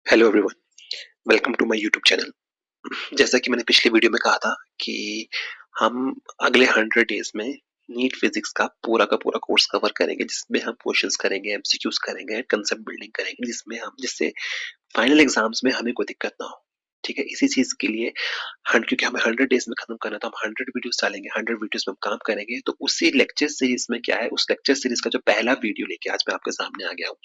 Hello everyone, welcome to my YouTube channel. जैसा कि मैंने पिछली वीडियो में कहा था कि हम अगले 100 डेज में नीट फिजिक्स का का पूरा कोर्स कवर करेंगे, जिसमें हम क्वेश्चंस करेंगे, एमसीक्यूज करेंगे, कंसेप्ट बिल्डिंग करेंगे, जिससे फाइनल एग्जाम्स में हमें कोई दिक्कत ना हो। ठीक है, इसी चीज के लिए क्योंकि हमें 100 डेज में खत्म करना, तो हम 100 वीडियोस डालेंगे, 100 वीडियोस में हम काम करेंगे। तो उसी लेक्चर सीरीज में क्या है, उस लेक्चर सीरीज का जो पहला वीडियो लेके आज मैं आपके सामने आ गया हूँ।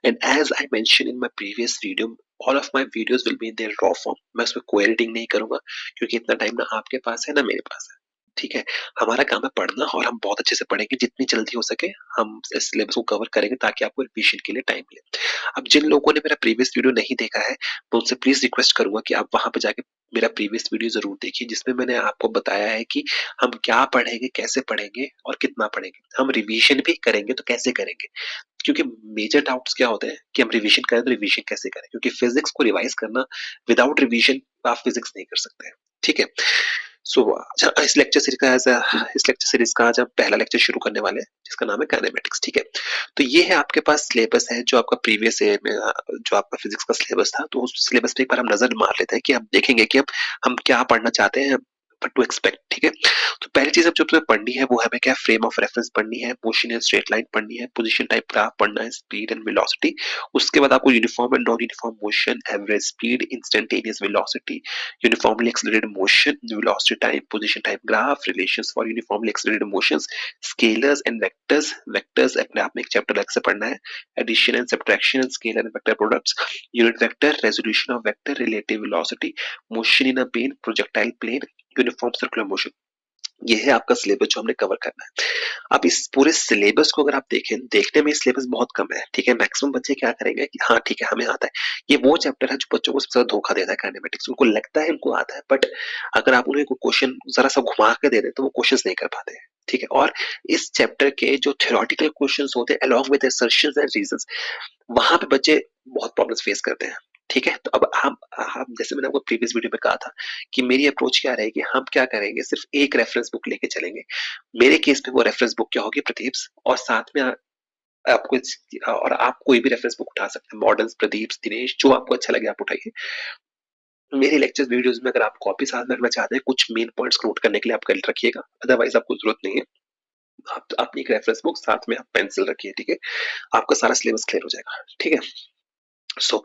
And as I mention in my previous video, all of my videos will be in their raw form. मैं उसमें कोई एडिटिंग नहीं करूंगा, क्योंकि इतना टाइम ना आपके पास है ना मेरे पास है। ठीक है, हमारा काम है पढ़ना, और हम बहुत अच्छे से पढ़ेंगे, जितनी जल्दी हो सके हम इस सिलेबस को कवर करेंगे, ताकि आपको रिवीजन के लिए टाइम मिले। अब जिन लोगों ने मेरा प्रीवियस वीडियो नहीं देखा है, मैं उनसे प्लीज रिक्वेस्ट करूंगा कि आप वहां पे जाके मेरा प्रीवियस वीडियो जरूर देखिए, जिसमें मैंने आपको बताया है कि हम क्या पढ़ेंगे, कैसे पढ़ेंगे और कितना पढ़ेंगे। हम रिवीजन भी करेंगे तो कैसे करेंगे, क्योंकि मेजर डाउट्स क्या होते हैं कि हम रिवीजन करें तो रिवीजन कैसे करें, क्योंकि फिजिक्स को रिवाइज करना विदाउट रिवीजन आप फिजिक्स नहीं कर सकते हैं। ठीक है, सो अच्छा, इस लेक्चर सीरीज का आज हम पहला लेक्चर शुरू करने वाले हैं, जिसका नाम है काइनेमेटिक्स। ठीक है, तो ये है आपके पास सिलेबस है, जो आपका प्रीवियस ईयर में जो आपका फिजिक्स का सिलेबस था। तो उस सिलेबस पे एक बार हम नजर मार लेते हैं कि हम देखेंगे कि हम क्या पढ़ना चाहते हैं, टू एक्सपेक्ट। ठीक है, तो पहली चीज अब जो तुम्हें पढ़नी है वो हमें क्या, फ्रेम ऑफ रेफरेंस पढ़नी है, मोशन एंड स्ट्रेट लाइन पढ़नी है, पोजीशन टाइप ग्राफ पढ़ना है, स्पीड एंड वेलोसिटी। उसके बाद आपको uniform and non uniform motion, average speed, instantaneous velocity, uniformly accelerated motion, velocity time, position time graph, relations for uniformly accelerated motions, scalars and vectors. Vectors अपने आप में एक chapter अलग से पढ़ना है, addition and subtraction, scalar and vector products, unit vector, resolution of vector, relative velocity, motion in a plane, projectile plane, uniform circular motion. ये है आपका सिलेबस जो हमने कवर करना है। अब इस पूरे सिलेबस को अगर आप देखें, देखने में सिलेबस बहुत कम है। ठीक है, मैक्सिमम बच्चे क्या करेंगे कि हाँ ठीक है हमें आता है। ये वो चैप्टर है जो बच्चों को सबसे ज्यादा धोखा देता है काइनेमेटिक्स। उनको लगता है उनको आता है, बट अगर आप उन्हें कोई क्वेश्चन जरा सा घुमा के दे दें तो वो क्वेश्चन नहीं कर पाते हैं। ठीक है, और इस चैप्टर के जो थ्योरेटिकल क्वेश्चंस होते हैं along with assertions and reasons, वहां पे बच्चे बहुत प्रॉब्लम्स फेस करते हैं। ठीक है, तो अब हम जैसे मैंने आपको प्रीवियस वीडियो में कहा था कि मेरी अप्रोच क्या रहेगी, हम क्या करेंगे, सिर्फ एक रेफरेंस बुक लेके चलेंगे। मेरे केस में वो रेफरेंस बुक क्या होगी, प्रदीप्स, और साथ में आपको और आप कोई भी रेफरेंस बुक उठा सकते हैं, मॉडर्न, प्रदीप, दिनेश, जो आपको अच्छा लगे आप उठाइए। मेरे लेक्चर वीडियोस में अगर आप कॉपी साथ में रखना चाहते हैं, कुछ मेन पॉइंट्स नोट करने के लिए आप कर रखिएगा, अदरवाइज आपको जरूरत नहीं है। आप अपनी एक रेफरेंस बुक साथ में आप पेंसिल रखिए। ठीक है, आपका सारा सिलेबस क्लियर हो जाएगा। ठीक है, सो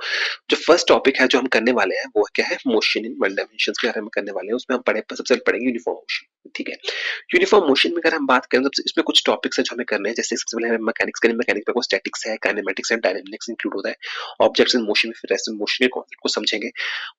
जो फर्स्ट टॉपिक है जो हम करने वाले हैं वो क्या है, मोशन इन वन डायमेंशन के बारे में करने वाले हैं। उसमें हम सबसे पहले पढ़ेंगे यूनिफॉर्म मोशन। ठीक है, यूनिफॉर्म मोशन में अगर हम बात करें तो इसमें कुछ टॉपिक्स है जो हमें करने हैं। जैसे सबसे पहले हमें मैकेनिक्स करेंगे, मैकेनिक्स में स्टैटिक्स है, काइनेमेटिक्स है, डायनामिक्स इंक्लूड होता है, ऑब्जेक्ट्स इन मोशन में फिर रेस्ट इन मोशन के कॉन्सेप्ट को समझेंगे।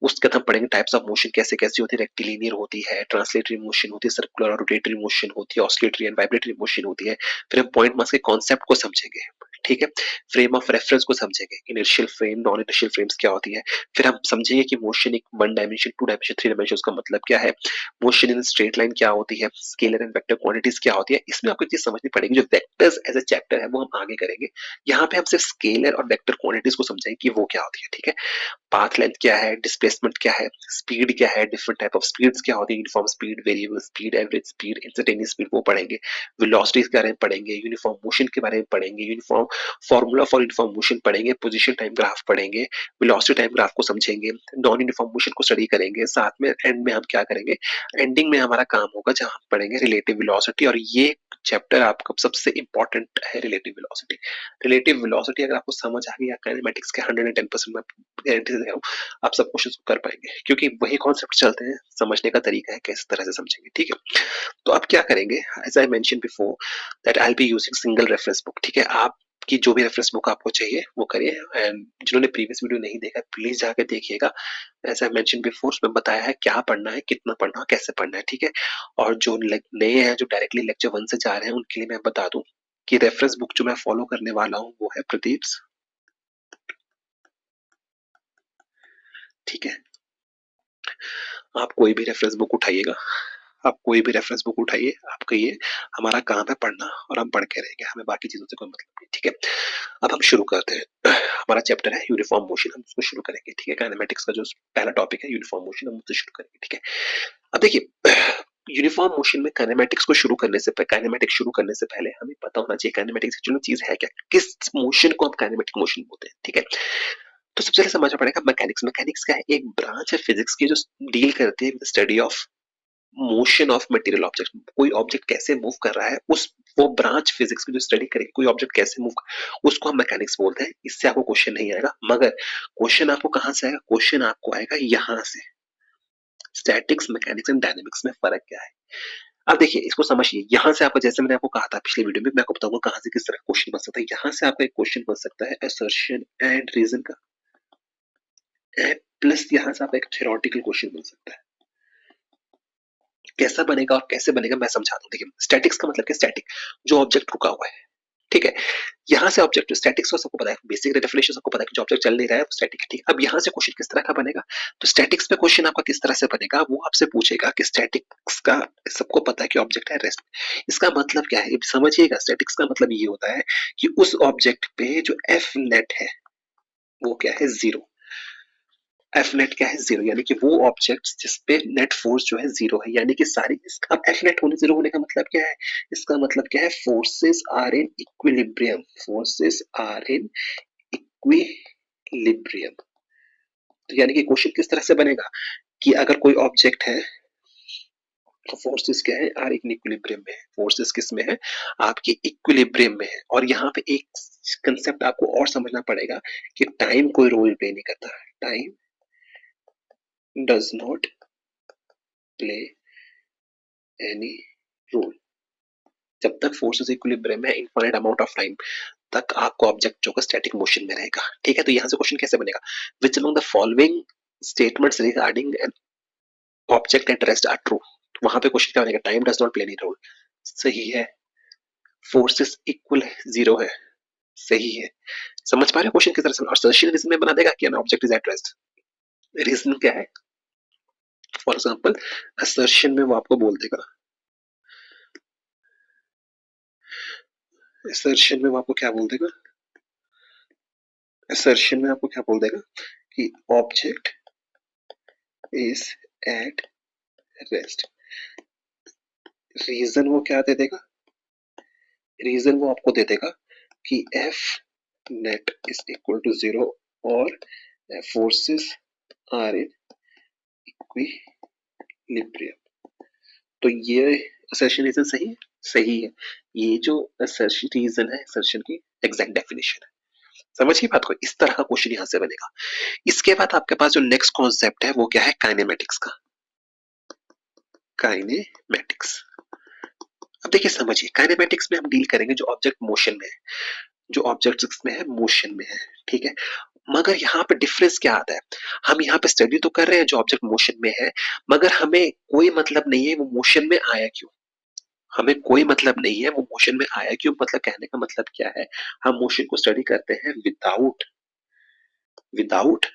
उसके बाद हम पढ़ेंगे टाइप्स ऑफ मोशन कैसे कैसे होती है, रेक्टिलिनियर होती है, ट्रांसलेटरी मोशन होती है, सर्कुलर और रोटेटरी मोशन होती है, ऑसिलेटरी एंड वाइब्रेटरी मोशन होती है। फिर हम पॉइंट मास के कॉन्सेप्ट को समझेंगे। ठीक है, फ्रेम ऑफ रेफरेंस को समझेंगे, inertial frame, non initial frames क्या होती है। फिर हम समझेंगे कि मोशन एक one dimension, two dimension, three dimension उसका मतलब क्या है, मोशन इन स्ट्रेट लाइन क्या होती है, स्केलर एंड वेक्टर क्वांटिटीज क्या होती है। इसमें आपको चीज समझनी पड़ेगी, जो वेक्टर्स एज अ चैप्टर है वो हम आगे करेंगे। यहाँ पे हम सिर्फ स्केलर और वेक्टर क्वांटिटीज को समझेंगे कि वो क्या होती है। ठीक है, पाथ लेंथ क्या है, डिस्प्लेसमेंट क्या है, स्पीड क्या है, डिफरेंट टाइप ऑफ स्पीड्स क्या होती है, uniform speed, variable speed, average speed, instantaneous speed, वो पढ़ेंगे। वेलोसिटीज के बारे में पढ़ेंगे, यूनिफॉर्म मोशन के बारे में पढ़ेंगे, uniform formula for uniform motion पढ़ेंगे, पोजीशन टाइम ग्राफ पढ़ेंगे, वेलोसिटी टाइम ग्राफ को समझेंगे, नॉन यूनिफॉर्म मोशन को स्टडी करेंगे। साथ में एंड में हम क्या करेंगे, एंडिंग में हमारा काम होगा जहां हम पढ़ेंगे रिलेटिव वेलोसिटी। और ये चैप्टर आपका सबसे इंपॉर्टेंट है, रिलेटिव वेलोसिटी। रिलेटिव वेलोसिटी अगर आपको समझ आ गई, काइनेमेटिक्स के 110% में गारंटी दे रहा हूँ आप सब क्वेश्चंस को कर पाएंगे, क्योंकि वही कॉन्सेप्ट चलते हैं। समझने का तरीका है किस तरह से समझेंगे। ठीक है, तो आप क्या करेंगे, as I mention before that I will be using single reference book. ठीक है, आप की जो भी रेफरेंस बुक आपको चाहिए वो करिए। एंड जिन्होंने प्रीवियस वीडियो नहीं देखा प्लीज जाकर देखिएगा। एज आई मेंशन बिफोर उसमें बताया है क्या पढ़ना है, कितना पढ़ना है, कैसे पढ़ना है। ठीक है, और जो नए हैं जो डायरेक्टली लेक्चर 1 से जा रहे हैं उनके लिए मैं बता दूं कि रेफरेंस बुक जो मैं फॉलो करने वाला हूँ वो है प्रदीप। ठीक है, आप कोई भी रेफरेंस बुक उठाइएगा, आप कोई भी रेफरेंस बुक उठाइए, आप कहिए हमारा काम है पढ़ना और हम पढ़ के रहेंगे, हमें बाकी चीजों से कोई मतलब नहीं। ठीक है, अब हम शुरू करते हैं। हमारा चैप्टर है यूनिफॉर्म मोशन, हम उसको शुरू करेंगे। ठीक है, काइनेमेटिक्स का जो पहला टॉपिक है यूनिफॉर्म मोशन, हम उससे शुरू करेंगे। ठीक है, अब देखिए यूनिफॉर्म मोशन में काइनेमेटिक्स को शुरू करने से पहले, काइनेमेटिक्स शुरू करने से पहले हमें पता होना चाहिए काइनेमेटिक्स एक्चुअली चीज है क्या, किस मोशन को हम काइनेमेटिक मोशन बोलते हैं। ठीक है, तो सबसे पहले समझना पड़ेगा मैकेनिक्स। मैकेनिक्स क्या है? एक ब्रांच है फिजिक्स की जो डील करती है with study of motion of material object. कोई ऑब्जेक्ट कैसे मूव कर रहा है, उस वो ब्रांच फिजिक्स की जो स्टडी करेगी कोई ऑब्जेक्ट कैसे मूव, उसको हम मैकेनिक्स बोलते हैं। इससे आपको क्वेश्चन नहीं आएगा, मगर क्वेश्चन आपको कहां से आएगा? क्वेश्चन आपको आएगा यहां से, स्टैटिक्स, मैकेनिक्स एंड डायनेमिक्स में फर्क क्या है। अब देखिए इसको समझिए, यहाँ से आपको, जैसे मैंने आपको कहा था पिछले वीडियो में, मैं आपको बताऊंगा कहां से किस तरह क्वेश्चन बन सकता है। यहाँ से आपका एक क्वेश्चन बन सकता है असर्शन एंड रीजन का, प्लस यहाँ से आपका एक थ्योरेटिकल क्वेश्चन बन सकता है। कैसा बनेगा और कैसे बनेगा मैं समझाता हूँ। देखिए स्टैटिक्स का मतलब क्या? स्टैटिक, जो ऑब्जेक्ट रुका हुआ है, ठीक है। यहाँ से ऑब्जेक्ट स्टैटिक्स को सबको पता है, बेसिक डेफिनेशन सबको पता है कि जो ऑब्जेक्ट चल नहीं रहा है वो स्टैटिक है, ठीक। अब यहाँ से क्वेश्चन किस तरह का बनेगा? तो स्टैटिक्स पे क्वेश्चन आपका किस तरह से बनेगा, वो आपसे पूछेगा कि स्टैटिक्स का सबको पता है कि ऑब्जेक्ट है रेस्ट। इसका मतलब क्या है समझिएगा। स्टैटिक्स का मतलब ये होता है कि उस ऑब्जेक्ट पे जो एफ नेट है वो क्या है? जीरो। एफ नेट क्या है? जीरो, यानी कि वो ऑब्जेक्ट जिसपे नेट फोर्स जो है जीरो है, यानी कि सारी। अब एफ नेट होने जीरो होने का मतलब क्या है? इसका मतलब क्या है? Forces are in equilibrium, forces are in equilibrium. तो यानी कि क्वेश्चन किस तरह से बनेगा कि अगर कोई ऑब्जेक्ट है तो फोर्सेस क्या है? आर इन इक्विलिब्रियम में है। फोर्सेस किस में है? आपकी इक्विलिब्रियम में है। और यहाँ पे एक कंसेप्ट आपको और समझना पड़ेगा कि टाइम कोई रोल प्ले नहीं करता। Time does not play any role. जब तक फोर्सेस इक्विलिब्रियम में है, इनफाइनाइट अमाउंट ऑफ टाइम तक आपको ऑब्जेक्ट जो है स्टैटिक मोशन में रहेगा, ठीक है। तो यहाँ से क्वेश्चन कैसे बनेगा? Which among the following statements regarding an object at rest are true. वहां पे क्वेश्चन क्या बनेगा? Time does not play any role, सही है। फोर्सेस इक्वल जीरो है, सही है। समझ पा रहे हो क्वेश्चन किस तरह से? और सर्शियल रीजन में बना देगा कि an object is at rest. Reason क्या है? फॉर एग्जांपल असर्शन में वो आपको बोल देगा, असर्शन में वो आपको क्या बोल देगा? असर्शन में आपको क्या बोल देगा कि object is at rest. Reason वो क्या दे देगा? रीजन वो आपको दे देगा कि F net is equal to zero और फोर्सेस आर इन इक्विलिब्रियम। तो ये असर्शन रीजन सही है, सही है। ये जो असर्शन रीजन है, असर्शन की एग्जैक्ट डेफिनेशन है। समझिए बात को, इस तरह का क्वेश्चन यहां से बनेगा। इसके बाद आपके पास जो नेक्स्ट कॉन्सेप्ट है वो क्या है? काइनेमेटिक्स का। काइनेमेटिक्स, अब देखिए समझिए, काइनेमेटिक्स में हम डील करेंगे जो ऑब्जेक्ट मोशन में है, जो ऑब्जेक्ट में है मोशन में है, ठीक है। मगर यहाँ पे डिफरेंस क्या आता है? हम यहाँ पे स्टडी तो कर रहे हैं जो ऑब्जेक्ट मोशन में है, मगर हमें कोई मतलब नहीं है वो मोशन में आया क्यों। हमें कोई मतलब नहीं है वो मोशन में आया क्यों। मतलब कहने का मतलब क्या है? हम मोशन को स्टडी करते हैं without without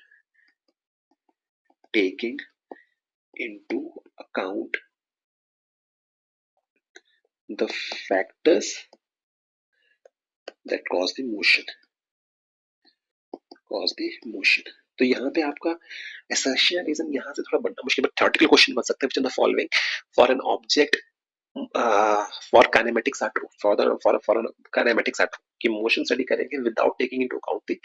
taking into account the factors that cause the motion, cause the motion. तो यहाँ पे आपका assertion रीजन यहाँ से थोड़ा बनना मुश्किल, बट थ्योरेटिकल क्वेश्चन बन सकता है which in the following for an object for kinematics are true, for kinematics are true, कि मोशन स्टडी करेंगे without taking into account the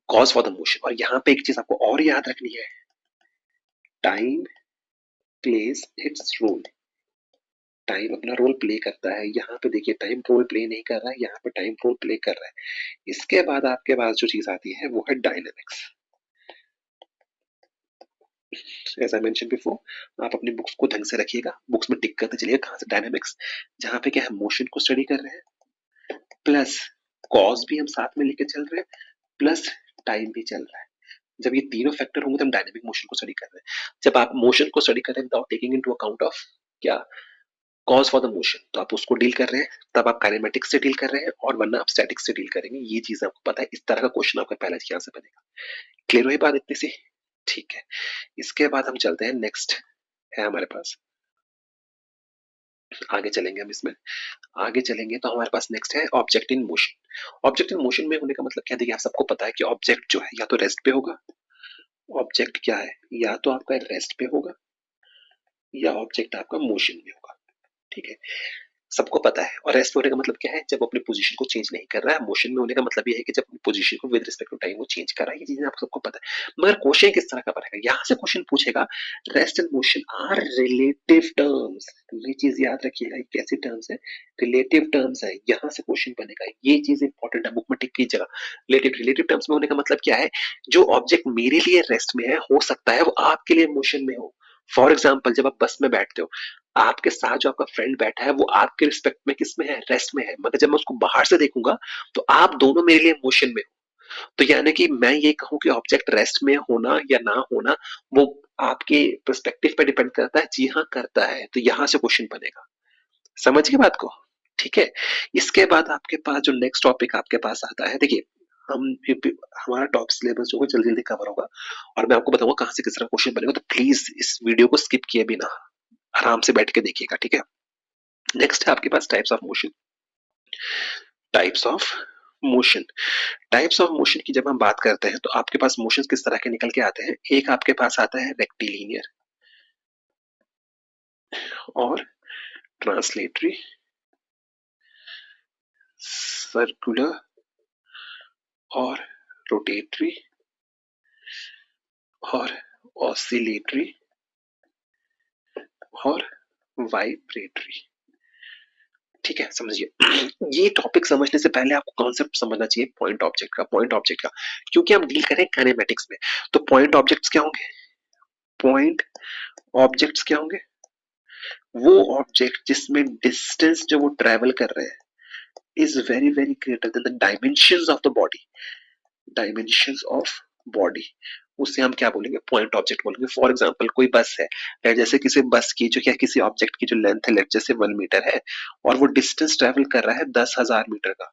cause for the motion. और यहाँ पे एक चीज आपको और याद रखनी है, time plays its role. Time अपना रोल प्ले करता है। यहाँ पे देखिए टाइम रोल प्ले नहीं कर रहा है, यहाँ पे टाइम रोल प्ले कर रहा है। इसके बाद आपके पास जो चीज आती है वो है dynamics. As I mention before, आप अपनी बुक्स को ढंग से रखिएगा, बुक्स में टिक करते चलिए कहां से डायनेमिक्स, जहां पे क्या है मोशन को स्टडी कर रहे हैं, प्लस कॉज भी हम साथ में लेके चल रहे हैं, प्लस टाइम भी चल रहा है। जब ये तीनों फैक्टर होंगे तो हम डायनेमिक मोशन को स्टडी कर रहे हैं। जब आप मोशन को स्टडी कर रहे हैं without taking into account of क्या, कॉज फॉर द मोशन, तो आप उसको डील कर रहे हैं, तब आप काइनेमेटिक्स से डील कर रहे हैं, और वरना आप स्टैटिक्स से डील करेंगे। ये चीज आपको पता है। इस तरह का क्वेश्चन आपका पहला यहाँ से बनेगा। क्लियर हुई बात इतनी सी? ठीक है। इसके बाद हम चलते हैं, नेक्स्ट है हमारे पास, आगे चलेंगे हम इसमें। आगे चलेंगे तो हमारे पास नेक्स्ट है object in motion. Object in motion में होने का मतलब क्या? देखिए आप सबको पता है कि ऑब्जेक्ट जो है या तो रेस्ट पे होगा, ऑब्जेक्ट क्या है, या तो आपका रेस्ट पे होगा या ऑब्जेक्ट आपका मोशन में होगा, ठीक है। सबको पता है। और रेस्ट में होने का मतलब क्या है, जब अपनी पोजीशन को चेंज नहीं कर रहा है। मोशन में होने का मतलब ये है कि जब अपनी पोजीशन को विद रिस्पेक्ट टू टाइम वो चेंज कर रहा है। ये चीजें आप सबको पता है। मगर क्वेश्चन किस तरह का बनेगा, यहाँ से क्वेश्चन पूछेगा rest and motion are relative terms. ये चीज याद रखिएगा, ये कैसी टर्म्स है, रिलेटिव टर्म्स है। यहाँ से क्वेश्चन बनेगा, ये चीज इंपॉर्टेंट है, बुक में टिक कीजिएगा। रिलेटिव रिलेटिव टर्म्स में होने का मतलब क्या है, जो ऑब्जेक्ट मेरे लिए रेस्ट में है, हो सकता है वो आपके लिए मोशन में हो। फॉर एग्जाम्पल, जब आप बस में बैठते हो, आपके साथ जो आपका फ्रेंड बैठा है वो आपके रिस्पेक्ट में किस में है, रेस्ट में है। मगर जब मैं उसको बाहर से देखूंगा तो आप दोनों मेरे लिए मोशन में हो। तो यानी कि मैं ये कहूं कि ऑब्जेक्ट रेस्ट में होना या ना होना वो आपके पर्सपेक्टिव पे डिपेंड करता है। जी हाँ, करता है। तो यहां से क्वेश्चन बनेगा। समझ गए बात को? ठीक है। इसके बाद आपके पास जो नेक्स्ट टॉपिक आपके पास आता है, देखिए हम हमारा टॉप सिलेबस जो है जल्दी जल्दी कवर होगा और मैं आपको बताऊंगा कहां से किस तरह क्वेश्चन बनेगा। तो प्लीज इस वीडियो को स्किप किए बिना आराम से बैठ के देखिएगा, ठीक है। नेक्स्ट है आपके पास types of motion. Types of motion, types of motion की जब हम बात करते हैं तो आपके पास मोशन किस तरह के निकल के आते हैं। एक आपके पास आता है रेक्टिलिनियर और ट्रांसलेटरी, सर्कुलर और रोटेटरी और ऑसिलेटरी और वाइब्रेटरी। ठीक है, समझिए। ये टॉपिक समझने से पहले आपको कॉन्सेप्ट समझना चाहिए पॉइंट ऑब्जेक्ट का। पॉइंट ऑब्जेक्ट का क्योंकि हम डील करें काइनेमेटिक्स में, तो पॉइंट ऑब्जेक्ट्स क्या होंगे, पॉइंट ऑब्जेक्ट्स क्या होंगे, वो ऑब्जेक्ट जिसमें डिस्टेंस जो वो ट्रेवल कर रहे हैं is very very greater than the dimensions of the body. Dimensions of body, उसे हम क्या बोलेंगे, पॉइंट ऑब्जेक्ट बोलेंगे। फॉर एग्जांपल कोई बस है, जैसे किसी बस की जो, या किसी ऑब्जेक्ट की जो लेंथ है लेट जैसे 1 मीटर है और वो डिस्टेंस ट्रेवल कर रहा है 10,000 मीटर का,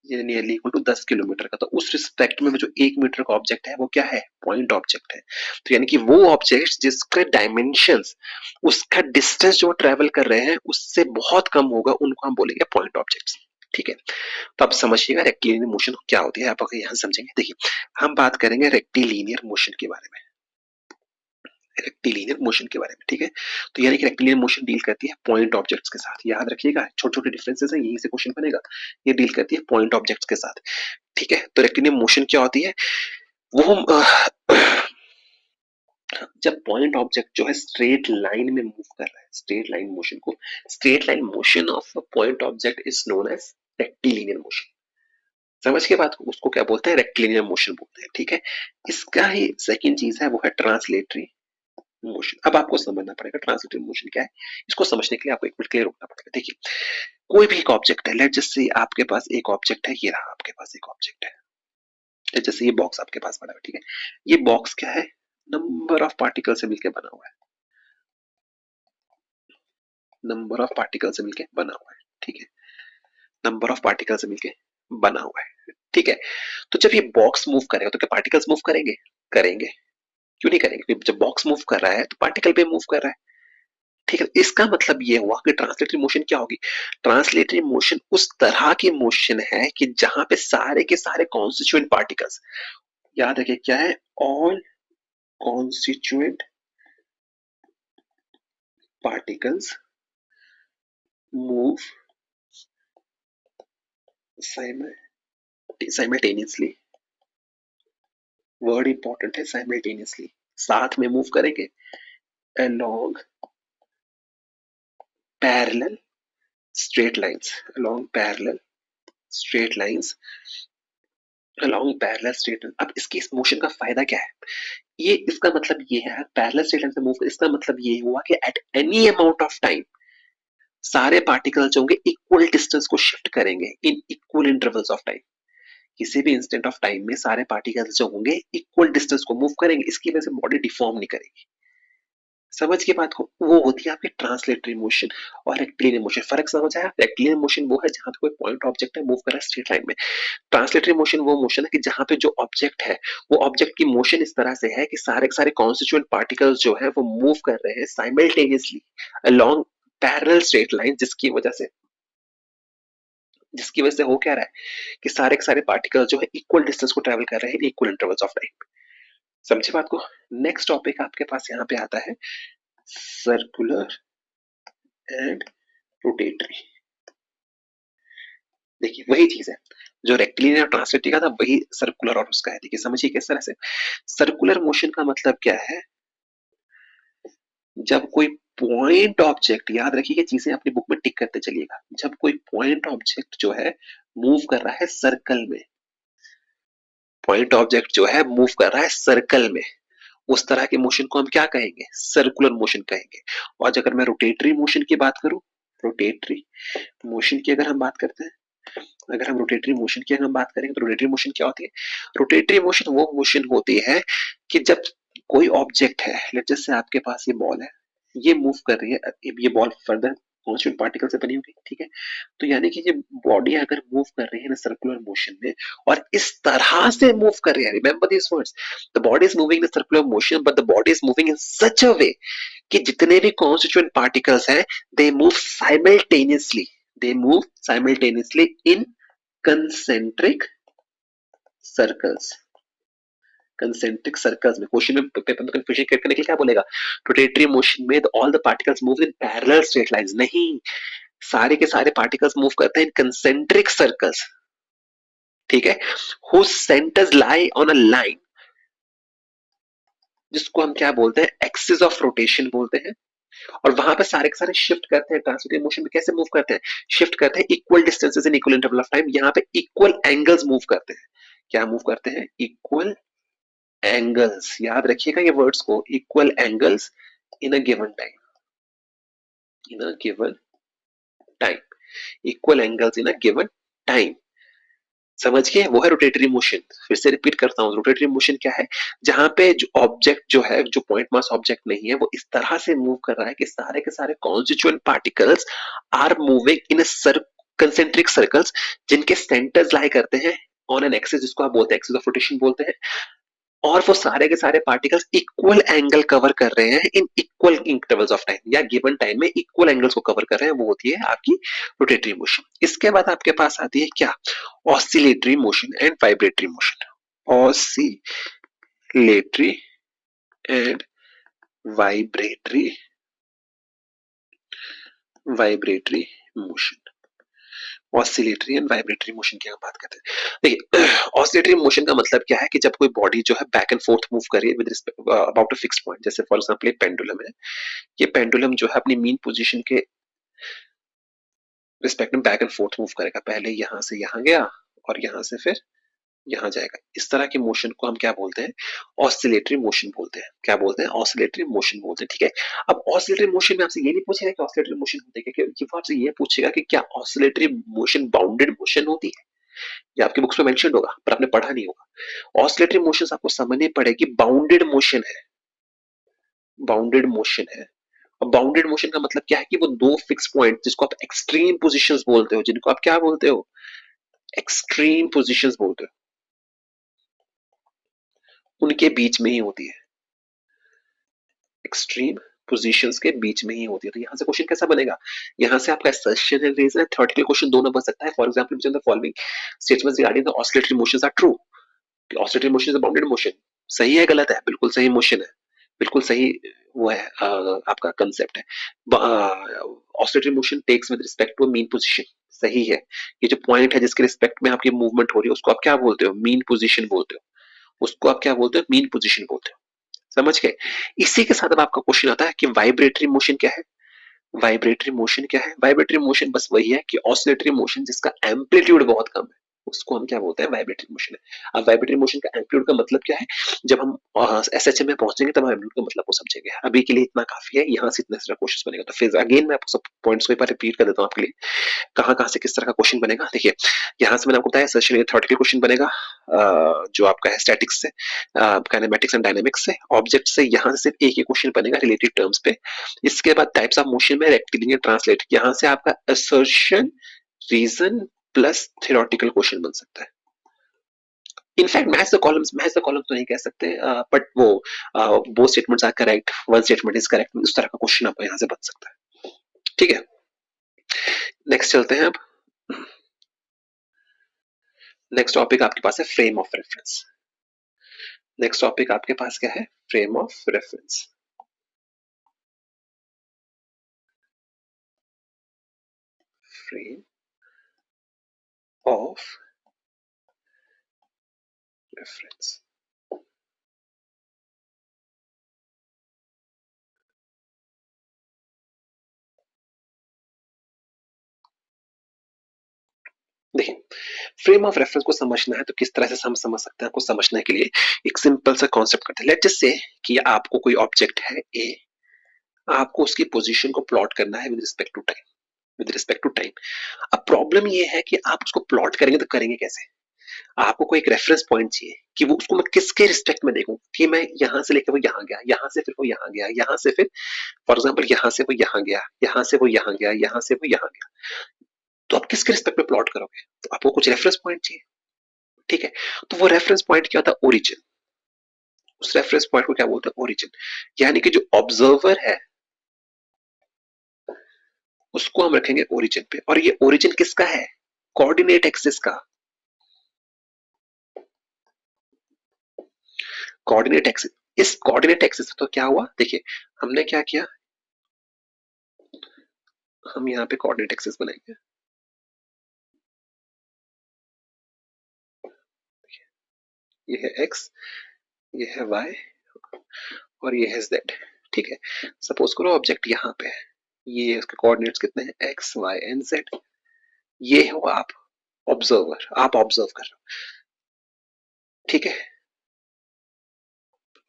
ये नियरली इक्वल टू 10 किलोमीटर का। तो उस रिस्पेक्ट में जो 1 मीटर का ऑब्जेक्ट है वो क्या है, पॉइंट ऑब्जेक्ट है। तो यानी कि वो ऑब्जेक्ट जिसके डायमेंशंस, उसका डिस्टेंस जो ट्रेवल कर रहे हैं उससे बहुत कम होगा, उनको हम बोलेंगे पॉइंट ऑब्जेक्ट्स। ठीक है। तो आप समझिएगा रेक्टिलिनियर मोशन क्या होती है, आप अगर यहां समझेंगे। देखिए हम बात करेंगे रेक्टिलिनियर मोशन के बारे में, रेक्टिलिनियर मोशन के बारे में। ठीक है। तो यानी कि रेक्टिलिनियर मोशन डील करती है पॉइंट ऑब्जेक्ट्स के साथ। याद रखिएगा, छोटे छोटे डिफरेंसेस हैं, यहीं से क्वेश्चन बनेगा। ये डील करती है पॉइंट ऑब्जेक्ट्स के साथ। ठीक है। तो रेक्टिलिनियर मोशन क्या होती है, वो जब पॉइंट ऑब्जेक्ट जो है स्ट्रेट लाइन में मूव कर रहा है, स्ट्रेट लाइन मोशन को, straight line motion of point object is known as rectilinear motion. समझ के बाद उसको क्या बोलते हैं, रेक्टिलिनियर मोशन बोलते हैं। ठीक है। इसका ही सेकंड चीज है वो है ट्रांसलेटरी मोशन। अब आपको समझना पड़ेगा ट्रांसलेटरी मोशन क्या है। इसको समझने के लिए आपको एक मिनट के लिए रुकना पड़ेगा। देखिए कोई भी एक ऑब्जेक्ट है, लेट जैसे आपके पास एक ऑब्जेक्ट है, ये रहा आपके पास एक ऑब्जेक्ट है, जैसे ये बॉक्स आपके पास पड़ा है। ठीक है। ये बॉक्स क्या है, नंबर ऑफ पार्टिकल से मिलकर बना हुआ है, नंबर ऑफ पार्टिकल से मिलकर बना हुआ है। ठीक है। नंबर ऑफ पार्टिकल से मिलकर बना हुआ है। ठीक है। तो जब ये बॉक्स मूव करेगा तो क्या पार्टिकल्स मूव करेंगे, करेंगे। क्यों नहीं करेंगे, क्योंकि जब बॉक्स मूव कर रहा है तो पार्टिकल पे मूव कर रहा है। ठीक है। इसका मतलब ये हुआ कि ट्रांसलेटरी मोशन क्या होगी, ट्रांसलेटरी मोशन उस तरह की मोशन है कि जहां पे सारे के सारे कॉन्स्टिट्यूएंट पार्टिकल्स, याद रखिए क्या है, all constituent particles move simultaneously. Word important है, साइमल्टेनियसली, साथ में मूव करेंगे along parallel straight lines, along parallel straight lines, along parallel straight lines। अब इसकी इस मोशन का फायदा क्या है, ये इसका मतलब ये है पैरेलल स्ट्रेट लाइन से मूव, इसका मतलब ये हुआ कि at any amount of time सारे पार्टिकल जो होंगे इक्वल डिस्टेंस को शिफ्ट करेंगे इन इक्वल इंटरवल्स ऑफ टाइम। किसी भी इंस्टेंट ऑफ टाइम में सारे पार्टिकल्स जो होंगे इक्वल डिस्टेंस को मूव करेंगे, इसकी वजह से बॉडी डिफॉर्म नहीं करेगी। समझ के बात को, वो होती है आपकी ट्रांसलेटरी मोशन और रेक्टिलिनियर मोशन। फर्क समझ आया, रेक्टिलिनियर मोशन वो है जहां पे कोई पॉइंट ऑब्जेक्ट है मूव कर रहा है स्ट्रेट लाइन में। ट्रांसलेटरी मोशन वो मोशन है कि जहां पे जो ऑब्जेक्ट है वो ऑब्जेक्ट की मोशन इस तरह से है कि सारे के सारे कॉन्स्टिट्यूएंट पार्टिकल्स जो है वो मूव कर रहे हैं simultaneously along parallel straight line, जिसकी वजह से हो क्या रहा है कि सारे के सारे पार्टिकल जो है इक्वल डिस्टेंस को ट्रेवल कर रहे हैं इक्वल इंटरवल्स ऑफ टाइम। समझे बात को। नेक्स्ट टॉपिक आपके पास यहाँ पे आता है सर्कुलर एंड रोटेटरी। देखिए वही चीज है जो रेक्टिलिनियर और ट्रांसलेटरी का था, वही सर्कुलर और उसका है। देखिए समझिए किस तरह से सर्कुलर मोशन का मतलब क्या है, जब कोई पॉइंट ऑब्जेक्ट, याद रखिए चीजें अपनी बुक में टिक करते चलिएगा, जब कोई पॉइंट ऑब्जेक्ट जो है मूव कर रहा है सर्कल में, पॉइंट ऑब्जेक्ट जो है मूव कर रहा है सर्कल में, उस तरह के मोशन को हम क्या कहेंगे, सर्कुलर मोशन कहेंगे। और अगर मैं रोटेटरी मोशन की बात करूं, रोटेटरी मोशन की अगर हम बात करते हैं, अगर हम रोटेटरी मोशन की अगर हम बात करेंगे तो रोटेटरी मोशन क्या होती है, रोटेटरी मोशन वो मोशन होती है कि जब कोई ऑब्जेक्ट है, लेट्स जैसे आपके पास ये बॉल है, ये मूव कर रही है, ये बॉल फर्दर कॉन्स्टेंट पार्टिकल से बनी होगी, ठीक है, तो यानी कि ये बॉडी अगर मूव कर रही है ना सर्कुलर मोशन में, और इस तरह से मूव कर रही है, remember this words, the body is moving in circular motion but the body is moving in such a way कि जितने भी कॉन्स्टिट्यूएंट पार्टिकल्स हैं they move simultaneously, they move simultaneously in concentric circles, concentric circles में। Question में paper में confusion create करने के लिए क्या बोलेगा, रोटेटरी मोशन में all the particles move in parallel straight lines, नहीं, सारे के सारे पार्टिकल्स मूव करते हैं इन कंसेंट्रिक सर्कल्स, ठीक है, whose centers lie on a line, जिसको हम क्या बोलते हैं, एक्सिस ऑफ रोटेशन बोलते हैं, और वहां पे सारे के सारे शिफ्ट करते हैं, ट्रांसलेटरी मोशन में कैसे मूव करते हैं, शिफ्ट करते हैं equal distances in equal interval of time, यहाँ पे इक्वल एंगल्स मूव करते हैं, क्या मूव करते हैं, इक्वल एंगल्स, याद रखिएगा ये वर्ड्स को, equal angles in a given time, in a given time, equal angles in a given time, समझ गए, वो है रोटेटरी मोशन। फिर से रिपीट करता हूँ, रोटेटरी मोशन क्या है, जहां पे जो ऑब्जेक्ट जो है, जो पॉइंट मास ऑब्जेक्ट नहीं है, वो इस तरह से मूव कर रहा है कि सारे के सारे constituent particles are moving in concentric circles, जिनके सेंटर्स लाई करते हैं ऑन एन एक्सिस, जिसको आप बोलते हैं एक्सिस ऑफ रोटेशन बोलते हैं, और वो सारे के सारे पार्टिकल्स इक्वल एंगल कवर कर रहे हैं इन इक्वल इंटरवल्स ऑफ टाइम, या गिवन टाइम में इक्वल एंगल्स को कवर कर रहे हैं, वो होती है आपकी रोटेटरी मोशन। इसके बाद आपके पास आती है क्या, oscillatory motion and vibratory motion, oscillatory and vibratory, vibratory motion, oscillatory and vibratory motion की हम बात करते हैं। देखिए ऑसिलेटरी मोशन का मतलब क्या है कि जब कोई बॉडी जो है बैक एंड फोर्थ मूव करे with respect about a fixed point, जैसे फॉर एग्जांपल ये पेंडुलम है, ये पेंडुलम जो है अपनी मीन पोजीशन के रिस्पेक्ट में बैक एंड फोर्थ मूव करेगा, पहले यहां से यहां गया और यहां से फिर यहां जाएगा, इस तरह के मोशन को हम क्या बोलते हैं, ऑसिलेटरी मोशन बोलते हैं, क्या बोलते हैं, ऑसिलेटरी मोशन बोलते हैं, ठीक है। अब ऑसिलेटरी मोशन में आपसे ये नहीं पूछेगा कि ऑसिलेटरी मोशन होती है, क्योंकि वो आपसे ये पूछेगा कि क्या ऑसिलेटरी मोशन बाउंडेड मोशन होती है, ये आपकी बुक्स में मेंशन होगा पर आपने पढ़ा नहीं होगा। ऑसिलेटरी मोशन आपको समझनी पड़ेगी, बाउंडेड मोशन है, बाउंडेड मोशन है। और बाउंडेड मोशन का मतलब क्या है कि वो दो फिक्स पॉइंट, जिसको आप एक्सट्रीम पोजीशंस बोलते हो, जिनको आप क्या बोलते हो, एक्सट्रीम पोजीशंस बोलते हो, उनके बीच में ही होती है, एक्सट्रीम पोजीशंस के बीच में ही होती है। तो यहां से क्वेश्चन कैसा बनेगा, यहां से आपका assertion and reason, theoretical question दोनों बन सकता है। For example which of the following statements regarding the oscillatory motions are true, oscillatory motion is a bounded motion, सही है गलत है, बिल्कुल सही मोशन है, बिल्कुल सही, वो है आपका कंसेप्ट है। Oscillatory motion takes with respect to mean position, सही है, ये जो पॉइंट है जिसके रिस्पेक्ट में आपकी मूवमेंट हो रही है, उसको आप क्या बोलते हो, मीन पोजीशन बोलते हो, उसको आप क्या बोलते हो, मीन पोजीशन बोलते हो, समझ गए। इसी के साथ अब आपका क्वेश्चन आता है कि वाइब्रेटरी मोशन क्या है, वाइब्रेटरी मोशन क्या है, वाइब्रेटरी मोशन बस वही है कि ऑसिलेटरी मोशन जिसका एम्पलीट्यूड बहुत कम है, उसको हम क्या बोलते हैं, वाइब्रेटरी मोशन है। अब वाइब्रेटरी मोशन का एम्पलीट्यूड का मतलब क्या है, जब हम एसएचएम में पहुंचेंगे तब हम एम्पलीट्यूड का मतलब को समझेंगे, अभी के लिए इतना काफी है, यहाँ से इतना सारा क्वेश्चन बनेगा। तो फिर अगेन मैं आपको सब पॉइंट्स को एक बार रिपीट कर देता हूँ आपके लिए, कहाँ कहाँ से किस तरह का क्वेश्चन बनेगा। देखिए यहाँ से मैंने आपको बताया सेशन थ्योरेटिकल क्वेश्चन बनेगा, जो आपका है स्टैटिक्स से, काइनेमेटिक्स एंड डायनेमिक्स से, ऑब्जेक्ट से, यहाँ से सिर्फ एक ही क्वेश्चन बनेगा रिलेटेड टर्म्स पे। इसके बाद टाइप्स ऑफ मोशन में रेक्टिलिनियर ट्रांसलेट, यहाँ से आपका assertion reason plus theoretical question बन सकता है। इनफैक्ट मैच द कॉलम्स तो नहीं कह सकते, बट वो both statements are correct, one statement is correct, उस तरह का क्वेश्चन आपको यहाँ से बन सकता है, ठीक है। नेक्स्ट चलते हैं अब, नेक्स्ट टॉपिक आपके पास है frame of reference, next topic आपके पास क्या है, frame of reference. Frame of reference. देखिए, फ्रेम ऑफ रेफरेंस को समझना है तो किस तरह से हम समझ सकते हैं, आपको समझने के लिए एक सिंपल सा कॉन्सेप्ट करते हैं। लेट्स जस्ट से कि आपको कोई ऑब्जेक्ट है ए, आपको उसकी पोजीशन को प्लॉट करना है with respect to time, with respect to time. अब प्रॉब्लम ये है कि आप उसको प्लॉट करेंगे तो करेंगे कैसे? आपको कोई एक रेफरेंस पॉइंट चाहिए कि वो उसको मैं किसके रिस्पेक्ट में देखूं, कि मैं यहां से लेकर वो यहां गया, यहां से फिर वो यहां गया, यहां से फिर फॉर एग्जांपल यहां से वो यहां गया, यहां से वो यहां गया, यहां से वो यहां गया। तो आप किसके रिस्पेक्ट में प्लॉट करोगे? तो आपको कुछ रेफरेंस पॉइंट चाहिए, ठीक है। तो वो रेफरेंस पॉइंट क्या होता है? ओरिजिन। उस रेफरेंस पॉइंट को क्या बोलते हैं? ओरिजिन। यानी कि जो ऑब्जर्वर है उसको हम रखेंगे ओरिजिन पे, और ये ओरिजिन किसका है? कोऑर्डिनेट एक्सिस का। Coordinate axis. इस कोऑर्डिनेट एक्सिस तो क्या हुआ, देखिए हमने क्या किया, हम यहाँ पे कोऑर्डिनेट एक्सिस बनाएंगे। ये है एक्स, ये है वाई, और ये है जेड, ठीक है। सपोज करो ऑब्जेक्ट यहाँ पे है, ये उसके कोऑर्डिनेट्स कितने हैं? X y and z. ये हो आप ऑब्जर्वर, आप ऑब्जर्व कर रहे हो, ठीक है।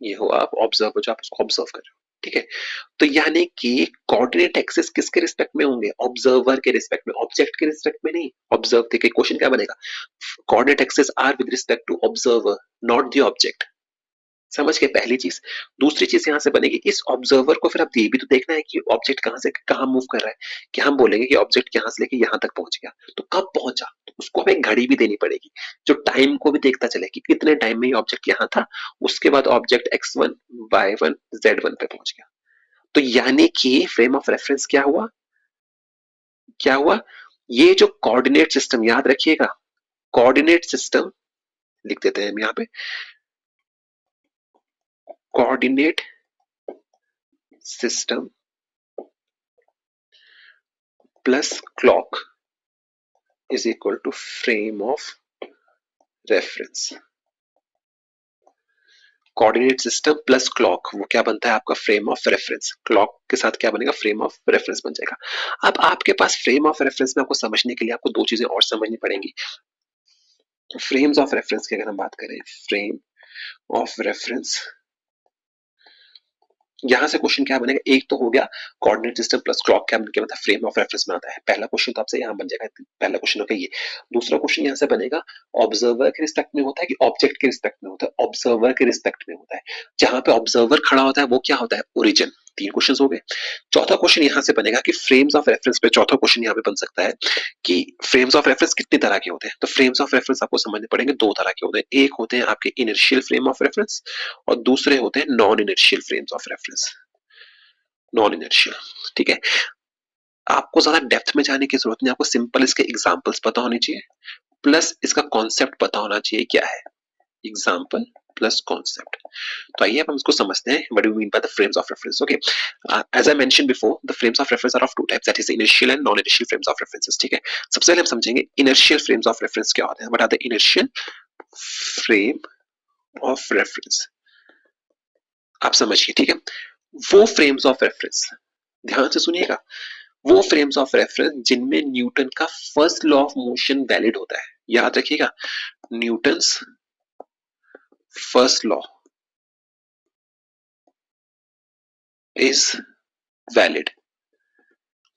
ये हो आप ऑब्जर्वर, जो आप उसको ऑब्जर्व कर रहे हो, ठीक है। तो यानी कि कोऑर्डिनेट एक्सिस किसके रिस्पेक्ट में होंगे? ऑब्जर्वर के रिस्पेक्ट में, ऑब्जेक्ट के रिस्पेक्ट में नहीं। ऑब्जर्व, देखिए क्वेश्चन क्या बनेगा, coordinate axis are with respect to observer not the object. समझ गए पहली चीज। दूसरी चीज यहां से बनेगी, इस ऑब्जर्वर को फिर आप ये भी तो देखना है कि ऑब्जेक्ट कहां से कहां मूव कर रहा है। कि हम बोलेंगे कि ऑब्जेक्ट यहां से लेके यहां तक पहुंच गया, तो कब पहुंचा? तो उसको हमें घड़ी भी देनी पड़ेगी, जो टाइम को भी देखता चले कि कितने टाइम में ये ऑब्जेक्ट यहां था, उसके बाद ऑब्जेक्ट x1 y1 z1 पे पहुंच गया। तो यानी कि फ्रेम ऑफ रेफरेंस क्या हुआ, क्या हुआ? ये जो कोऑर्डिनेट सिस्टम, याद रखिएगा, कोऑर्डिनेट सिस्टम लिख देते हैं हम यहाँ पे, coordinate system plus clock is equal to frame of reference. Coordinate system plus clock, वो क्या बनता है आपका? Frame of reference. क्लॉक के साथ क्या बनेगा? फ्रेम ऑफ रेफरेंस बन जाएगा। अब आपके पास फ्रेम ऑफ रेफरेंस में आपको समझने के लिए आपको दो चीजें और समझनी पड़ेंगी। फ्रेम्स ऑफ रेफरेंस की अगर हम बात करें, फ्रेम ऑफ रेफरेंस, यहां से क्वेश्चन क्या बनेगा? एक तो हो गया कोऑर्डिनेट सिस्टम प्लस क्लॉक, क्या मतलब फ्रेम ऑफ रेफरेंस में आता है। पहला क्वेश्चन तो आपसे यहां बन जाएगा, पहला क्वेश्चन होगा ये। दूसरा क्वेश्चन यहां से बनेगा, ऑब्जर्वर के रिस्पेक्ट में होता है कि ऑब्जेक्ट के रिस्पेक्ट में होता है? ऑब्जर्वर के रिस्पेक्ट में होता है। जहां पे ऑब्जर्वर खड़ा होता है वो क्या होता है? ओरिजिन। तीन क्वेश्चन हो गए। चौथा क्वेश्चन यहां से बनेगा कि फ्रेम्स ऑफ रेफरेंस पे, चौथा क्वेश्चन यहां पे बन सकता है कि फ्रेम्स ऑफ रेफरेंस कितने तरह के होते हैं? तो फ्रेम्स ऑफ रेफरेंस आपको समझने पड़ेंगे, दो तरह के होते हैं। एक होते हैं आपके इनिशियल फ्रेम ऑफ रेफरेंस, और दूसरे होते हैं non initial frames of reference. Non inertial, ठीक है। आपको ज्यादा डेप्थ में जाने की जरूरत नहीं, आपको सिंपल इसके एग्जांपल्स पता होने चाहिए, प्लस इसका कॉन्सेप्ट पता होना चाहिए क्या है, एग्जांपल प्लस कॉन्सेप्ट। तो आइए अब हम इसको समझते हैं, what do we mean by the frames of reference. Okay, as I mention before, the frames of reference are of two types, that is initial and non initial frames of references, ठीक है। सबसे पहले हम समझेंगे initial frames of reference क्या होते हैं। What are the initial frame of reference? आप समझिए, ठीक है। वो फ्रेम्स ऑफ रेफरेंस, ध्यान से सुनिएगा, वो फ्रेम्स ऑफ रेफरेंस जिनमें न्यूटन का first law of motion valid होता है। याद रखिएगा, Newton's first law is valid,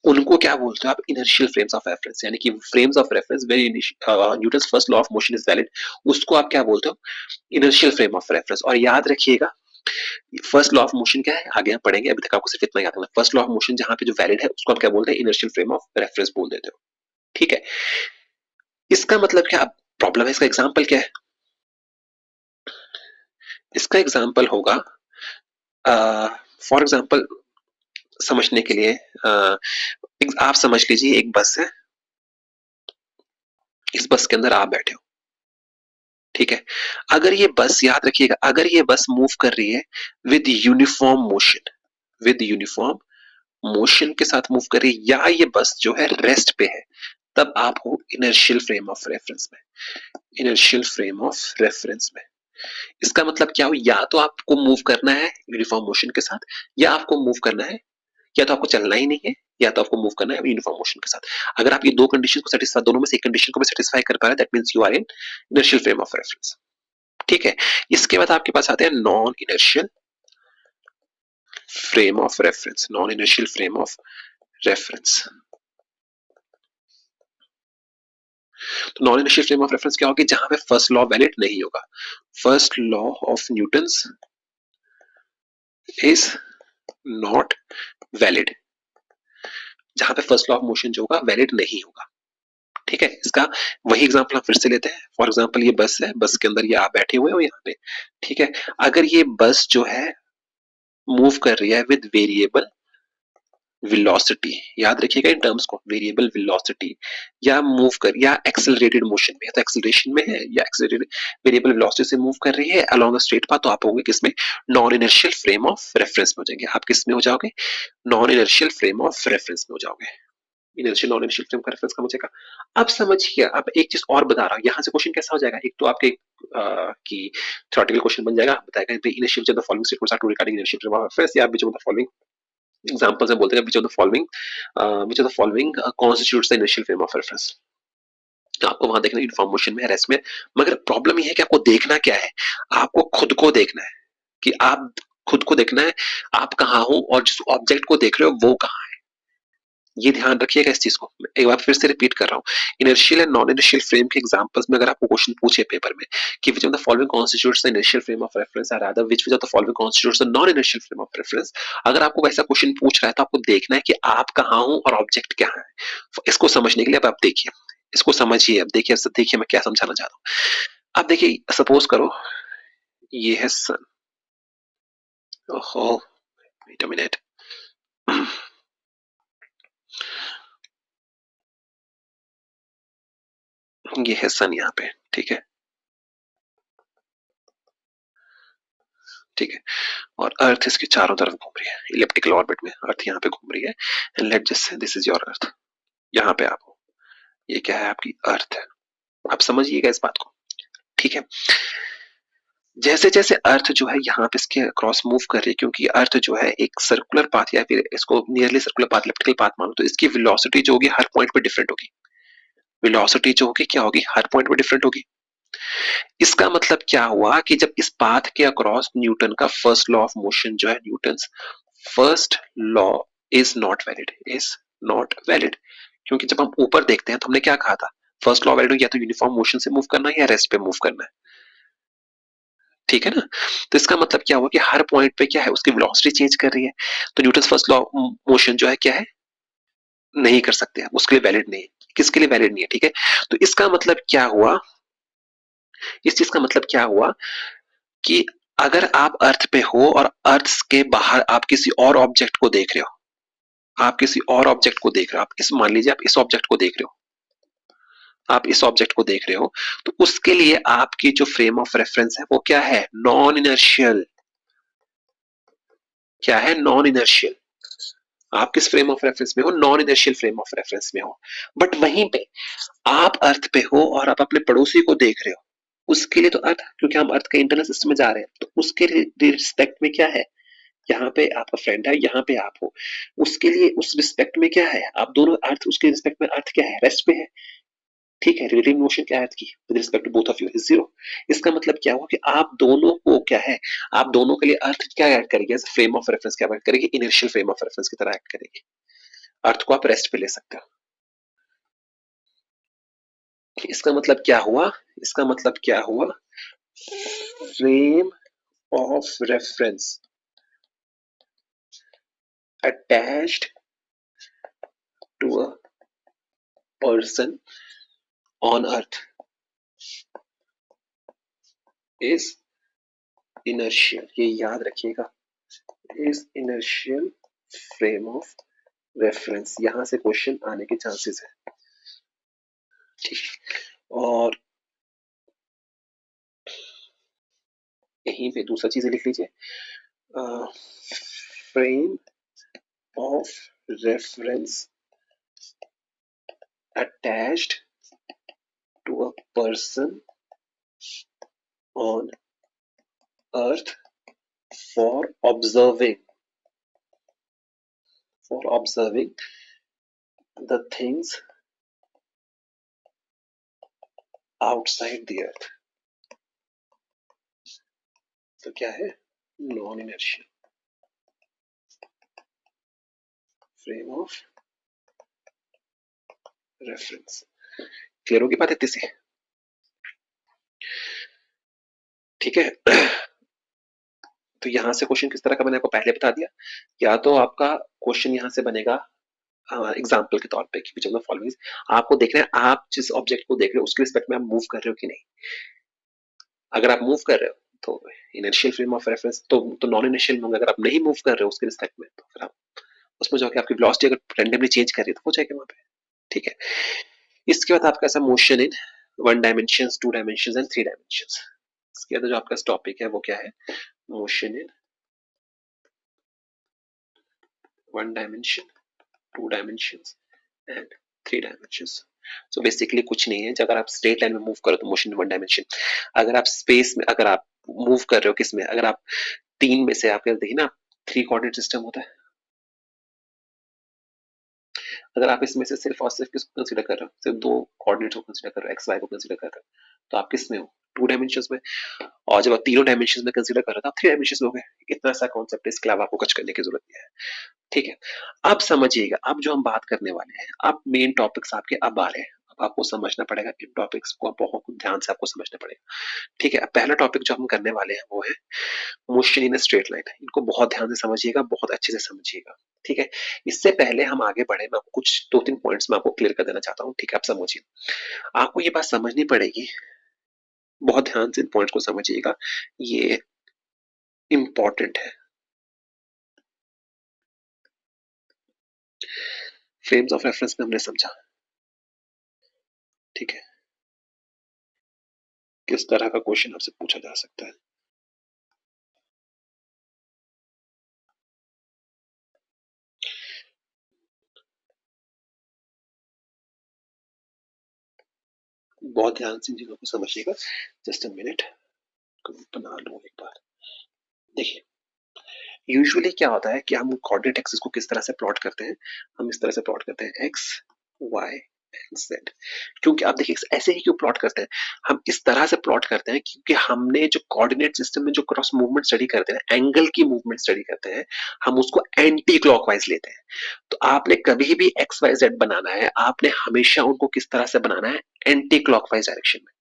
उनको क्या बोलते हो आप? Inertial frames of reference. यानी कि frames of reference very Newton's first law of motion is valid, उसको आप क्या बोलते हो? Inertial frame of reference. और याद रखिएगा, फर्स्ट लॉ ऑफ मोशन क्या है, आगे हम पढ़ेंगे, अभी तक आपको सिर्फ इतना याद रखना, फर्स्ट लॉ ऑफ मोशन जहां पे जो वैलिड है उसको आप क्या बोलते हैं? इनर्शियल फ्रेम ऑफ रेफरेंस बोल देते हो, ठीक है। इसका मतलब क्या प्रॉब्लम है? इसका एग्जांपल क्या है? इसका एग्जांपल होगा, फॉर एग्जांपल समझने के लिए, आप समझ लीजिए एक बस है, इस बस के अंदर आप बैठे हो, ठीक है। अगर ये बस, याद रखिएगा, अगर ये बस मूव कर रही है with uniform motion, with uniform motion के साथ मूव कर रही है या ये बस जो है रेस्ट पे है, तब आप हो इनर्शियल फ्रेम ऑफ रेफरेंस में। इनर्शियल फ्रेम ऑफ रेफरेंस में इसका मतलब क्या हो, या तो आपको मूव करना है यूनिफॉर्म मोशन के साथ, या आपको मूव करना है, या तो आपको चलना ही नहीं है, या तो आपको मूव करना है यूनिफॉर्म मोशन के साथ। अगर आप ये दो कंडीशन को सेटिस्फाई, दोनों में से एक कंडीशन को भी सेटिस्फाई कर पा रहे हैं, that means you are in inertial frame of reference. ठीक है, इसके बाद आपके पास आते हैं non inertial frame of reference. Non inertial frame of reference, तो non inertial frame of reference क्या होगी, जहां पे फर्स्ट लॉ वैलिड नहीं होगा। First law of Newton's is not valid, जहां पे फर्स्ट लॉ ऑफ मोशन जो होगा वैलिड नहीं होगा। ठीक है, इसका वही एग्जांपल हम फिर से लेते हैं। फॉर एग्जांपल ये बस है, बस के अंदर ये आप बैठे हुए हो यहाँ पे। ठीक है, अगर ये बस जो है मूव कर रही है विद वेरिएबल वेलोसिटी, याद रखिएगा इन टर्म्स को, वेरिएबल वेलोसिटी, या मूव कर, या एक्सेलरेटेड मोशन में है, तो एक्सेलरेशन में है, या एक्सेलरेटेड वेरिएबल वेलोसिटी से मूव कर रही है अलोंग अ स्ट्रेट पाथ, तो आप होंगे किसमें, non inertial frame of reference में हो जाएंगे। आप किसमें हो जाओगे, non inertial frame of reference में हो जाओगे। इनर्शियल नॉन इनर्शियल फ्रेम का रेफरेंस का मुझे का। अब समझिए, अब एक चीज और बता रहा हूं, यहाँ से क्वेश्चन कैसा हो जाएगा, एक तो आपके की थ्योरेटिकल क्वेश्चन बन जाएगा, बताएगा initial the following statements are true regarding initial frame of reference, या which of the following examples में बोलते हैं, which of the following constitutes the initial frame of reference। आपको वहां देखना यूनिफॉर्म मोशन में है, रेस्ट में, मगर प्रॉब्लम ये है कि आपको देखना क्या है, आपको खुद को देखना है, कि आप खुद को देखना है, आप कहाँ हो और जिस ऑब्जेक्ट को देख रहे हो वो कहाँ है। ये ध्यान रखिएगा इस चीज को, एक बार फिर से रिपीट कर रहा हूँ। Inertial and non inertial frame के एग्जांपल्स में अगर आपको क्वेश्चन पूछे पेपर में कि which of the following constitutes the inertial frame of reference, or other which of the following constitutes the non inertial frame of reference, अगर आपको वैसा क्वेश्चन पूछ रहा है तो आपको देखना है कि आप कहाँ हो और ऑब्जेक्ट क्या है। इसको समझने के लिए अब आप देखिए, इसको समझिए, अब देखिए, देखिए मैं क्या समझाना चाहता हूँ। अब देखिए, सपोज करो ये है सन। ओहो, वेट अ मिनट। ये है सन यहाँ पे, ठीक है, ठीक है, और अर्थ इसके चारों तरफ घूम रही है, इलिप्टिकल ऑर्बिट में अर्थ यहाँ पे घूम रही है। एंड लेट जस्ट से दिस इज योर अर्थ, यहाँ पे आप हो, ये क्या है, आपकी अर्थ है। आप समझिएगा इस बात को, ठीक है। जैसे जैसे अर्थ जो है यहाँ पे इसके क्रॉस मूव कर रही है, क्योंकि अर्थ जो है एक सर्कुलर पाथ, या फिर इसको nearly circular path, elliptical path मानो, तो इसकी वेलोसिटी जो होगी हर पॉइंट पे डिफरेंट होगी। वेलोसिटी जो होगी क्या होगी, हर पॉइंट पे डिफरेंट होगी। इसका मतलब क्या हुआ कि जब इस पाथ के अक्रॉस न्यूटन का फर्स्ट लॉ ऑफ मोशन जो है, Newton first law is not valid, is not valid. क्योंकि जब हम ऊपर देखते हैं तो हमने क्या कहा था, फर्स्ट लॉ वैलिड या तो यूनिफॉर्म मोशन से मूव करना है या रेस्ट पे मूव करना है, ठीक है ना। तो इसका मतलब क्या हुआ कि हर पॉइंट पे क्या है, उसकी वेलोसिटी चेंज कर रही है, तो न्यूटन फर्स्ट लॉ मोशन जो है क्या है, नहीं कर सकते हम, उसके लिए वैलिड नहीं है। किसके लिए वैलिड नहीं है, ठीक है। तो इसका मतलब क्या हुआ, इस चीज का मतलब क्या हुआ कि अगर आप अर्थ पे हो और अर्थ के बाहर आप किसी और ऑब्जेक्ट को देख रहे हो, आप किसी और ऑब्जेक्ट को देख रहे हो, आप इस, मान लीजिए आप इस ऑब्जेक्ट को देख रहे हो, आप इस ऑब्जेक्ट को देख रहे हो, तो उसके लिए आपकी जो फ्रेम ऑफ रेफरेंस है वो क्या है, नॉन इनर्शियल। क्या है, नॉन इनर्शियल। आप किस फ्रेम ऑफ रेफरेंस में हो, non inertial frame of reference में हो। बट वहीं पे आप अर्थ पे हो और आप अपने पड़ोसी को देख रहे हो, उसके लिए तो अर्थ, क्योंकि हम अर्थ के इंटरनल सिस्टम में जा रहे हैं, तो उसके रिस्पेक्ट में क्या है, यहाँ पे आपका फ्रेंड है, यहाँ पे आप हो, उसके लिए उस रिस्पेक्ट में क्या है, आप दोनों अर्थ, उसके रिस्पेक्ट में अर्थ क्या है, रेस्ट पे है, ठीक है। रिलेटिव मोशन क्या है अर्थ की with respect to both of you is zero. इसका मतलब क्या हुआ कि आप दोनों को क्या है, आप दोनों के लिए अर्थ क्या ऐड करेगी, एज फ्रेम ऑफ रेफरेंस क्या ऐड करेगी, इनर्शियल फ्रेम ऑफ रेफरेंस की तरह ऐड करेगी। अर्थ को आप रेस्ट पे ले सकते हो। इसका मतलब क्या हुआ, इसका मतलब क्या हुआ, frame of reference attached to a person on earth is inertial, ये याद रखिएगा, is inertial frame of reference। यहां से क्वेश्चन आने के चांसेस है, ठीक। और यहीं पे दूसरा चीज लिख लीजिए, frame of reference attached to a person on earth for observing the things outside the earth. तो क्या है? Non inertial frame of reference. Clear होगी बात इतनी सी? ठीक है। तो यहां से क्वेश्चन किस तरह का मैंने आपको पहले बता दिया। या तो आपका क्वेश्चन यहां से बनेगा एग्जाम्पल के तौर पे कि विच ऑफ द फॉलोइंग, आपको देखना है आप जिस ऑब्जेक्ट को देख रहे हो उसके रिस्पेक्ट में आप मूव कर रहे हो कि नहीं। अगर आप मूव कर रहे हो तो इनर्शियल फ्रेम ऑफ रेफरेंस, तो नॉन इनर्शियल होंगे। अगर आप नहीं मूव कर रहे हो उसके रिस्पेक्ट में तो फिर आप उसमें जाके आपकी वेलोसिटी अगर रैंडमली चेंज कर रही है तो हो जाएगा वहां पे। ठीक है। इसके बाद आपका ऐसा motion in 1 dimension, 2 dimension and 3 dimension. इसके बाद जो आपका टॉपिक है वो क्या है? Motion in 1 dimension, 2 dimensions and 3 dimensions. So basically कुछ नहीं है, अगर आप स्ट्रेट लाइन में मूव करो तो मोशन इन 1 डायमेंशन। अगर आप स्पेस में अगर आप मूव कर रहे हो किसमें, अगर आप 3 में से आपके देखिए ना 3 कोऑर्डिनेट सिस्टम होता है। अगर आप इसमें से सिर्फ और सिर्फ किसको कंसीडर कर रहे हो, सिर्फ 2 कोऑर्डिनेट को कंसीडर कर रहे हो, एक्स वाई को कंसीडर कर रहे हो, तो आप किस में हो? 2 डायमेंशंस में। और जब आप तीनों डायमेंशंस में कंसीडर कर रहे हो तो आप 3 डायमेंशंस में हो गए। इतना सा कॉन्सेप्ट है, इसके अलावा आपको कुछ करने की जरूरत नहीं है। ठीक है। अब समझिएगा, अब जो हम बात करने वाले हैं, अब मेन टॉपिक्स आपके अब आ रहे हैं। अब आपको समझना पड़ेगा इन टॉपिक्स को, बहुत ध्यान से आपको समझना पड़ेगा। ठीक है। अब पहला टॉपिक जो हम करने वाले हैं वो है मोशन इन स्ट्रेट लाइन। इनको बहुत ध्यान से समझिएगा, बहुत अच्छे से समझिएगा। ठीक है। इससे पहले हम आगे बढ़े, मैं आपको कुछ 2-3 पॉइंट्स में आपको क्लियर कर देना चाहता हूँ। ठीक है, आप समझिए। आपको ये बात समझनी पड़ेगी, बहुत ध्यान से इन पॉइंट्स को समझिएगा, ये इंपॉर्टेंट है। फ्रेम्स ऑफ रेफरेंस में हमने समझा, ठीक है, किस तरह का क्वेश्चन आपसे पूछा जा सकता है। बहुत ध्यान से इन चीजों को समझिएगा। जस्ट अ मिनट, बना लूं एक बार। देखिए, यूजुअली क्या होता है कि हम कोऑर्डिनेट एक्सिस को किस तरह से प्लॉट करते हैं, हम इस तरह से प्लॉट करते हैं एक्स वाई एंड जेड। क्योंकि आप देखिए ऐसे ही क्यों प्लॉट करते हैं, हम इस तरह से प्लॉट करते हैं क्योंकि हमने जो कोऑर्डिनेट सिस्टम में जो क्रॉस मूवमेंट स्टडी करते हैं, एंगल की मूवमेंट स्टडी करते हैं, हम उसको एंटी क्लॉकवाइज लेते हैं। तो आपने कभी भी एक्स वाई जेड बनाना है, आपने हमेशा उनको किस तरह से बनाना है? एंटी क्लॉकवाइज डायरेक्शन में,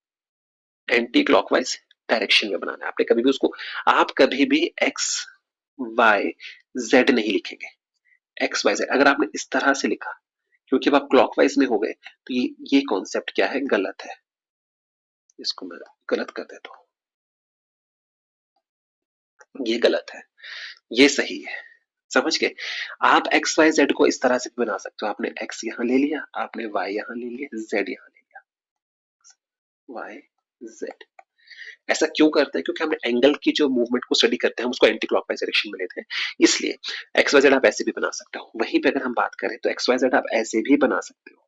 एंटी क्लॉकवाइज डायरेक्शन में बनाना है आपने कभी भी उसको। आप कभी भी एक्स वाई जेड नहीं लिखेंगे, एक्स वाई जेड। अगर आपने इस तरह से लिखा, क्योंकि अब आप क्लॉकवाइज में हो गए, तो ये कॉन्सेप्ट क्या है? गलत है। इसको मैं गलत कर देता हूं, ये गलत है, ये सही है। समझ गए? आप एक्स वाई जेड को इस तरह से भी बना सकते हो। आपने एक्स यहां ले लिया, आपने वाई यहां ले लिया, जेड यहां ले लिया, वाई जेड। ऐसा क्यों करते हैं? क्योंकि हम एंगल की जो मूवमेंट को स्टडी करते हैं, हम उसको एंटी क्लॉकवाइज डायरेक्शन में लेते हैं, इसलिए एक्स वाई जेड आप ऐसे भी बना सकते हो। वहीं पे अगर हम बात करें तो एक्स वाई जेड आप ऐसे भी बना सकते हो।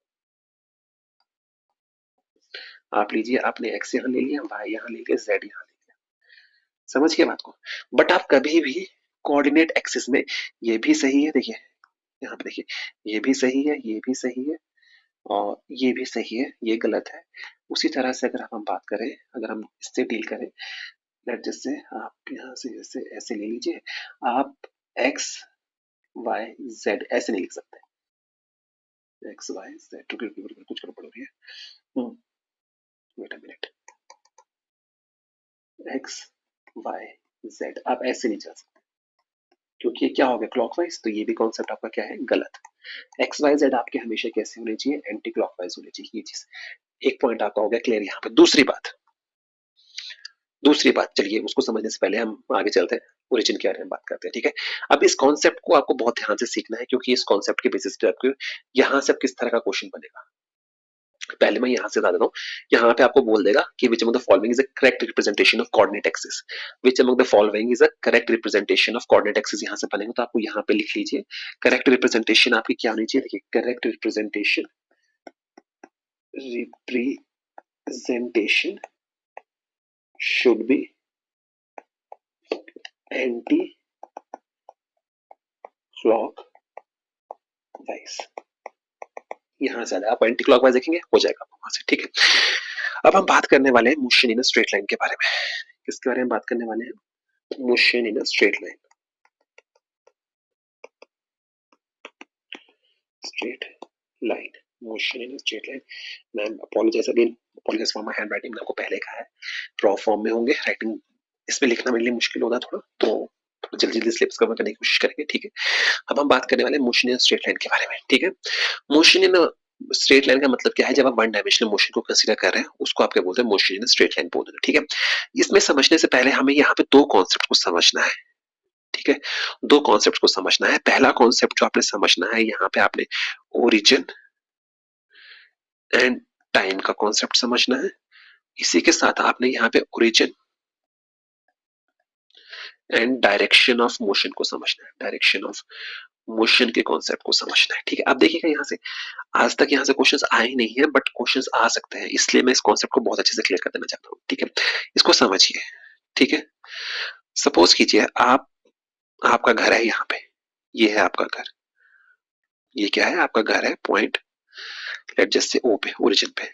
आप लीजिए, आपने एक्स यहां ले लिया, वाई यहां ले लिया, जेड यहां ले लिया। समझ गए बात को? बट आप कभी भी कोऑर्डिनेट एक्सिस में, ये भी सही है, देखिए यहाँ पे देखिए, ये भी सही है, ये भी सही है, और ये भी सही है, ये गलत है। उसी तरह से अगर हम बात करें, अगर हम इससे डील करें, लेट जैसे आप यहाँ से जैसे ऐसे ले लीजिए, आप एक्स वाई जेड ऐसे नहीं लिख सकते। एक्स वाई जेड कुछ गड़बड़ हो रही है। Wait a minute, x y z आप ऐसे नहीं चल सकते, क्योंकि ये क्या हो गया? क्लॉकवाइज। तो ये भी कॉन्सेप्ट आपका क्या है? गलत। एक्स वाई जेड आपके हमेशा कैसे होने चाहिए? एंटी क्लॉकवाइज होने चाहिए। ये चीज, एक पॉइंट आपका हो गया क्लियर यहाँ पे। दूसरी बात, चलिए उसको समझने से पहले हम आगे चलते हैं, ओरिजिन के बारे में बात करते हैं। ठीक है। अब इस कॉन्सेप्ट को आपको बहुत ध्यान से सीखना है, क्योंकि इस कॉन्सेप्ट के बेसिस पे आपको यहाँ से अब किस तरह का क्वेश्चन बनेगा। पहले मैं यहाँ से बता देता हूँ, यहाँ पे आपको बोल देगा कि विच among the following is a correct representation of coordinate axis. Which among the following is a correct representation of coordinate axis, यहाँ से बनेगा तो आपको यहाँ पे लिख लीजिए करेक्ट रिप्रेजेंटेशन आपकी क्या होनी चाहिए। देखिए correct representation should be anti clock wise. यहाँ से आप एंटी क्लॉक वाइज देखेंगे हो जाएगा वहां से, ठीक है। अब हम बात करने वाले हैं motion in a straight line के बारे में। किसके बारे में बात करने वाले हैं? Motion in a straight line. Straight line, motion in a straight line. Ma'am apologise again, apologise for my hand writing, मैंने आपको पहले कहा है रॉ फॉर्म में होंगे, राइटिंग इसमें लिखना मेरे लिए मुश्किल होगा थोड़ा, तो जल्दी जल्दी स्लिप्स कवर करने की कोशिश करेंगे, ठीक है। अब हम बात करने वाले हैं मोशन इन स्ट्रेट लाइन के बारे में, ठीक है। मोशन इन स्ट्रेट लाइन का मतलब क्या है? जब आप वन डायमेंशनल मोशन को कंसीडर कर रहे हैं उसको आप क्या बोलते हैं? मोशन इन स्ट्रेट लाइन बोलते हैं, ठीक है। इसमें समझने से पहले हमें यहाँ पे दो कॉन्सेप्ट को समझना है, ठीक है। दो कॉन्सेप्ट को समझना है। पहला कॉन्सेप्ट जो आपने समझना है, यहाँ पे आपने ओरिजिन एंड टाइम का कॉन्सेप्ट समझना है। इसी के साथ आपने यहाँ पे origin and direction of motion को समझना है, डायरेक्शन ऑफ मोशन के कॉन्सेप्ट को समझना है, ठीक है। अब देखिएगा यहाँ से आज तक यहाँ से क्वेश्चंस आए नहीं है, बट क्वेश्चंस आ सकते हैं, इसलिए मैं इस कॉन्सेप्ट को बहुत अच्छे से क्लियर कर देना चाहता हूँ, ठीक है। इसको समझिए, ठीक है। सपोज कीजिए आपका घर है यहाँ पे, ये है आपका घर, ये क्या है? आपका घर है पॉइंट लेट जस्ट से ओ पे, ओरिजिन पे।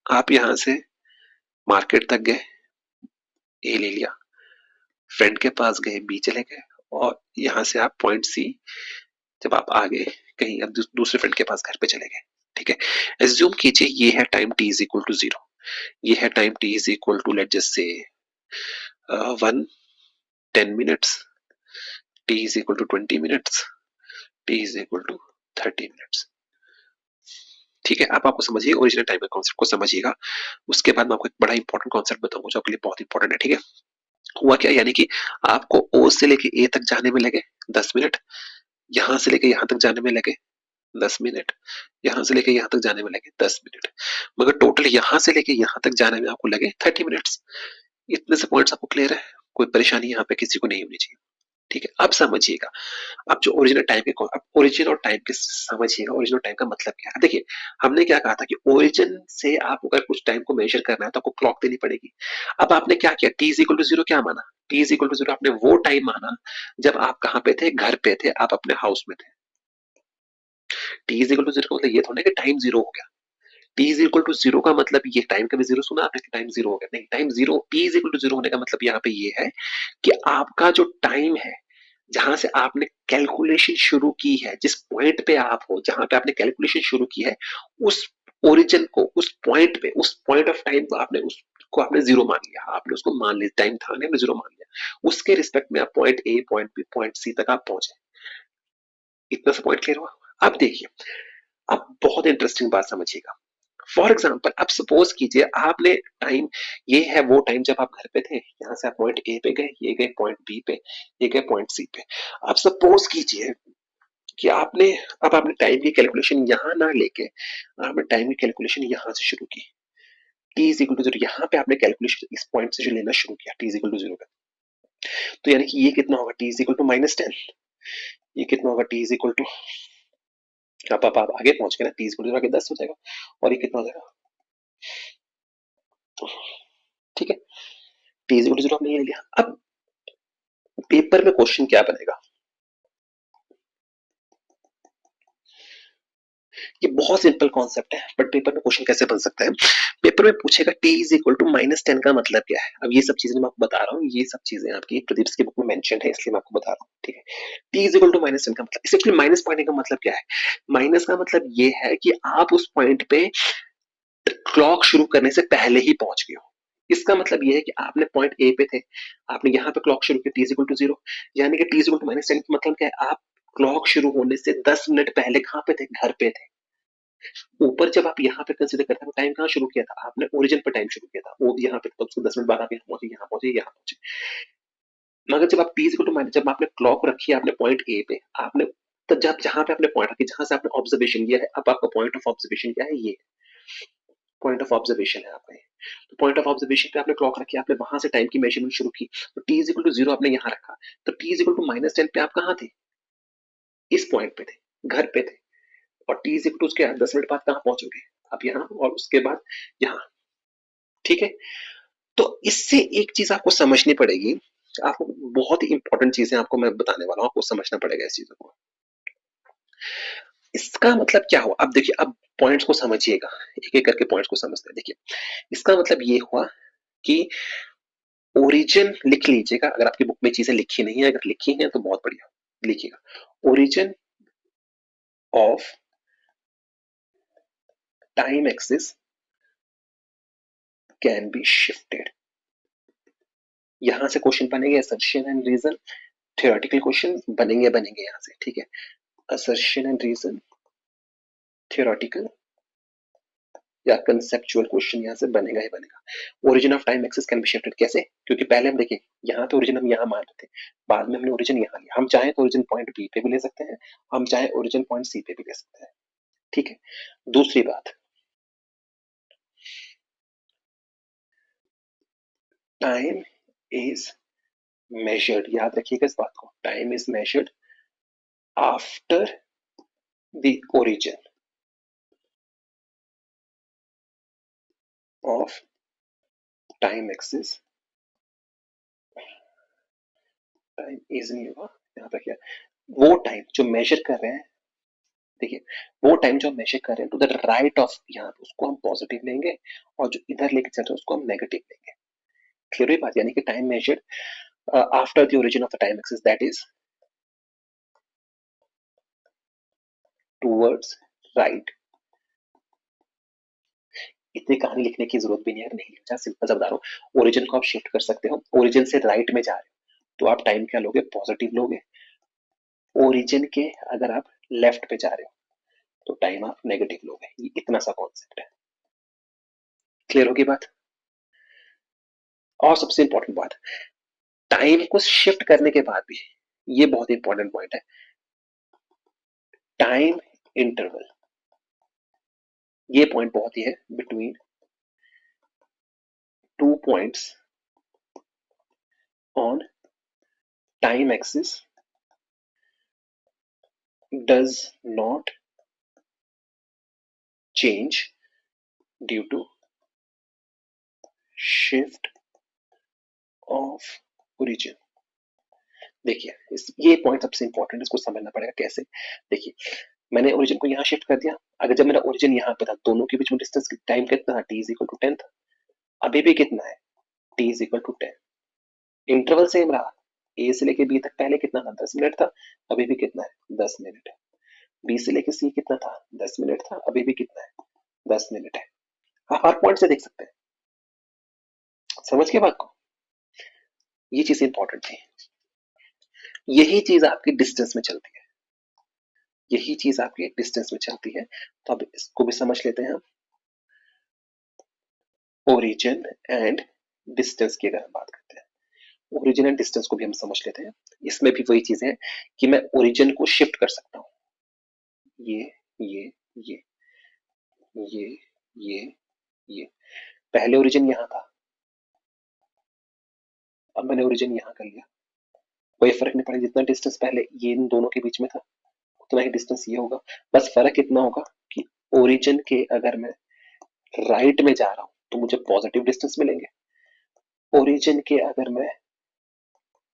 आप यहाँ से मार्केट तक गए, ए ले लिया, फ्रेंड के पास गए, बी चले गए, और यहाँ से आप पॉइंट सी जब आप आगे कहीं अब दूसरे फ्रेंड के पास घर पे चले गए, ठीक है। एज्यूम कीजिए ये है time t is equal to 0, ये है time t is equal to let just से 10 minutes, t is equal to 20 minutes, t is equal to 30 minutes, ठीक है। आप आपको समझिए ओरिजिनल टाइम के कॉन्सेप्ट को समझिएगा। उसके बाद मैं आपको एक बड़ा इंपॉर्टेंट कॉन्सेप्ट बताऊंगा जो आपके लिए बहुत इंपॉर्टेंट है, ठीक है। हुआ क्या, यानी कि आपको ओ से लेके ए तक जाने में लगे 10 मिनट, यहां से लेके यहां तक जाने में लगे 10 मिनट, यहां से लेके यहां तक जाने में लगे 10 मिनट, मगर टोटल यहां से लेके यहां तक जाने में आपको लगे 30 मिनट्स। इतने से पॉइंट्स आपको क्लियर है? कोई परेशानी यहाँ पे किसी को नहीं होनी चाहिए, ठीक है। अब समझिएगा, अब जो ओरिजिनल टाइम के, अब ओरिजिन और टाइम के समझिएगा, ओरिजिनल टाइम का मतलब क्या है। देखिए हमने क्या कहा था कि ओरिजिन से आप अगर कुछ टाइम को मेजर करना है तो आपको क्लॉक देनी पड़ेगी। अब आपने क्या किया, t इज इक्वल टू 0 क्या माना? t इज इक्वल टू 0 आपने वो टाइम माना जब आप कहाँ पे थे? घर पे थे, आप अपने हाउस में थे। t इज इक्वल टू 0 का मतलब ये थोड़ा कि टाइम 0 हो गया। t इज इक्वल टू 0 का मतलब ये टाइम का भी 0 सुना आपने कि टाइम 0 हो गया? नहीं, time 0, t is equal to 0 होने का मतलब यहाँ पे ये है कि आपका जो टाइम है, जहां से आपने कैलकुलेशन शुरू की है, जिस पॉइंट पे आप हो, जहां पे आपने कैलकुलेशन शुरू की है, उस ओरिजिन को, उस पॉइंट पे, उस पॉइंट ऑफ टाइम को आपने उसको आपने 0 मान लिया, आपने उसको मान लिया, टाइम था आपने 0 मान लिया। उसके रिस्पेक्ट में आप point A, point B, point C तक आप पहुंचे। इतना सा पॉइंट क्लियर हुआ? अब देखिए, अब बहुत इंटरेस्टिंग बात समझिएगा। फॉर एग्जाम्पल अब सपोज कीजिए आपने टाइम, ये है वो टाइम जब आप घर पे थे, यहाँ से आप पॉइंट ए पे गए, ये गए पॉइंट बी पे, ये गए पॉइंट सी पे। अब सपोज कीजिए कि आपने, अब आपने टाइम की कैलकुलेशन यहाँ ना लेके आपने टाइम की कैलकुलेशन यहाँ से शुरू की, t इज इक्वल टू 0, यहाँ पे आपने कैलकुलेशन इस पॉइंट से जो लेना शुरू किया t इज इक्वल टू 0 पे, तो यानी कि ये कितना होगा? t is equal to -10। ये कितना होगा? t इज इक्वल टू, आप आगे पहुंच गए ना, t इज इक्वल टू आगे 10 हो जाएगा, और ये कितना हो जाएगा? ठीक है, t इज इक्वल टू 0 आपने ये ले लिया। अब पेपर में क्वेश्चन क्या बनेगा? ये बहुत सिंपल कॉन्सेप्ट है, बट पेपर में क्वेश्चन कैसे बन सकता है? पेपर में पूछेगा t इज इक्वल टू -10 का मतलब क्या है। अब ये सब चीजें मैं आपको बता रहा हूँ, ये सब चीजें आपकी प्रदीप की बुक में मेंशन है, इसलिए मैं आपको बता रहा हूँ, ठीक है। t इज इक्वल टू -10 का मतलब, सिंपली माइनस पॉइंट का मतलब क्या है? माइनस का मतलब ये है कि आप उस पॉइंट पे क्लॉक शुरू करने से पहले ही पहुंच गए हो। इसका मतलब ये है कि आपने पॉइंट ए पे थे, आपने यहाँ पे क्लॉक शुरू की t इज इक्वल टू 0, यानी कि t इज इक्वल टू -10 का मतलब क्या है? आप क्लॉक शुरू होने से 10 मिनट पहले कहाँ पे थे? घर पे थे। ऊपर जब आप यहाँ पे कंसीडर करते हैं, टाइम कहाँ शुरू किया था? आपने ओरिजिन पर टाइम शुरू किया था, वो यहाँ पे, तो उसको 10 मिनट बाद आप यहाँ पहुंचे, यहाँ पहुंचे, यहाँ पहुंचे। मगर जब आप t इक्वल टू, जब आपने क्लॉक रखी है आपने पॉइंट ए पे, आपने, तो जब जहां पे आपने पॉइंट रखी, जहां से आपने ऑब्जर्वेशन किया है, अब आपका पॉइंट ऑफ ऑब्जर्वेशन क्या है? ये पॉइंट ऑफ ऑब्जर्वेशन है आपका ये। तो पॉइंट ऑफ ऑब्जर्वेशन पे आपने क्लॉक रखी, आपने वहां से टाइम की मेजरमेंट शुरू की, तो t इज इक्वल टू 0 आपने यहाँ रखा, तो t इज इक्वल टू -10 पे आप कहाँ थे? इस पॉइंट पे थे, घर पे थे, और t इज इक्वल टू उसके 10 मिनट बाद कहाँ पहुंचोगे? आप यहाँ, और उसके बाद यहाँ। ठीक है, तो इससे एक चीज आपको समझनी पड़ेगी, आपको बहुत ही इंपॉर्टेंट चीजें आपको मैं बताने वाला हूँ, आपको समझना पड़ेगा इस चीजों को। इसका मतलब क्या हुआ? अब देखिए, अब पॉइंट्स को समझिएगा, एक एक करके पॉइंट्स को समझते हैं। देखिए, इसका मतलब ये हुआ कि ओरिजिन लिख लीजिएगा, अगर आपकी बुक में चीजें लिखी नहीं है, अगर लिखी है तो बहुत बढ़िया, लिखिएगा। Origin of time axis can be shifted. यहां से क्वेश्चन बनेंगे, assertion and reason, theoretical question बनेंगे यहां से। ठीक है, असर्शन एंड रीजन, थ्योरेटिकल या कंसेप्चुअल क्वेश्चन यहाँ से बनेगा ही बनेगा। Origin of time axis can be shifted, कैसे? क्योंकि पहले हम देखिए, यहाँ पे ओरिजिन हम यहाँ मान रहे थे, बाद में हमने ओरिजिन यहाँ लिया। हम चाहे तो ओरिजिन पॉइंट बी पे भी ले सकते हैं, हम चाहे ओरिजिन पॉइंट सी पे भी ले सकते हैं। ठीक है, दूसरी बात, टाइम इज मेजर्ड, याद रखिएगा इस बात को, time is measured after the origin of time axis. Time is नहीं होगा, यहाँ पे क्या, वो टाइम जो मेजर कर रहे हैं, देखिए, वो टाइम जो हम मेजर कर रहे हैं टू द राइट ऑफ, यहाँ उसको हम पॉजिटिव लेंगे, और जो इधर लेके चल रहे हैं उसको हम नेगेटिव लेंगे। क्लियर हुई बात? यानी कि time measured after the origin of the time axis, that is towards right. इतनी कहानी लिखने की जरूरत भी नहीं है, नहीं लिखा, सिंपल सा बता रहा हूँ। ओरिजिन को आप शिफ्ट कर सकते हो, ओरिजिन से राइट में जा रहे हो तो आप टाइम क्या लोगे? पॉजिटिव लोगे। ओरिजिन के अगर आप लेफ्ट पे जा रहे हो तो टाइम आप नेगेटिव लोगे। ये इतना सा कॉन्सेप्ट है। क्लियर होगी बात? और सबसे इंपॉर्टेंट बात, टाइम को शिफ्ट करने के बाद भी, ये बहुत इंपॉर्टेंट पॉइंट है, टाइम इंटरवल, ये पॉइंट बहुत ही है, between two points on time axis does not change due to shift of origin. देखिए, ये पॉइंट सबसे इंपॉर्टेंट है, इसको समझना पड़ेगा कैसे। देखिए, मैंने ओरिजिन को यहाँ शिफ्ट कर दिया, अगर जब मेरा ओरिजिन यहाँ पे था, दोनों के बीच में डिस्टेंस टाइम कितना था? t इज इक्वल टू 10 था। अभी भी कितना है? t is equal to 10। Interval same रहा, a से लेके b तक पहले कितना था? 10 मिनट था, अभी भी कितना है? 10 मिनट है। b से लेके c कितना था? 10 मिनट था, अभी भी कितना है? 10 मिनट है। आप हर पॉइंट से देख सकते हैं, समझ के बात को, ये चीज इंपॉर्टेंट थी। यही चीज आपकी डिस्टेंस में चलती है, यही चीज आपकी डिस्टेंस में चलती है। तो अब इसको भी समझ लेते हैं हम। ओरिजिन एंड डिस्टेंस की अगर हम बात करते हैं, ओरिजिन एंड डिस्टेंस को भी हम समझ लेते हैं। इसमें भी वही चीज है कि मैं ओरिजिन को शिफ्ट कर सकता हूँ, ये ये ये ये ये ये। पहले ओरिजिन यहाँ था, अब मैंने ओरिजिन यहाँ कर लिया, कोई फर्क नहीं पड़ेगा, जितना डिस्टेंस पहले ये इन दोनों के बीच में था उतना ही डिस्टेंस ये होगा। बस फर्क इतना होगा कि ओरिजिन के अगर मैं राइट में जा रहा हूं तो मुझे पॉजिटिव डिस्टेंस मिलेंगे, ओरिजिन के अगर मैं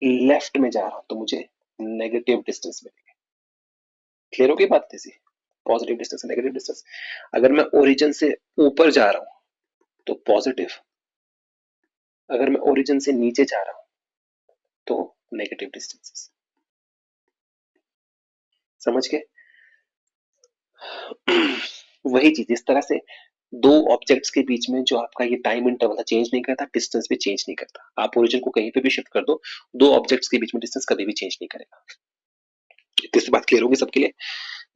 लेफ्ट में जा रहा हूं तो मुझे नेगेटिव डिस्टेंस मिलेंगे। क्लियर होगी बात? जैसी पॉजिटिव डिस्टेंस, नेगेटिव डिस्टेंस। अगर मैं ओरिजिन से ऊपर जा रहा हूं तो पॉजिटिव, अगर मैं ओरिजिन से नीचे जा रहा हूं तो नेगेटिव डिस्टेंसेस। समझ गए? वही चीज, इस तरह से दो ऑब्जेक्ट्स के बीच में जो आपका ये टाइम इंटरवल चेंज नहीं करता, डिस्टेंस भी चेंज नहीं करता। आप ओरिजिन को कहीं पे भी शिफ्ट कर दो, दो ऑब्जेक्ट्स के बीच में डिस्टेंस कभी भी चेंज नहीं करेगा। इतनी बात क्लियर होगी सबके लिए?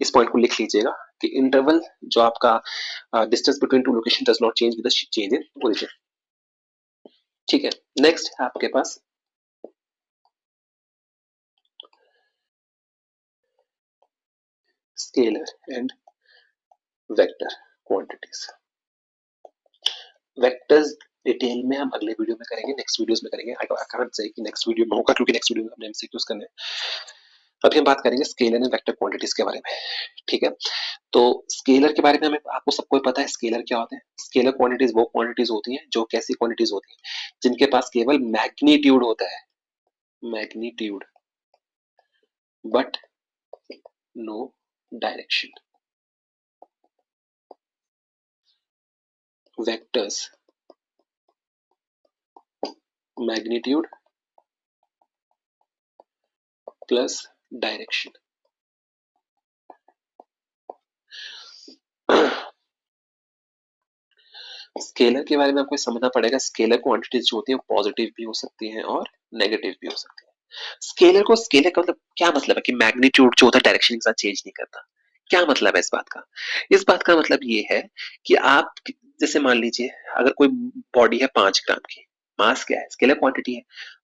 इस पॉइंट को लिख लीजिएगा कि इंटरवल जो आपका distance between two location does not change with the change in origin. ठीक है, नेक्स्ट है आपके पास scalar and vector quantities. Vectors detail में हम अगले वीडियो में करेंगे, नेक्स्ट वीडियोस में करेंगे। आई कांट से कि नेक्स्ट वीडियो में होगा क्योंकि नेक्स्ट वीडियो में हमने एमसीक्यूज करने हैं। अभी हम बात करेंगे स्केलर एंड वेक्टर क्वांटिटीज के बारे में, ठीक है। तो स्केलर के बारे में हमें आपको सबको पता है स्केलर क्या होते हैं। स्केलर क्वांटिटीज वो क्वांटिटीज होती हैं जो कैसी क्वांटिटीज होती हैं जिनके पास केवल मैग्नीट्यूड होता है, magnitude, but no direction. Vectors magnitude plus direction. Scalar के बारे में आपको समझना पड़ेगा। स्केलर क्वांटिटीज जो होती है पॉजिटिव भी हो सकती हैं और नेगेटिव भी हो सकती है। स्केलर का मतलब क्या मतलब है कि मैग्नीट्यूड जो होता है डायरेक्शन के साथ चेंज नहीं करता। क्या मतलब है इस बात का? इस बात का मतलब ये है कि आप जैसे मान लीजिए अगर कोई बॉडी है 5 ग्राम की, मास क्या है, स्केलर क्वांटिटी है,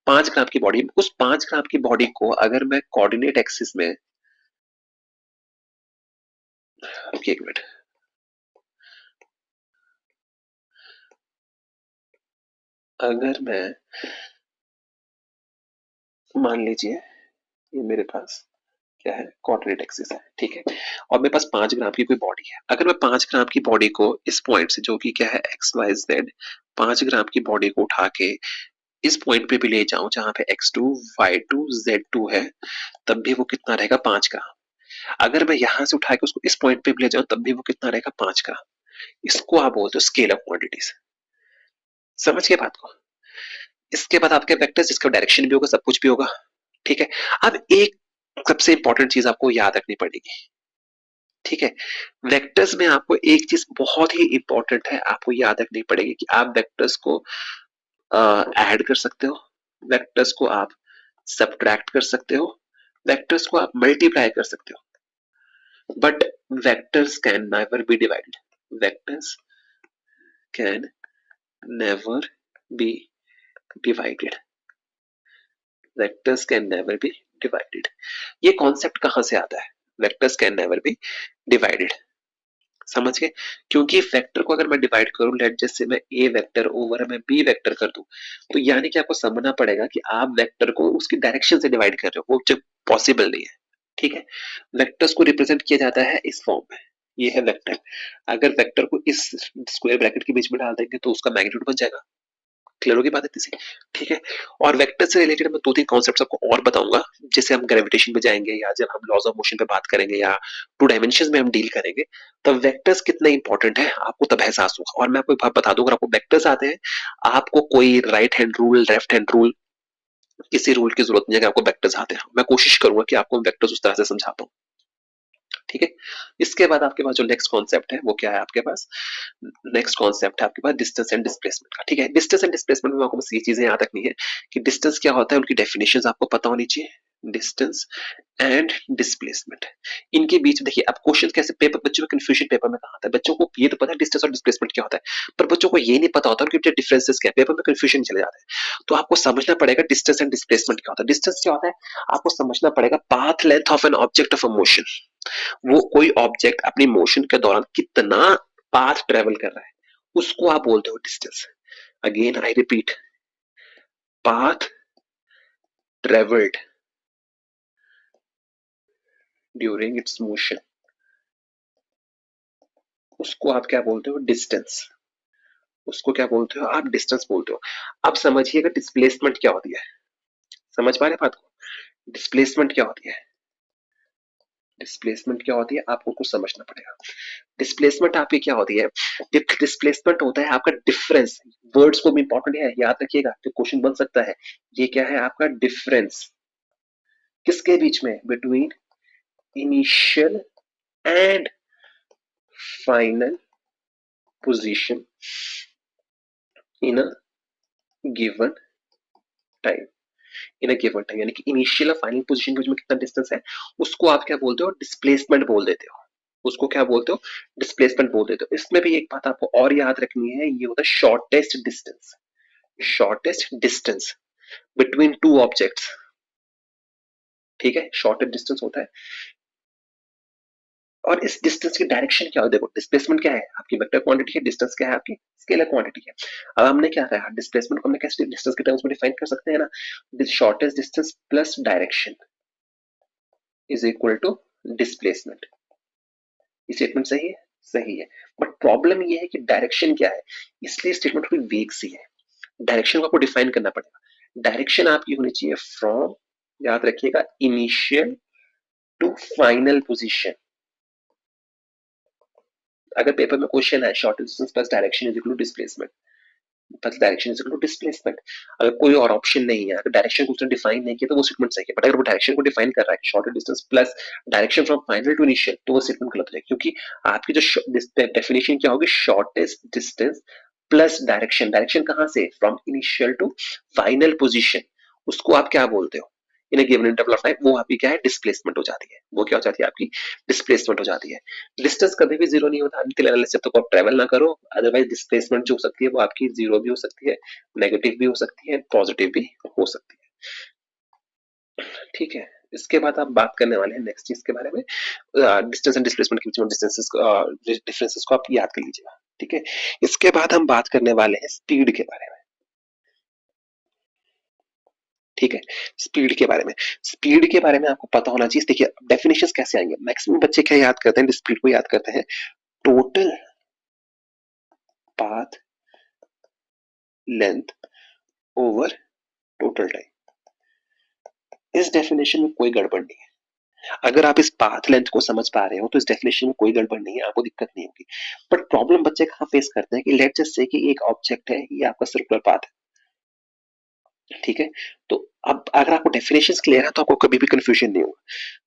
5 ग्राम की बॉडी, उस 5 ग्राम की बॉडी को अगर मैं कोऑर्डिनेट एक्सिस में, एक मिनट, अगर मैं मान लीजिए ये मेरे पास क्या है, कोऑर्डिनेट एक्सिस है, ठीक है, और मेरे पास 5 ग्राम की कोई बॉडी है। अगर मैं 5 ग्राम की बॉडी को इस पॉइंट से जो कि क्या है एक्स वाई जेड, 5 ग्राम की बॉडी को उठा के इस पॉइंट पे भी ले जाऊं जहां पे x2 y2 z2 है, तब भी वो कितना रहेगा, 5 ग्राम। अगर मैं यहां से उठा के उसको इस पॉइंट पे भी ले जाऊं तब भी वो कितना रहेगा, 5 ग्राम। इसको आप बोलते हो स्केल ऑफ क्वांटिटीज। समझ गए बात को? इसके बाद आपके वेक्टर्स जिसका डायरेक्शन भी होगा, सब कुछ भी होगा, ठीक है। अब एक सबसे इंपॉर्टेंट चीज आपको याद रखनी पड़ेगी, ठीक है। वेक्टर्स में आपको एक चीज बहुत ही इंपॉर्टेंट है, आपको याद रखनी पड़ेगी कि आप वेक्टर्स को ऐड कर सकते हो, वेक्टर्स को आप सब्ट्रैक्ट कर सकते हो, वेक्टर्स को आप मल्टीप्लाई कर सकते हो, but vectors can never be divided. Vectors can never be divided. Vectors can never be divided. ये कॉन्सेप्ट कहां से आता है, vectors can never be divided? समझ गए? क्योंकि वेक्टर को अगर मैं डिवाइड करूं, लेट जैसे मैं ए वेक्टर ओवर मैं बी वेक्टर कर दूं, तो यानी कि आपको समझना पड़ेगा कि आप वेक्टर को उसकी डायरेक्शन से डिवाइड कर रहे हो, वो जब पॉसिबल नहीं है, ठीक है। वेक्टर्स को रिप्रेजेंट किया जाता है इस फॉर्म में, ये है वेक्टर। अगर वेक्टर को इस स्क्वायर ब्रैकेट के बीच में डाल देंगे तो उसका मैग्नीट्यूड बन जाएगा। क्लियर होगी बात इतनी सी, ठीक है। और वेक्टर से रिलेटेड मैं 2-3 कॉन्सेप्ट्स आपको और बताऊंगा, जैसे हम ग्रेविटेशन पे जाएंगे या जब हम लॉज ऑफ मोशन पे बात करेंगे या 2 डायमेंशन में हम डील करेंगे, तब वेक्टर्स कितने इंपॉर्टेंट है आपको तब एहसास होगा। और मैं आपको एक बात बता दूं, अगर आपको वेक्टर्स आते हैं, आपको कोई right hand rule, left hand rule, किसी रूल की जरूरत नहीं है। अगर आपको वेक्टर्स आते हैं, मैं कोशिश करूंगा कि आपको वेक्टर्स उस तरह से समझा पाऊं, ठीक है। इसके बाद आपके पास जो नेक्स्ट कॉन्सेप्ट है वो क्या है, आपके पास नेक्स्ट कॉन्सेप्ट है आपके पास डिस्टेंस एंड डिस्प्लेसमेंट का, ठीक है। डिस्टेंस एंड डिस्प्लेसमेंट में आपको बस ये चीजें याद रखनी है कि डिस्टेंस क्या होता है, उनकी डेफिनेशंस आपको पता होनी चाहिए। डिस्टेंस एंड डिस्प्लेसमेंट, इनके बीच में देखिए अब क्वेश्चन कैसे, पेपर बच्चों में कंफ्यूजन पेपर में कहा आता है, बच्चों को ये तो पता है डिस्टेंस और डिस्प्लेसमेंट क्या होता है, पर बच्चों को ये नहीं पता होता उनके डिफरेंसेस क्या है, पेपर में कंफ्यूजन चले जाते हैं। तो आपको समझना पड़ेगा डिस्टेंस एंड डिस्प्लेसमेंट क्या होता है। डिस्टेंस क्या होता है, आपको समझना पड़ेगा path length of an object of a motion. वो कोई ऑब्जेक्ट अपनी मोशन के दौरान कितना पाथ ट्रेवल कर रहा है, उसको आप बोलते हो distance. Again I repeat, path travelled during its motion, उसको आप क्या बोलते हो, डिस्टेंस। उसको क्या बोलते हो आप, डिस्टेंस बोलते हो। अब समझिएगा डिस्प्लेसमेंट क्या होती है, समझ पा रहे बात को? डिस्प्लेसमेंट क्या होती है, डिस्प्लेसमेंट क्या होती है आपको कुछ समझना पड़ेगा। डिस्प्लेसमेंट आपकी क्या होती है, डिस्प्लेसमेंट होता है आपका डिफरेंस। वर्ड्स को भी इंपॉर्टेंट है, याद रखिएगा, तो क्वेश्चन बन सकता है। ये क्या है आपका डिफरेंस, किसके बीच में, between initial and final position in a given time. In a given time यानी कि इनिशियल और फाइनल पोजीशन के बीच में कितना डिस्टेंस है, उसको आप क्या बोलते हो, डिस्प्लेसमेंट बोल देते हो। उसको क्या बोलते हो, डिस्प्लेसमेंट बोल देते हो। इसमें भी एक बात आपको और याद रखनी है, ये होता है shortest distance. Shortest distance between two objects, ठीक है, शॉर्टेस्ट डिस्टेंस होता है और इस डिस्टेंस की डायरेक्शन क्या हो, देखो डिस्प्लेसमेंट क्या है आपकी वेक्टर क्वांटिटी है, डिस्टेंस क्या है आपकी स्केलर क्वांटिटी है। अब हमने क्या कहा, डिस्प्लेसमेंट को हमने कैसे डिस्टेंस के टर्म्स में डिफाइन कर सकते हैं ना, shortest distance plus direction is equal to displacement. ये स्टेटमेंट सही है, सही है। बट प्रॉब्लम ये है कि डायरेक्शन क्या है, इसलिए स्टेटमेंट थोड़ी वेग सी है। डायरेक्शन को आपको डिफाइन करना पड़ेगा। डायरेक्शन आपकी होनी चाहिए फ्रॉम, याद रखिएगा, इनिशियल टू फाइनल पोजीशन। अगर पेपर में क्वेश्चन है short distance plus direction is equal to displacement, plus direction is equal to displacement, अगर कोई और ऑप्शन नहीं है, अगर डायरेक्शन को उसने डिफाइन नहीं किया तो वो स्टेटमेंट सही है। बट अगर वो डायरेक्शन को डिफाइन कर रहा है short distance plus direction from final to initial, तो वो स्टेटमेंट गलत है, क्योंकि आपकी जो डेफिनेशन क्या होगी, shortest distance plus direction. Direction कहां से, from initial to final position, उसको आप क्या बोलते हो in given interval of time, वो आपकी क्या है, डिस्प्लेसमेंट हो जाती है। वो क्या हो जाती है आपकी, डिस्प्लेसमेंट हो जाती है। डिस्टेंस कभी भी जीरो नहीं होता अंटिल अनलेस जब तक आप ट्रेवल ना करो, अदरवाइज डिस्प्लेसमेंट जो हो सकती है वो आपकी जीरो भी हो सकती है, नेगेटिव भी हो सकती है, पॉजिटिव भी हो सकती है। ठीक है, इसके बाद आप बात करने वाले हैं नेक्स्ट चीज के बारे में, डिस्टेंस एंड डिस्प्लेसमेंट के बीच में डिफरेंसेस को आप याद कर लीजिएगा। ठीक है, इसके बाद हम बात करने वाले हैं स्पीड के बारे में। ठीक है, स्पीड के बारे में, स्पीड के बारे में आपको पता होना चाहिए। देखिए डेफिनेशंस कैसे आएंगे, मैक्सिमम बच्चे क्या याद करते हैं, स्पीड को याद करते हैं total path length over total time. इस डेफिनेशन में कोई गड़बड़ नहीं है। अगर आप इस पाथ लेंथ को समझ पा रहे हो तो इस डेफिनेशन में कोई गड़बड़ नहीं है, आपको दिक्कत नहीं होगी। बट प्रॉब्लम बच्चे कहां फेस करते हैं कि लेट्स जस्ट से कि एक ऑब्जेक्ट है, ये आपका सर्कुलर पाथ है। ठीक है, तो अब अगर आपको डेफिनेशंस क्लियर है तो आपको कभी भी कंफ्यूजन नहीं होगा।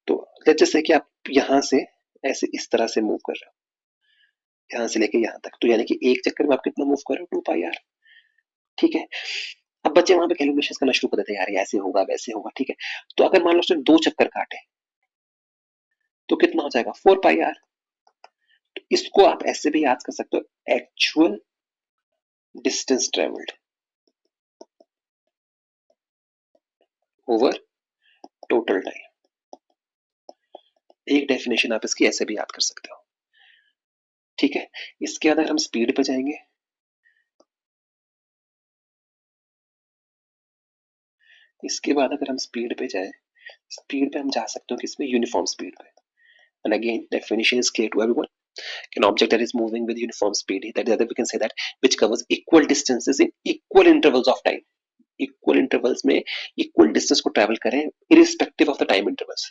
तो लेट्स जस्ट से कि आप यहां से ऐसे इस तरह से मूव कर रहे हो, यहां से लेके यहां तक, तो यानी कि एक चक्कर में आप कितना मूव कर रहे हो, 2 पाई आर। ठीक है, अब बच्चे वहां पे कैलकुलेशन करना शुरू कर देते हैं, यार ऐसे होगा वैसे होगा। ठीक है, तो अगर मान लो उसने 2 चक्कर काटे तो कितना हो जाएगा, 4 पाई आर। तो इसको आप ऐसे भी याद कर सकते हो, actual distance travelled over total time. एक डेफिनेशन आप इसकी ऐसे भी याद कर सकते हो। ठीक है, इसके बाद अगर हम स्पीड पे जाएंगे, इसके बाद अगर हम स्पीड पे जाए, स्पीड पे हम जा सकते हो किसमें, यूनिफॉर्म स्पीड पे। And again definition is clear to everyone, an object that is moving with uniform speed, that is, we can say that, which covers equal distances in equal intervals of time, equal intervals में equal distance को travel करें irrespective of the time intervals,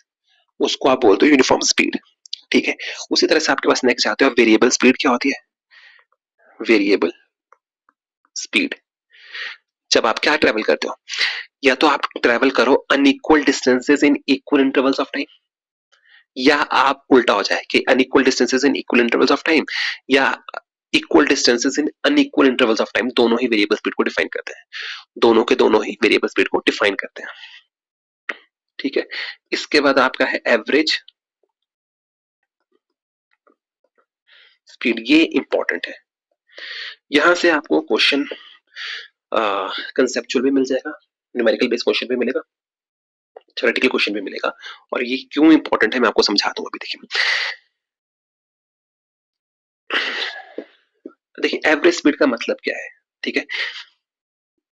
उसको आप बोलते हो uniform speed. ठीक है, उसी तरह से आपके पास नेक्स्ट आते हो वेरिएबल स्पीड। क्या होती है वेरिएबल स्पीड, जब आप क्या ट्रैवल करते हो, या तो आप ट्रैवल करो unequal distances in equal intervals of time, या आप उल्टा हो जाए कि unequal distances in equal intervals of time, या equal distances in unequal intervals of time, दोनों ही वेरिएबल स्पीड को डिफाइन करते हैं। दोनों के दोनों ही वेरिएबल स्पीड को डिफाइन करते हैं। ठीक है, इसके बाद आपका है एवरेज स्पीड, ये इंपॉर्टेंट है। यहां से आपको क्वेश्चन कंसेप्चुअल भी मिल जाएगा, न्यूमेरिकल बेस्ड क्वेश्चन भी मिलेगा, थ्योरेटिकल क्वेश्चन भी मिलेगा। और ये क्यों इंपॉर्टेंट है मैं आपको समझाता हूं अभी। देखिए एवरेज स्पीड का मतलब क्या है। ठीक है,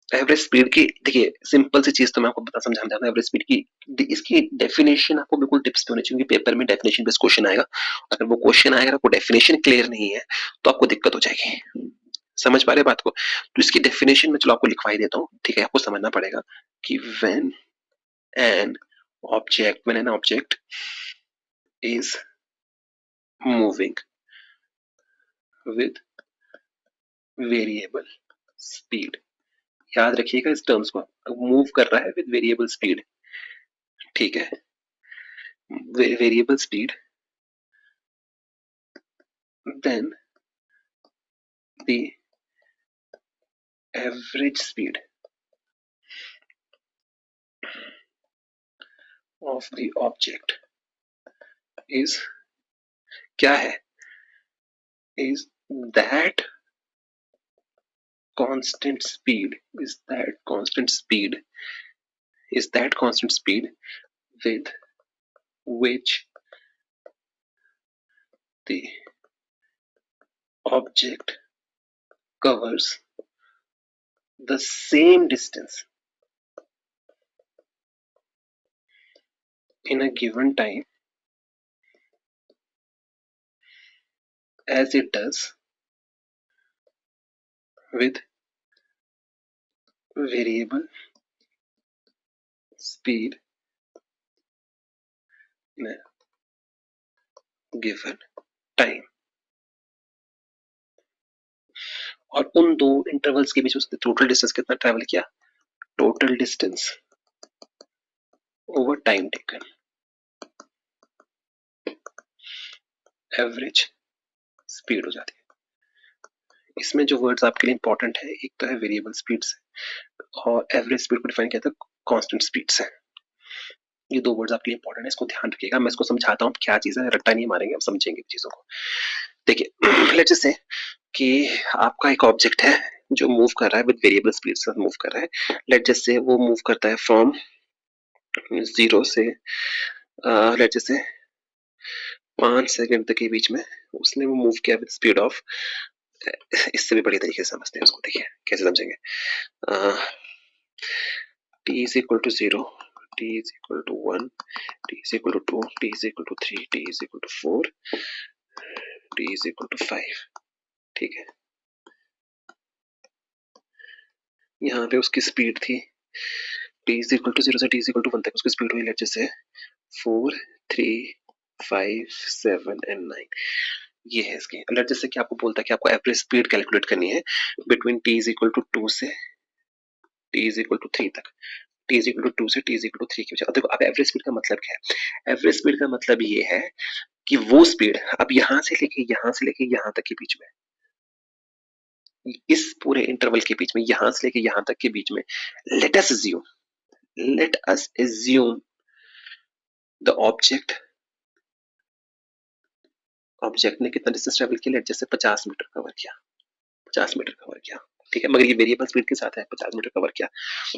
एवरेज स्पीड की देखिए सिंपल सी चीज तो मैं आपको बता समझाना चाहता हूँ। एवरेज स्पीड की इसकी डेफिनेशन आपको बिल्कुल टिप्स पे होनी चाहिए, पेपर में डेफिनेशन बेस्ड क्वेश्चन आएगा। अगर वो क्वेश्चन आएगा आपको डेफिनेशन क्लियर नहीं है तो आपको दिक्कत हो जाएगी। समझ पा रहे बात को, तो इसकी डेफिनेशन में चलो आपको लिखवाई देता हूँ। ठीक है, आपको समझना पड़ेगा कि when an object is moving with variable speed, याद रखिएगा इस टर्म्स को, मूव कर रहा है विद वेरिएबल स्पीड। ठीक है, variable speed, then the average speed of the object is क्या है, is that constant speed, is that constant speed, is that constant speed with which the object covers the same distance in a given time as it does with variable speed in a given time। और उन दो intervals के बीच उसने total distance कितना travel किया, total distance over time taken, average speed हो जाती है। इसमें जो वर्ड्स आपके लिए इंपॉर्टेंट है, एक तो है वेरिएबल स्पीड से और एवरेज स्पीड को डिफाइन किया था कांस्टेंट स्पीड से। ये दो वर्ड्स आपके लिए इंपॉर्टेंट है, इसको ध्यान रखिएगा। मैं इसको समझाता हूँ क्या चीज है, रट्टा नहीं मारेंगे, आप समझेंगे चीजों को। देखिए लेट्स से कि आपका एक ऑब्जेक्ट है जो मूव कर रहा है विद वेरिएबल स्पीड से मूव कर रहा है। लेट्स जैसे वो मूव करता है फ्रॉम 0 से लेट्स जैसे 5 सेकंड तक के बीच में उसने वो मूव किया विद स्पीड ऑफ, इससे भी बड़ी तरीके से समझते हैं उसको। देखिए कैसे समझेंगे। t is equal to 0, t is equal to 1, t is equal to 2, t is equal to 3, t is equal to 4, t is equal to 5। ठीक है, यहाँ पे उसकी स्पीड थी t is equal to 0 से t is equal to 1 तक उसकी speed हुई लेट्स से 4, 3, 5, 7 एंड 9। ये है इसकी। लेट्स जैसे कि आपको बोलता है कि आपको एवरेज स्पीड कैलकुलेट करनी है between t is equal to 2 से t is equal to 3 तक, t is equal to 2 से t is equal to 3 के बीच। देखो अब एवरेज स्पीड का मतलब क्या है, एवरेज स्पीड का मतलब ये है कि वो स्पीड अब यहां से लेके यहां तक के बीच में, इस पूरे इंटरवल के बीच में, यहां से लेके यहां तक के बीच में, let us assume the object ने कितना डिस्टेंस ट्रेवल किया, लेट जैसे 50 मीटर कवर किया, 50 मीटर कवर किया। ठीक है, मगर ये वेरिएबल स्पीड के साथ है, 50 मीटर कवर किया।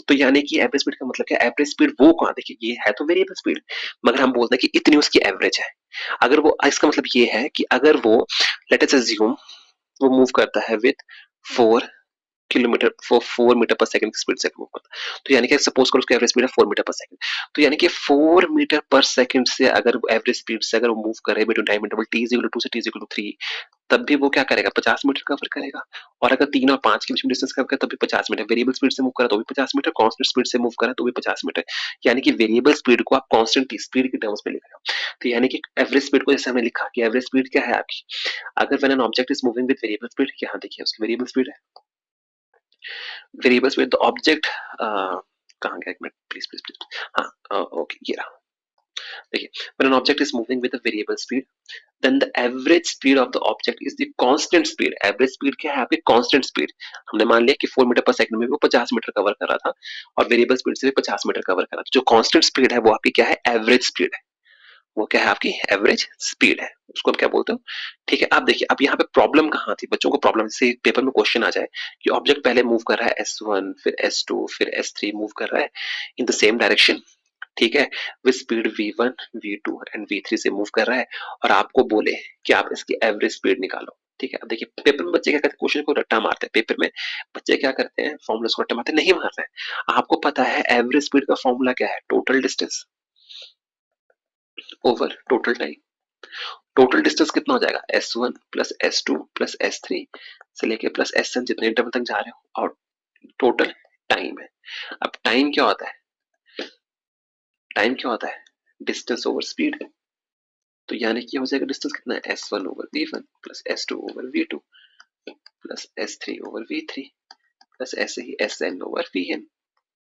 तो यानी कि एवरेज स्पीड का मतलब क्या, एवरेज स्पीड वो कहां, देखिए ये है तो वेरिएबल स्पीड, मगर हम बोलते हैं कि इतनी उसकी एवरेज है। अगर वो, इसका मतलब ये है कि अगर वो लेट अस अज्यूम वो मूव करता है विद 4 किलोमीटर 4 मीटर पर सेकंड की स्पीड से मूव करता है, तो यानी कि सपोज करो उसकी एवरेज स्पीड है 4 मीटर पर सेकंड, तो यानी कि 4 मीटर पर सेकंड से अगर वो एवरेज स्पीड से अगर वो मूव करे between time interval t is equal to 2 से t is equal to 3, तब भी वो क्या करेगा, 50 मीटर कवर करेगा। और अगर 3 और 5 के बीच में डिस्टेंस कवर करे तब भी 50 मीटर, वेरिएबल स्पीड से मूव करा तो भी 50 मीटर, कांस्टेंट स्पीड से मूव करा तो भी 50 मीटर। यानी कि वेरिएबल स्पीड को आप कांस्टेंट स्पीड के टर्म्स में लिख रहे हो। तो यानी कि एवरेज स्पीड को जैसे हमने लिखा कि एवरेज स्पीड क्या है आपकी, अगर when an object is moving with variable speed, यहाँ देखिए उसकी वेरिएबल स्पीड है, वेरिएबल स्पीड द ऑब्जेक्ट कहाँ गया, एक मिनट प्लीज प्लीज प्लीज, हाँ ओके ये रहा। देखिए when an object is moving with a variable speed, then the average speed of the object is the constant speed। Average speed क्या है आपकी, कांस्टेंट स्पीड। हमने मान लिया कि 4 मीटर पर सेकंड में भी वो 50 मीटर कवर कर रहा था और वेरिएबल स्पीड से भी 50 मीटर कवर कर रहा था। जो कांस्टेंट स्पीड है वो आपकी क्या है, एवरेज स्पीड है। वो क्या है आपकी एवरेज स्पीड है, उसको आप क्या बोलते हो। ठीक है, अब देखिए अब यहाँ पे प्रॉब्लम कहाँ थी, बच्चों को प्रॉब्लम से पेपर में क्वेश्चन आ जाए कि ऑब्जेक्ट पहले मूव कर रहा है S1 फिर S2 फिर S3 मूव कर रहा है इन द सेम डायरेक्शन, ठीक है, with speed v1 v2 and v3 से मूव कर रहा है, और आपको बोले कि आप इसकी एवरेज स्पीड निकालो। ठीक है, अब देखिए पेपर में बच्चे क्या करते हैं, क्वेश्चन को रट्टा मारते हैं। पेपर में बच्चे क्या करते हैं, फॉर्मूला को रट्टा मारते हैं, नहीं मार रहे हैं। आपको पता है एवरेज स्पीड का फॉर्मूला क्या है, total distance over total time. Total distance कितना हो जाएगा, S1 plus S2 plus S3 से लेके प्लस Sn जितने इंटरवल तक जा रहे हो, और टोटल टाइम है। अब टाइम क्या होता है, टाइम क्या होता है, डिस्टेंस ओवर स्पीड। तो यानी कि हो जाएगा डिस्टेंस कितना है, S1 over V1 plus S2 over V2 plus S3 over V3 plus ऐसे ही Sn ओवर Vn।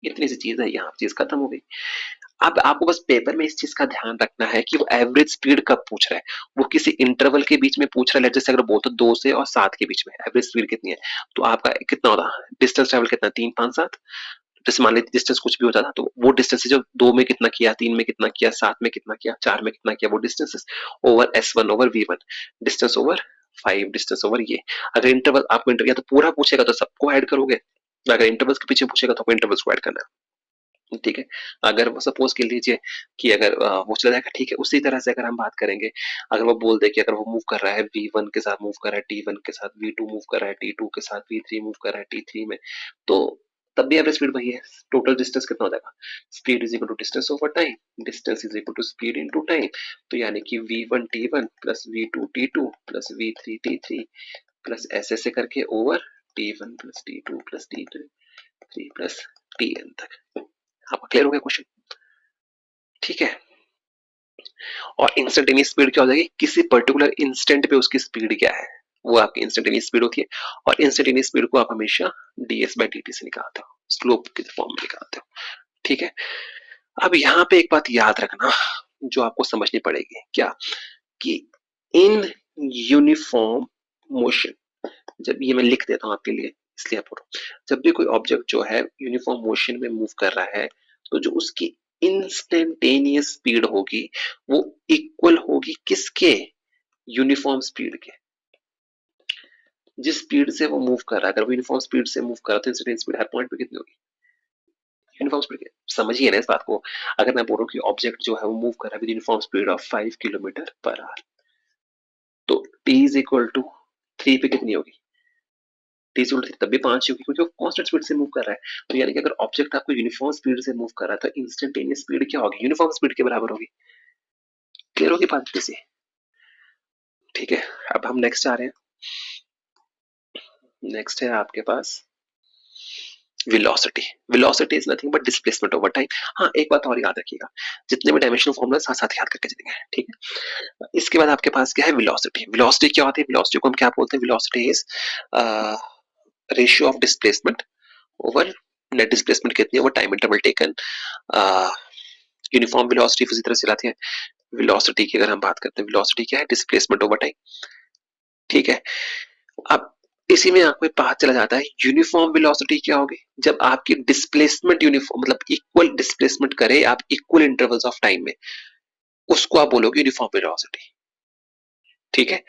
इतनी सी चीज है, यहाँ चीज खत्म हो गई। अब आपको बस पेपर में इस चीज का ध्यान रखना है कि वो एवरेज स्पीड कब पूछ रहा है, वो किसी इंटरवल के बीच में पूछ रहा है। जैसे अगर बोलते 2 से और 7 के बीच में एवरेज स्पीड कितनी है, तो आपका कितना होता, डिस्टेंस ट्रेवल कितना, 3, 5, 7। जैसे मान लीजिए डिस्टेंस कुछ भी होता था, तो वो डिस्टेंस जो 2 में कितना किया, 3 में कितना किया, 7 में कितना किया, 4 में कितना किया, वो distance over S1 over V1, distance over 5, distance over ये। अगर इंटरवल आपको इंटरवल तो पूरा पूछेगा तो सबको ऐड करोगे, अगर इंटरवल्स के पीछे पूछेगा तो आपको इंटरवल्स को ऐड करना है। ठीक है। अगर वो सपोज कर लीजिए कि अगर वो चला जाएगा, ठीक है। उसी तरह से अगर हम बात करेंगे, अगर वो बोल दे कि अगर वो मूव कर रहा है v1 के साथ, मूव कर रहा है t1 के साथ, v2 मूव कर रहा है t2 के साथ, v3 मूव कर रहा है t3 में, तो तब भी एवरेज स्पीड वही है। टोटल डिस्टेंस कितना हो जाएगा? Speed is equal to distance over time, distance is equal to speed into time. तो यानी कि v1 t1 plus v2 t2 plus v3 t3 plus ऐसे ऐसे करके over t1 plus t2 plus t3 plus tn तक। आपका clear हो गया क्वेश्चन? ठीक है। और इंस्टेंटेनियस स्पीड क्या हो जाएगी? किसी पर्टिकुलर इंस्टेंट पे उसकी स्पीड क्या है, वो आपकी इंस्टेंटेनियस स्पीड होती है। और इंस्टेंटेनियस स्पीड को आप हमेशा ds बाई dt से निकालते हो, स्लोप के फॉर्म में निकालते हो। ठीक है। अब यहाँ पे एक बात याद रखना जो आपको समझनी पड़ेगी, क्या कि इन यूनिफॉर्म मोशन, जब ये मैं लिख देता हूँ आपके लिए इसलिए आप पढ़ो, जब भी कोई ऑब्जेक्ट जो है यूनिफॉर्म मोशन में मूव कर रहा है, तो जो उसकी इंस्टेंटेनियस स्पीड होगी वो इक्वल होगी किसके? यूनिफॉर्म स्पीड के। जिस स्पीड से वो मूव कर रहा है, अगर वो यूनिफॉर्म स्पीड से मूव कर रहा है तो इंस्टेंटेनियस स्पीड हर पॉइंट पे कितनी होगी? यूनिफॉर्म स्पीड के। समझिए ना इस बात को। अगर मैं बोल रहा हूँ कि ऑब्जेक्ट जो है वो मूव कर रहा है with uniform speed of 5 kilometre per our, तो t इज इक्वल टू 3 पे कितनी होगी? t इज इक्वल टू तब भी 5 होगी क्योंकि वो कांस्टेंट स्पीड से मूव कर रहा है। तो यानी कि अगर ऑब्जेक्ट आपको यूनिफॉर्म स्पीड से मूव कर रहा है तो इंस्टेंटेनियस स्पीड क्या होगी? यूनिफॉर्म स्पीड के बराबर होगी। क्लियर होगी बात से? ठीक है। अब हम नेक्स्ट आ रहे हैं। नेक्स्ट है आपके पास velocity. Velocity is nothing but displacement over time. हाँ, एक बात और याद रखिएगा, जितने भी डायमेंशनल फॉर्मूला साथ साथ याद करके चलेंगे। ठीक है। इसके बाद आपके पास क्या है? वेलोसिटी। वेलोसिटी क्या होती है? वेलोसिटी को हम क्या बोलते हैं? Velocity is ratio of displacement over net displacement कितनी है, वो time interval taken. Uniform velocity इसी तरह से लाते हैं। वेलोसिटी की अगर हम बात करते हैं, वेलोसिटी क्या है? Displacement over time. ठीक है। अब इसी में आपको पता चला जाता है यूनिफॉर्म वेलोसिटी क्या होगी? जब आपकी डिस्प्लेसमेंट यूनिफॉर्म मतलब इक्वल डिस्प्लेसमेंट करे आप इक्वल इंटरवल्स ऑफ टाइम में, उसको आप बोलोगे यूनिफॉर्म वेलोसिटी। ठीक है।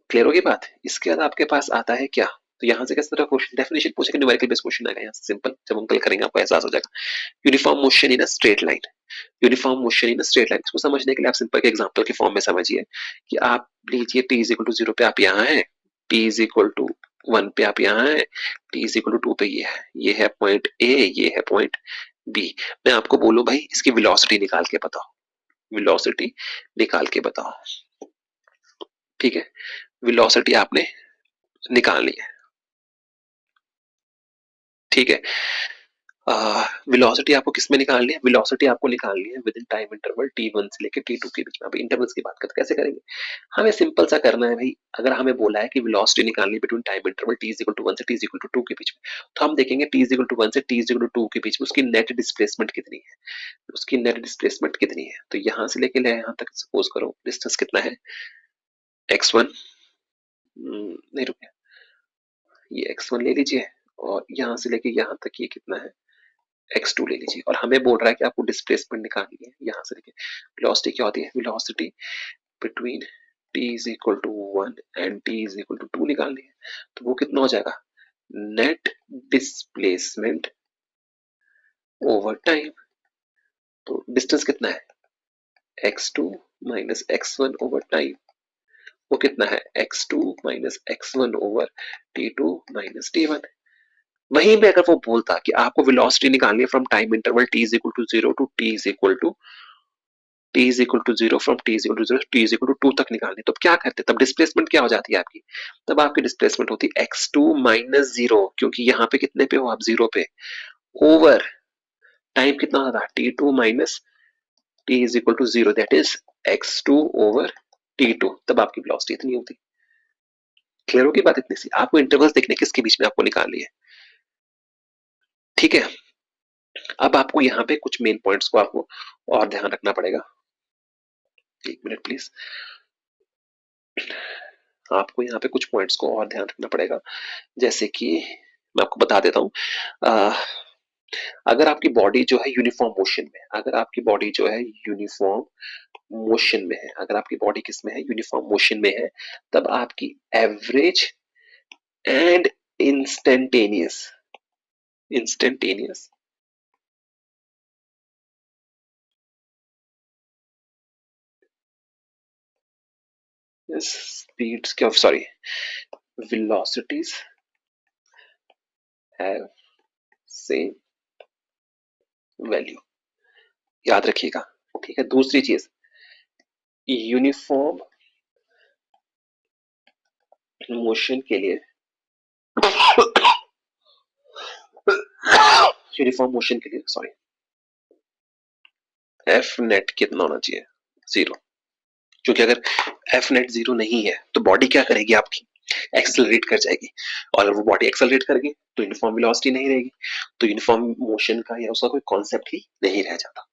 क्लियर होगी बात? इसके बाद आपके पास आता है क्या? तो यहां से किस तरह क्वेश्चन डेफिनेशन पूछेगा, न्यूमेरिकल बेस्ड क्वेश्चन आएगा यहाँ से सिंपल। जब हम कल करेंगे आपको एहसास हो जाएगा। Uniform motion in a straight line. Uniform motion in a straight line, इसको समझने के लिए आप सिंपल के एग्जांपल के फॉर्म में समझिए कि आप लीजिए t इज इक्वल टू 0 पे आप यहाँ हैं, t इज इक्वल टू 1 पे आप यहाँ हैं, t इज इक्वल टू 2 पे ये है पॉइंट A, ये है पॉइंट B। मैं आपको बोलूं भाई इसकी वेलोसिटी निकाल के बताओ, वेलोसिटी निकाल के बताओ। ठीक है। वेलोसिटी आपने निकालनी है। ठीक है। वेलोसिटी आपको किस में निकालनी है? वेलोसिटी आपको निकालनी है with in time interval t1 से लेकर t2 के बीच में। अब इंटरवल्स की बात करते कैसे करेंगे? हमें सिंपल सा करना है भाई। अगर हमें बोला है कि वेलोसिटी निकालनी between time interval t is equal to 1 से t इज इक्वल टू 2 के बीच में, तो हम देखेंगे t इज इक्वल टू 1 से t इज इक्वल टू 2 के बीच में उसकी नेट डिस्प्लेसमेंट कितनी है। उसकी नेट डिस्प्लेसमेंट कितनी है? तो यहां से लेके ले यहां तक सपोज करो डिस्टेंस कितना है? x1, नहीं रुके, ये x1 ले लीजिए, और यहां से लेके यहां तक ये कितना है? x2 ले लीजिए। और हमें बोल रहा है कि आपको डिस्प्लेसमेंट निकालनी है। यहाँ से देखिए वेलोसिटी क्या होती है? Velocity between t is equal to 1 and t is equal to 2 निकालनी है। तो वो कितना हो जाएगा? Net displacement over time. तो डिस्टेंस कितना है? x2 minus x1 over time. वो कितना है? x2 minus x1 over t2 minus t1। वहीं पे अगर वो बोलता कि आपको वेलोसिटी निकालनी है from time interval t is equal to 0 to t is equal to t is equal to 0 from t is equal to 0 t is equal to 2 तक निकालनी, तो क्या करते? तब डिस्प्लेसमेंट क्या हो जाती है आपकी? तब आपकी डिस्प्लेसमेंट होती है x2 माइनस 0, क्योंकि यहाँ पे कितने पे हो आप? 0 पे, ओवर टाइम कितना होता था? t2 minus t is equal to 0, that is x2 over t2। तब आपकी वेलोसिटी इतनी होती। क्लियर होगी बात इतनी सी? आपको इंटरवल्स देखने किसके बीच में आपको निकालनी है। ठीक है। अब आपको यहाँ पे कुछ मेन पॉइंट्स को आपको और ध्यान रखना पड़ेगा। एक मिनट प्लीज। आपको यहाँ पे कुछ पॉइंट्स को और ध्यान रखना पड़ेगा, जैसे कि मैं आपको बता देता हूँ। अगर आपकी बॉडी जो है यूनिफॉर्म मोशन में, अगर आपकी बॉडी जो है यूनिफॉर्म मोशन में है, अगर आपकी बॉडी किस में है? यूनिफॉर्म मोशन में है, तब आपकी average and instantaneous, instantaneous speeds के sorry velocities have same value, याद रखिएगा। ठीक है, दूसरी चीज यूनिफॉर्म मोशन के लिए यूनिफॉर्म मोशन के लिए सॉरी एफ नेट कितना होना चाहिए? 0, क्योंकि अगर एफ नेट 0 नहीं है तो बॉडी क्या करेगी आपकी? एक्सेलरेट कर जाएगी, और अगर वो बॉडी एक्सेलरेट करेगी तो यूनिफॉर्म वेलोसिटी नहीं रहेगी, तो यूनिफॉर्म मोशन का या उसका कोई कॉन्सेप्ट ही नहीं रह जाता,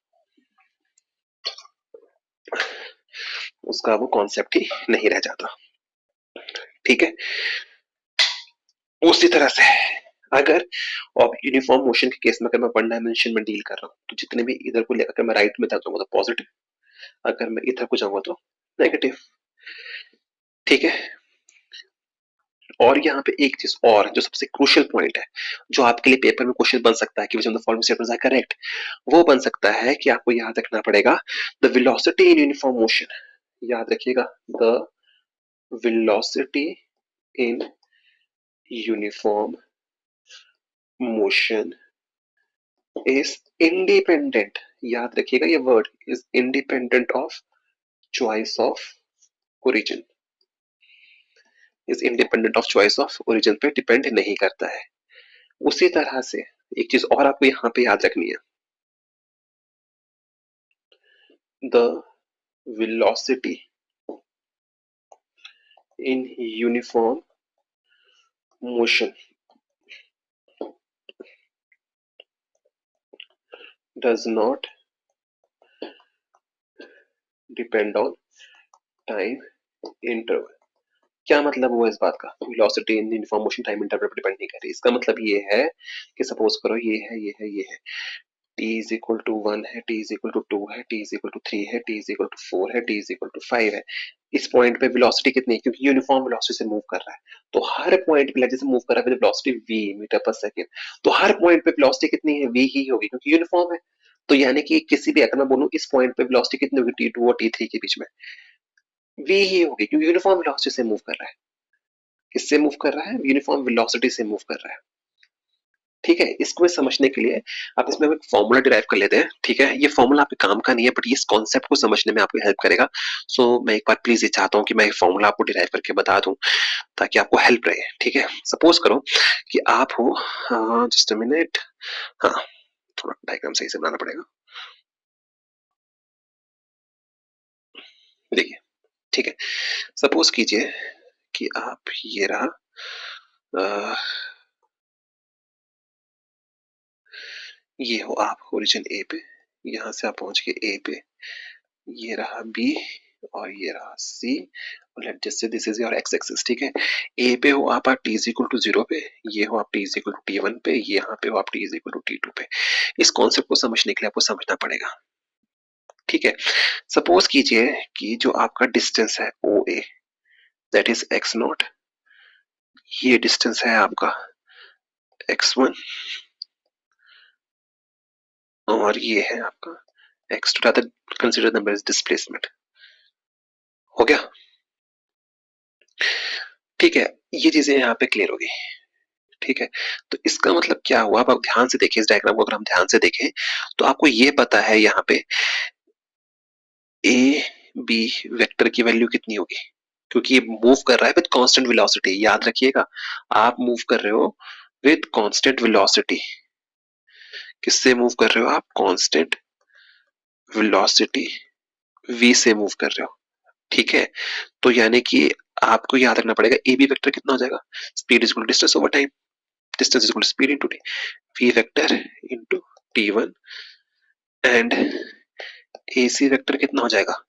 उसका वो कॉन्सेप्ट ही नहीं रह जाता। ठीक है, उसी तरह से अगर अब यूनिफॉर्म मोशन के केस में अगर मैं वन डायमेंशन में डील कर रहा हूँ तो जितने भी इधर को लेकर मैं राइट में जाऊंगा तो पॉजिटिव, अगर मैं इधर को जाऊंगा तो नेगेटिव। ठीक है, और यहाँ पे एक चीज और जो सबसे क्रूशियल पॉइंट है, जो आपके लिए पेपर में क्वेश्चन बन सकता है कि which of the following statements are correct, वो बन सकता है कि आपको याद रखना पड़ेगा the velocity in uniform motion, याद रखिएगा the velocity in uniform motion is independent, याद रखिएगा ये word is independent of choice of origin, is independent of choice of origin पे डिपेंड नहीं करता है। उसी तरह से एक चीज और आपको यहाँ पे याद रखनी है, the velocity in uniform motion does not depend on time interval। क्या मतलब हुआ इस बात का? Velocity in uniform motion time interval पर डिपेंड नहीं कर रही। इसका मतलब ये है कि सपोज करो ये है ये है ये है, t इज इक्वल टू 1 है, t इज इक्वल टू 2 है, t इज इक्वल टू 3 है, t इज इक्वल टू 4 है, t इज इक्वल टू 5 है। इस पॉइंट पे वेलोसिटी कितनी है? क्योंकि यूनिफॉर्म वेलोसिटी से मूव कर रहा है, तो हर पॉइंट पे जैसे मूव कर रहा है विद वेलोसिटी v मीटर पर सेकंड, तो हर पॉइंट पे वेलोसिटी कितनी है? v ही होगी, क्योंकि यूनिफॉर्म है। तो यानी कि किसी भी अगर मैं बोलूं इस पॉइंट पे वेलोसिटी कितनी होगी t2 और t3 के बीच में, v ही होगी, क्योंकि यूनिफॉर्म वेलोसिटी से मूव कर रहा है। किससे मूव कर रहा है? यूनिफॉर्म वेलोसिटी से मूव कर रहा है। ठीक है, इसको समझने के लिए आप इसमें एक फॉर्मूला डिराइव कर लेते हैं। ठीक है, ये फॉर्मूला आपके काम का नहीं है, बट ये इस कॉन्सेप्ट को समझने में आपको हेल्प करेगा। सो मैं एक बार प्लीज ये चाहता हूँ कि मैं एक फॉर्मूला आपको डिराइव करके बता दूं ताकि आपको हेल्प रहे। ठीक है, सपोज करो कि आप हो, जस्ट अ मिनट, हाँ थोड़ा डायग्राम सही से बनाना पड़ेगा। देखिए, ठीक है, सपोज कीजिए कि आप ये रहा, ये हो आप ओरिजिन ए पे, यहां से आप पहुंच गए ए पे, ये रहा बी और ये रहा सी, और लेट जस्ट से this is your x axis. ठीक है, ए पे हो आप t इज इक्वल टू 0 पे, ये हो आप t is equal to t1 पे, यहाँ पे हो आप t is equal to t2 पे। इस कॉन्सेप्ट को समझने के लिए आपको समझना पड़ेगा। ठीक है, सपोज कीजिए कि जो आपका डिस्टेंस है ओ ए, दैट इज x नॉट, ये डिस्टेंस है आपका x1, और ये है आपका x2, rather consider the as displacement। हो गया? ठीक है, ये चीजें यहाँ पे क्लियर हो गई। ठीक है, तो इसका मतलब क्या हुआ? अब आप ध्यान से देखिए इस डायग्राम को, अगर हम ध्यान से देखें तो आपको ये पता है यहाँ पे ए बी वेक्टर की वैल्यू कितनी होगी, क्योंकि ये मूव कर रहा है विद कांस्टेंट वेलोसिटी। याद रखिएगा, आप मूव कर रहे हो विद कांस्टेंट वेलोसिटी। किससे मूव कर रहे हो आप? कांस्टेंट वेलोसिटी v से मूव कर रहे हो। ठीक है, तो यानी कि आपको याद रखना पड़ेगा ए बी वेक्टर कितना हो जाएगा? Speed is equal to distance over time, distance is equal to speed into t, v vector into t1, and AC vector कितना हो जाएगा?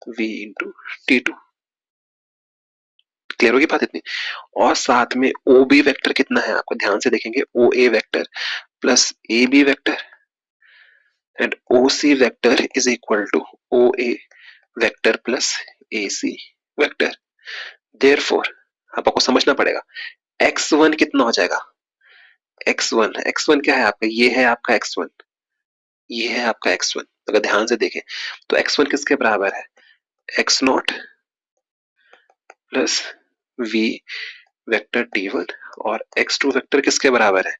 v into t2। क्लियर होगी बात इतनी? और साथ में OB वेक्टर कितना है आपको ध्यान से देखेंगे, OA vector plus AB vector and OC vector is equal to OA vector plus AC vector. Therefore आपको समझना पड़ेगा x1 कितना हो जाएगा? x1 क्या है आपका? ये है आपका x1, ये है आपका x1। अगर ध्यान से देखें तो x1 किसके बराबर है? x not plus v vector t1 और x2 वेक्टर किसके बराबर है,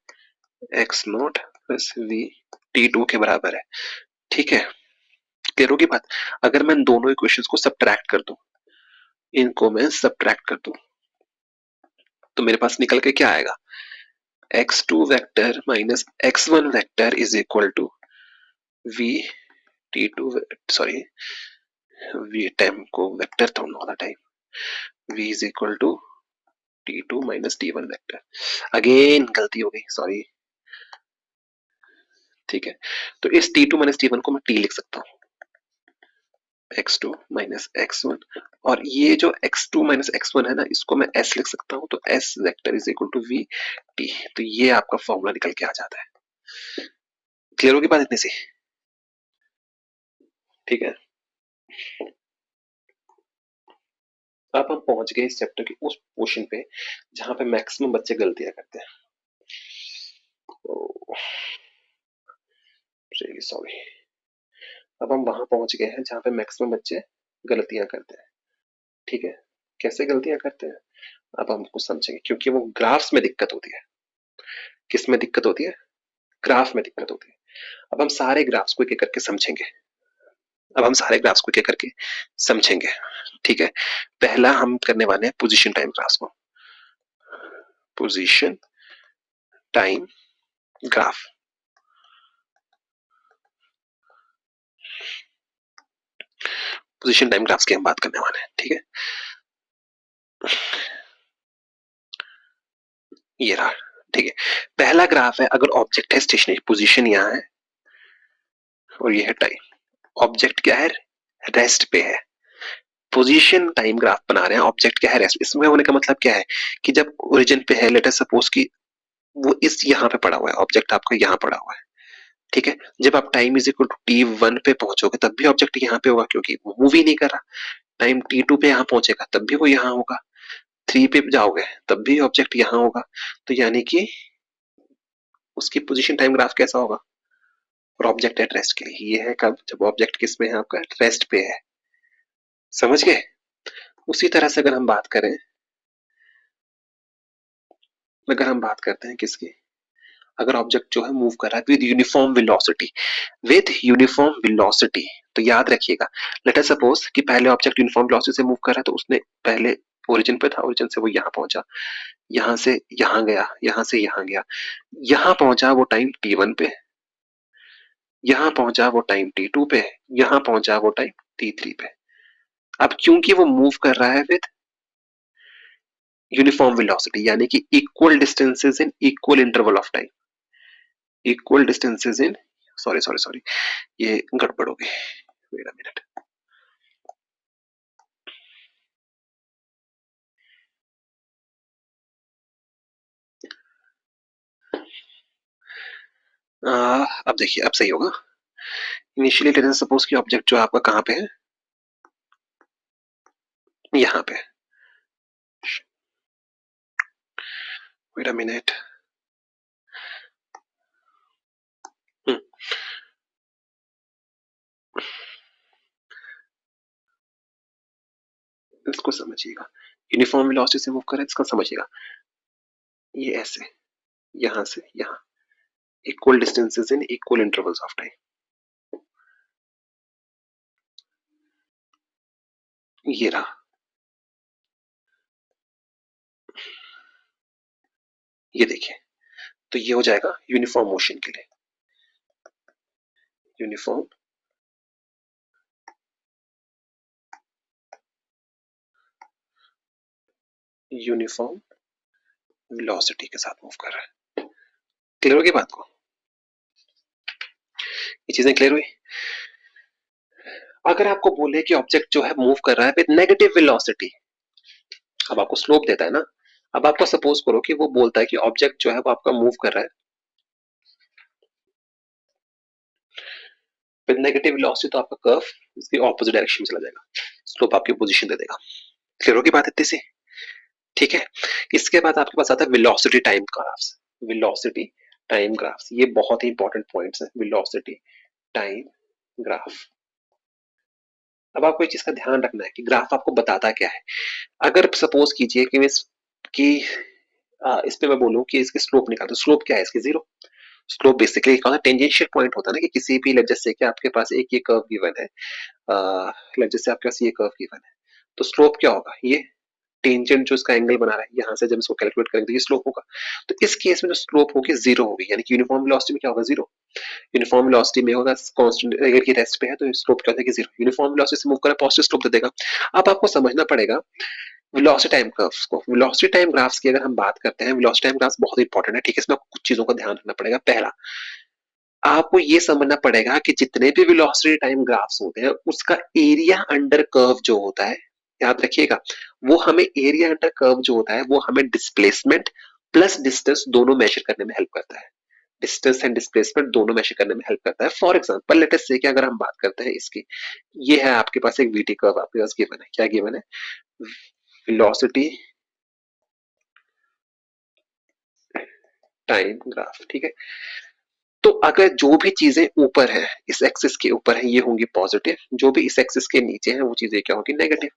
x not plus v t2 के बराबर है। ठीक है, क्लियर होगी बात। अगर मैं दोनों इक्वेशंस को सब्ट्रैक्ट कर दूं, इनको मैं सब्ट्रैक्ट कर दूं, तो मेरे पास निकल के क्या आएगा, x2 vector minus x1 vector is equal to v t2, sorry v time को वेक्टर थोड़ा होता time, v is equal to t2 minus t1 vector. Again गलती हो गई, सॉरी। ठीक है, तो इस t2 माइनस t1 को मैं t लिख सकता हूँ, x2 माइनस x1, और ये जो x2 माइनस x1 है ना, इसको मैं s लिख सकता हूँ, तो s vector is equal to v t। तो ये आपका फॉर्मूला निकल के आ जाता है। क्लियर होगी बात इतनी सी? ठीक है, अब हम पहुंच गए इस चैप्टर के उस पोर्शन पे जहां पे मैक्सिमम बच्चे गलतियां करते हैं। सॉरी, अब हम वहां पहुंच गए हैं जहां पे मैक्सिमम बच्चे गलतियां करते हैं। ठीक है, कैसे गलतियां करते हैं अब हम कुछ समझेंगे, क्योंकि वो ग्राफ्स में दिक्कत होती है। किस में दिक्कत होती है, ग्राफ में दिक्कत होती है। अब हम सारे ग्राफ्स को एक एक करके समझेंगे, अब हम सारे ग्राफ्स को एक एक करके समझेंगे। ठीक है, पहला हम करने वाले हैं पोजीशन टाइम ग्राफ्स को, position time graph. Position time graphs की हम बात करने वाले हैं। ठीक है, ये रहा। ठीक है, पहला ग्राफ है, अगर ऑब्जेक्ट है स्टेशनरी, पोजीशन यहाँ है और ये है टाइम। ऑब्जेक्ट क्या है, रेस्ट पे है। पोजीशन टाइम ग्राफ बना रहे हैं, ऑब्जेक्ट क्या है, रेस्ट। इसमें होने का मतलब क्या है कि जब ओरिजिन पे है, लेट अस सपोज कि वो इस यहाँ पे पड़ा हुआ है, ऑब्जेक्ट आपका यहाँ पड़ा हुआ है। ठीक है, जब आप time is equal to t1 पे पहुंचोगे तब भी ऑब्जेक्ट यहाँ पे होगा, क्योंकि वो मूव ही नहीं कर रहा। टाइम t2 पे यहाँ पहुंचेगा तब भी वो यहाँ होगा। 3 पे जाओगे तब भी ऑब्जेक्ट यहाँ होगा। तो यानी कि उसकी पोजीशन टाइम ग्राफ कैसा होगा, और ऑब्जेक्ट एट रेस्ट के लिए ये है कब, जब ऑब्जेक्ट किस में है, आपका रेस्ट पे है। समझ गए? उसी तरह से अगर हम बात करते हैं किसकी, अगर ऑब्जेक्ट जो है मूव कर रहा है with uniform velocity, with uniform velocity, तो याद रखिएगा, लेट अस सपोज कि पहले ऑब्जेक्ट यूनिफॉर्म वेलोसिटी से मूव कर रहा है, तो उसने पहले ओरिजिन पे था, ओरिजिन से वो यहाँ पहुंचा, यहाँ से यहाँ गया, यहाँ से यहाँ गया, यहाँ पहुंचा वो टाइम t1 पे, यहाँ पहुंचा वो टाइम t2 पे, यहाँ पहुंचा वो टाइम t3 पे। अब क्योंकि वो मूव कर रहा है विद यूनिफॉर्म वेलोसिटी, यानी कि equal distances in equal interval of time, equal distances in, sorry sorry sorry, ये गड़बड़ हो गई, वेट अ मिनट। अब देखिए, अब सही होगा। इनिशियली लेट अस सपोज कि ऑब्जेक्ट जो आपका कहाँ पे है, यहाँ पे। वेट अ मिनट, इसको समझिएगा, यूनिफॉर्म वेलोसिटी से मूव कर रहा है, इसको समझिएगा। ये ऐसे, यहाँ से यहाँ, equal distances in equal intervals of time, ये रहा। ये देखिए, तो ये हो जाएगा यूनिफॉर्म मोशन के लिए, यूनिफॉर्म यूनिफॉर्म वेलोसिटी के साथ मूव कर रहा है। क्लियर होगी बात को, ये चीजें क्लियर हुई। अगर आपको बोले कि ऑब्जेक्ट जो है मूव कर रहा है विद नेगेटिव वेलोसिटी, अब आपको स्लोप देता है ना, अब आपको सपोज करो कि वो बोलता है कि ऑब्जेक्ट जो है वो आपका मूव कर रहा है विद नेगेटिव वेलोसिटी, तो आपका कर्व इसकी ऑपोजिट डायरेक्शन में चला जाएगा, स्लोप आपकी पोजीशन दे देगा। क्लियर होगी बात इतनी सी? ठीक है, इसके बाद आपके पास आता है velocity time graphs. Velocity time graphs, ये बहुत ही इंपॉर्टेंट पॉइंट्स है, वेलोसिटी टाइम ग्राफ। अब आपको एक चीज का ध्यान रखना है कि ग्राफ आपको बताता क्या है। अगर सपोज कीजिए कि इस पे मैं बोलूं कि इसकी स्लोप निकाल, तो स्लोप क्या है इसकी? जीरो। स्लोप बेसिकली कौन सा टेंजेंशियल पॉइंट होता है ना, कि किसी भी जैसे कि आपके पास एक ये कर्व गिवन है, जैसे आपके पास ये कर्व गिवन है, तो स्लोप क्या होगा? ये टेंजेंट जो इसका एंगल बना रहा है, यहाँ से जब इसको कैलकुलेट करेंगे तो ये स्लोप होगा। तो इस केस में जो स्लोप होगी जीरो होगी, यानी कि यूनिफॉर्म वेलोसिटी में क्या होगा? जीरो। यूनिफॉर्म वेलोसिटी में होगा कांस्टेंट, अगर ये रेस्ट पे है तो स्लोप क्या होता है? जीरो। यूनिफॉर्म वेलोसिटी से मूव करा, पॉजिटिव स्लोप दे देगा। अब आपको समझना पड़ेगा वेलोसिटी टाइम कर्व्स को। वेलोसिटी टाइम ग्राफ्स की अगर हम बात करते हैं, वेलोसिटी टाइम ग्राफ्स बहुत इंपॉर्टेंट है, ठीक है। इसमें आपको कुछ चीजों का ध्यान रखना पड़ेगा। पहला, आपको ये समझना पड़ेगा कि जितने भी वेलोसिटी टाइम ग्राफ्स होते हैं, उसका एरिया अंडर कर्व जो होता है, याद रखिएगा, वो हमें एरिया अंडर कर्व जो होता है वो हमें डिस्प्लेसमेंट प्लस डिस्टेंस दोनों मेजर करने में हेल्प करता है। डिस्टेंस एंड डिस्प्लेसमेंट दोनों मेजर करने में हेल्प करता है। फॉर एग्जांपल लेट अस से कि अगर हम बात करते हैं इसकी, ये है आपके पास एक वीटी कर्व आपके पास गिवन है। क्या गिवन है? वेलोसिटी टाइम ग्राफ, ठीक है। तो अगर जो भी चीजें ऊपर है, इस एक्सिस के ऊपर है, ये होंगी पॉजिटिव, जो भी इस एक्सिस के नीचे है वो चीजें क्या होगी? नेगेटिव।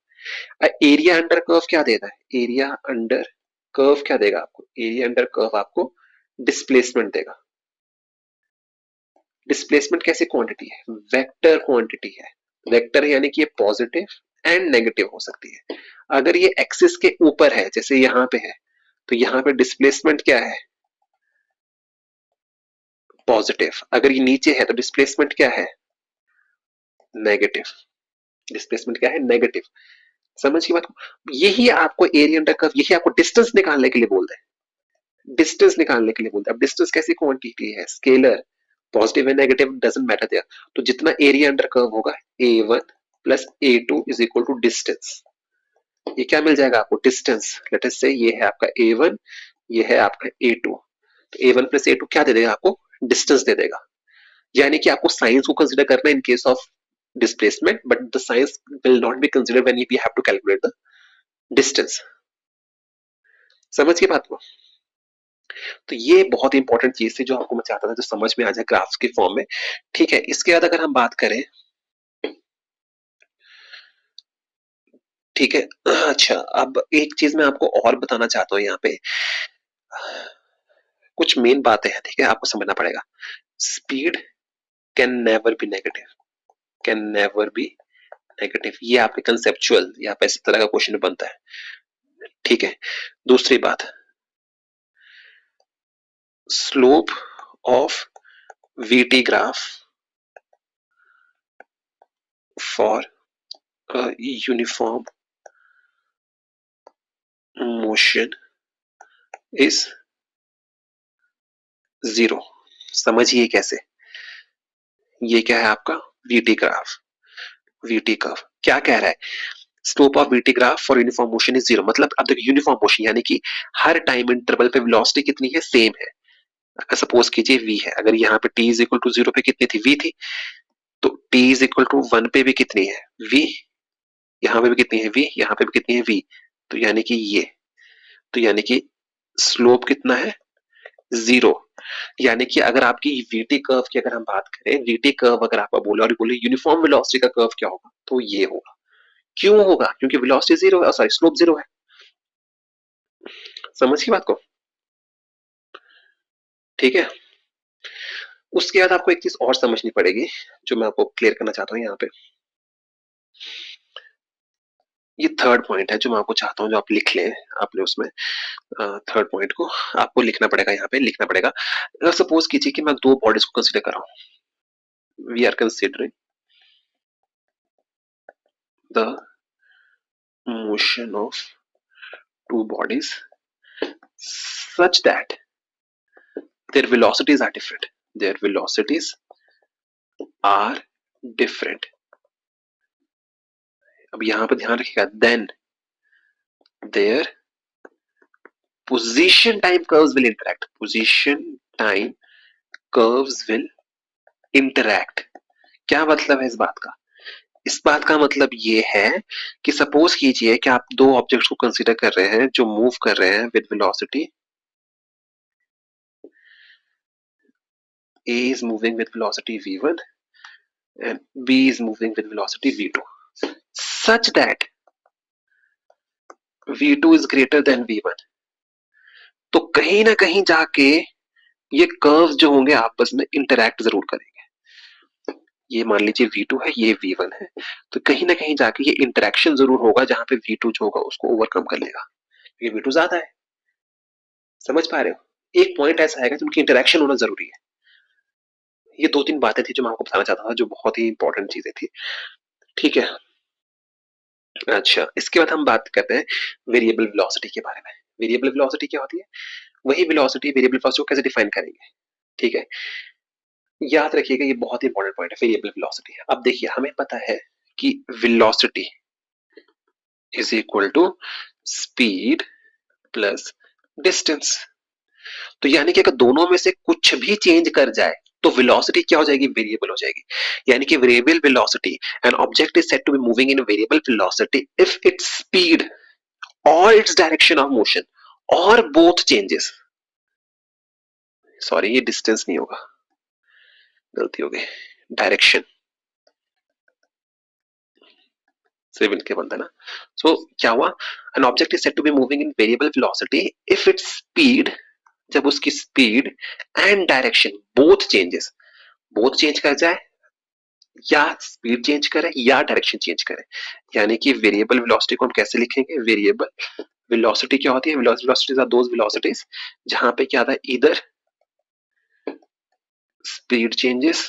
एरिया अंडर कर्व क्या देता है? एरिया अंडर कर्व क्या देगा आपको? एरिया अंडर कर्व आपको डिस्प्लेसमेंट देगा। डिस्प्लेसमेंट कैसी क्वांटिटी है? वेक्टर क्वांटिटी है। वेक्टर यानी कि ये पॉजिटिव एंड नेगेटिव हो सकती है। अगर ये एक्सिस के ऊपर है, जैसे यहाँ पे है, तो यहाँ पे डिस्प्लेसमेंट क्या है? पॉजिटिव। अगर ये नीचे है तो डिस्प्लेसमेंट क्या है? नेगेटिव। डिस्प्लेसमेंट क्या है? नेगेटिव। समझ की बात को? यही आपको एरिया अंडर कर्व, यही आपको डिस्टेंस निकालने के लिए बोलते हैं। डिस्टेंस निकालने के लिए बोलते हैं। अब डिस्टेंस कैसी क्वांटिटी है? Scalar. Positive and negative doesn't matter there. तो जितना एरिया अंडर कर्व होगा, a1 plus a2 is equal to distance. ये क्या मिल जाएगा आपको? डिस्टेंस। लेट अस से ये है आपका a1, ये है आपका a2। तो a1 प्लस a2 क्या दे देगा आपको? डिस्टेंस दे देगा। यानी कि आपको साइंस को कंसीडर करना in case of displacement, but the science will not be considered when we have to calculate the distance। समझ की बात को? तो ये बहुत इंपॉर्टेंट चीज थी जो आपको मैं चाहता था जो समझ में आ जाए ग्राफ्स के फॉर्म में, ठीक है। इसके बाद अगर हम बात करें, ठीक है, अच्छा, अब एक चीज मैं आपको और बताना चाहता हूँ यहाँ पे, कुछ मेन बातें हैं, ठीक है, आपको समझना पड़ेगा। Speed can never be negative, can never be negative. ये आपके कंसेप्चुअल यहाँ पे इस तरह का क्वेश्चन बनता है, ठीक है। दूसरी बात, slope of VT graph for a uniform motion is zero। समझिए कैसे। ये क्या है आपका? VT graph. VT कर्व क्या कह रहा है? Slope of VT graph for uniform motion is zero. मतलब अब देखिए यूनिफॉर्म मोशन यानी कि हर टाइम इंटरवल पे वेलोसिटी कितनी है? सेम है। सपोज कीजिए v है, अगर यहाँ पे t is equal to zero पे कितनी थी? v थी। तो t is equal to one पे भी कितनी है? v। यहाँ पे भी कितनी है? v। यहाँ पे भी कितनी है? v। तो यानी कि ये, तो यानी कि स्लोप कितना है? जीरो। यानी कि अगर आपकी वीटी कर्व की अगर हम बात करें, वीटी कर्व अगर आपको बोले और बोले यूनिफॉर्म वेलोसिटी का कर्व क्या होगा, तो ये होगा। क्यों होगा? क्योंकि वेलोसिटी जीरो है, सॉरी स्लोप जीरो है। समझ की बात को? ठीक है। उसके बाद आपको एक चीज और समझनी पड़ेगी जो मैं आपको क्लियर करना चाहता हूँ यहाँ पे। ये थर्ड पॉइंट है जो मैं आपको चाहता हूँ जो आप लिख लें आपने उसमें। थर्ड पॉइंट को आपको लिखना पड़ेगा, यहाँ पे लिखना पड़ेगा। अगर सपोज कीजिए कि मैं दो बॉडीज को कंसीडर कर रहा हूँ, we are considering the motion of two bodies such that their velocities are different, their velocities are different। अब यहां पर ध्यान रखिएगा, then their position time curves will interact, position time curves will interact। क्या मतलब है इस बात का? इस बात का मतलब ये है कि सपोज कीजिए कि आप दो ऑब्जेक्ट्स को कंसीडर कर रहे हैं जो मूव कर रहे हैं with velocity, A is moving with velocity v1 and B is moving with velocity v2। such that v2 is greater than v1, तो कहीं ना कहीं जाके ये कर्व जो होंगे आपस में इंटरैक्ट जरूर करेंगे। ये मान लीजिए v2 है, ये v1 है, तो कहीं ना कहीं जाके ये इंटरैक्शन जरूर होगा जहां पे v2 जो होगा उसको ओवरकम कर लेगा, क्योंकि v2 ज्यादा है। समझ पा रहे हो? एक पॉइंट ऐसा आएगा जिनकी इंटरैक्शन होना जरूरी है। ये दो तीन बातें थी जो मैं आपको बताना चाहता था, जो बहुत ही इंपॉर्टेंट चीजें थी। ठीक है, अच्छा इसके बाद हम बात करते हैं वेरिएबल वेलोसिटी के बारे में। वेरिएबल वेलोसिटी क्या होती है? वही वेलोसिटी, वेरिएबल वेलोसिटी को कैसे डिफाइन करेंगे? ठीक है, याद रखिएगा ये बहुत ही इंपॉर्टेंट पॉइंट है, वेरिएबल वेलोसिटी। अब देखिए हमें पता है कि velocity is equal to speed plus distance. तो यानी कि अगर दोनों में से कुछ भी चेंज कर जाए तो वेलोसिटी क्या हो जाएगी? वेरिएबल हो जाएगी। यानी कि variable velocity, an object is said to be moving in variable velocity if its speed और इट्स डायरेक्शन ऑफ मोशन और बोथ चेंजेस। सॉरी ये डिस्टेंस नहीं होगा, गलती हो गई, डायरेक्शन से मिलके बनता है ना। सो क्या हुआ? An object is said to be moving in variable velocity if its speed, जब उसकी speed and direction both changes, both change कर जाए, या स्पीड चेंज करे या डायरेक्शन चेंज करे। यानी कि वेरिएबल वेलोसिटी को हम कैसे लिखेंगे? वेरिएबल वेलोसिटी क्या होती है? वेलोसिटीज आर दोज वेलोसिटीज जहां पे क्या था, इधर स्पीड चेंजेस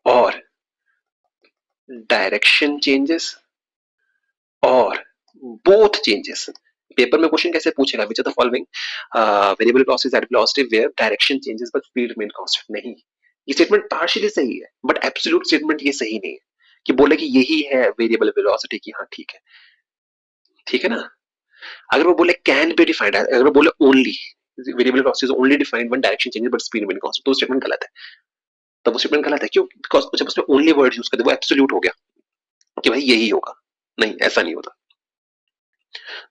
और डायरेक्शन चेंजेस और बोथ चेंजेस। पेपर में क्वेश्चन कैसे पूछेगा? Which are the following variable velocity at velocity where direction changes but speed remain constant? नहीं, ये स्टेटमेंट पार्शियली सही है बट एब्सोल्यूट स्टेटमेंट ये सही नहीं है कि बोले कि यही है वेरिएबल वेलोसिटी की। हाँ ठीक है, ठीक है ना। अगर वो बोले कैन बी डिफाइंड, अगर वो बोले only variable velocity is only defined when direction changes but speed remain constant, तो स्टेटमेंट गलत है। तब वो स्टेटमेंट गलत है क्यों? बिकॉज़ जब उसमें ओनली वर्ड यूज कर दे वो एब्सोल्यूट हो गया कि भाई यही होगा। नहीं, ऐसा नहीं होता।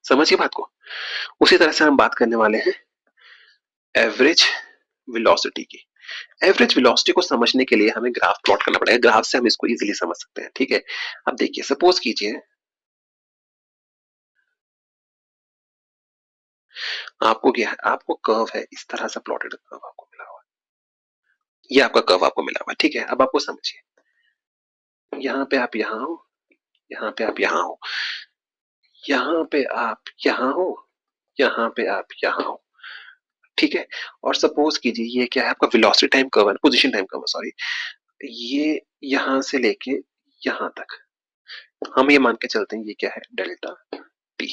समझिए बात को। उसी तरह से हम बात करने वाले हैं एवरेज वेलोसिटी की। एवरेज वेलोसिटी को समझने के लिए हमें ग्राफ प्लॉट करना पड़ेगा। ग्राफ से हम इसको इजीली समझ सकते हैं। ठीक है, अब देखिए सपोज कीजिए आपको क्या है, आपको कर्व है, इस तरह से प्लॉटेड कर्व आपको मिला हुआ है, ये आपका कर्व आपको मिला हुआ है। ठीक है, अब आपको समझिए, यहाँ पे आप यहाँ हो, यहाँ पे आप यहाँ हो, यहाँ पे आप यहाँ हो, यहाँ पे आप यहाँ हो। ठीक है, और सपोज कीजिए ये क्या है, आपका वेलोसिटी टाइम कर्व है, पोजीशन टाइम कर्व, सॉरी। ये यहाँ से लेके यहाँ तक हम ये मान के चलते हैं, ये क्या है, डेल्टा टी।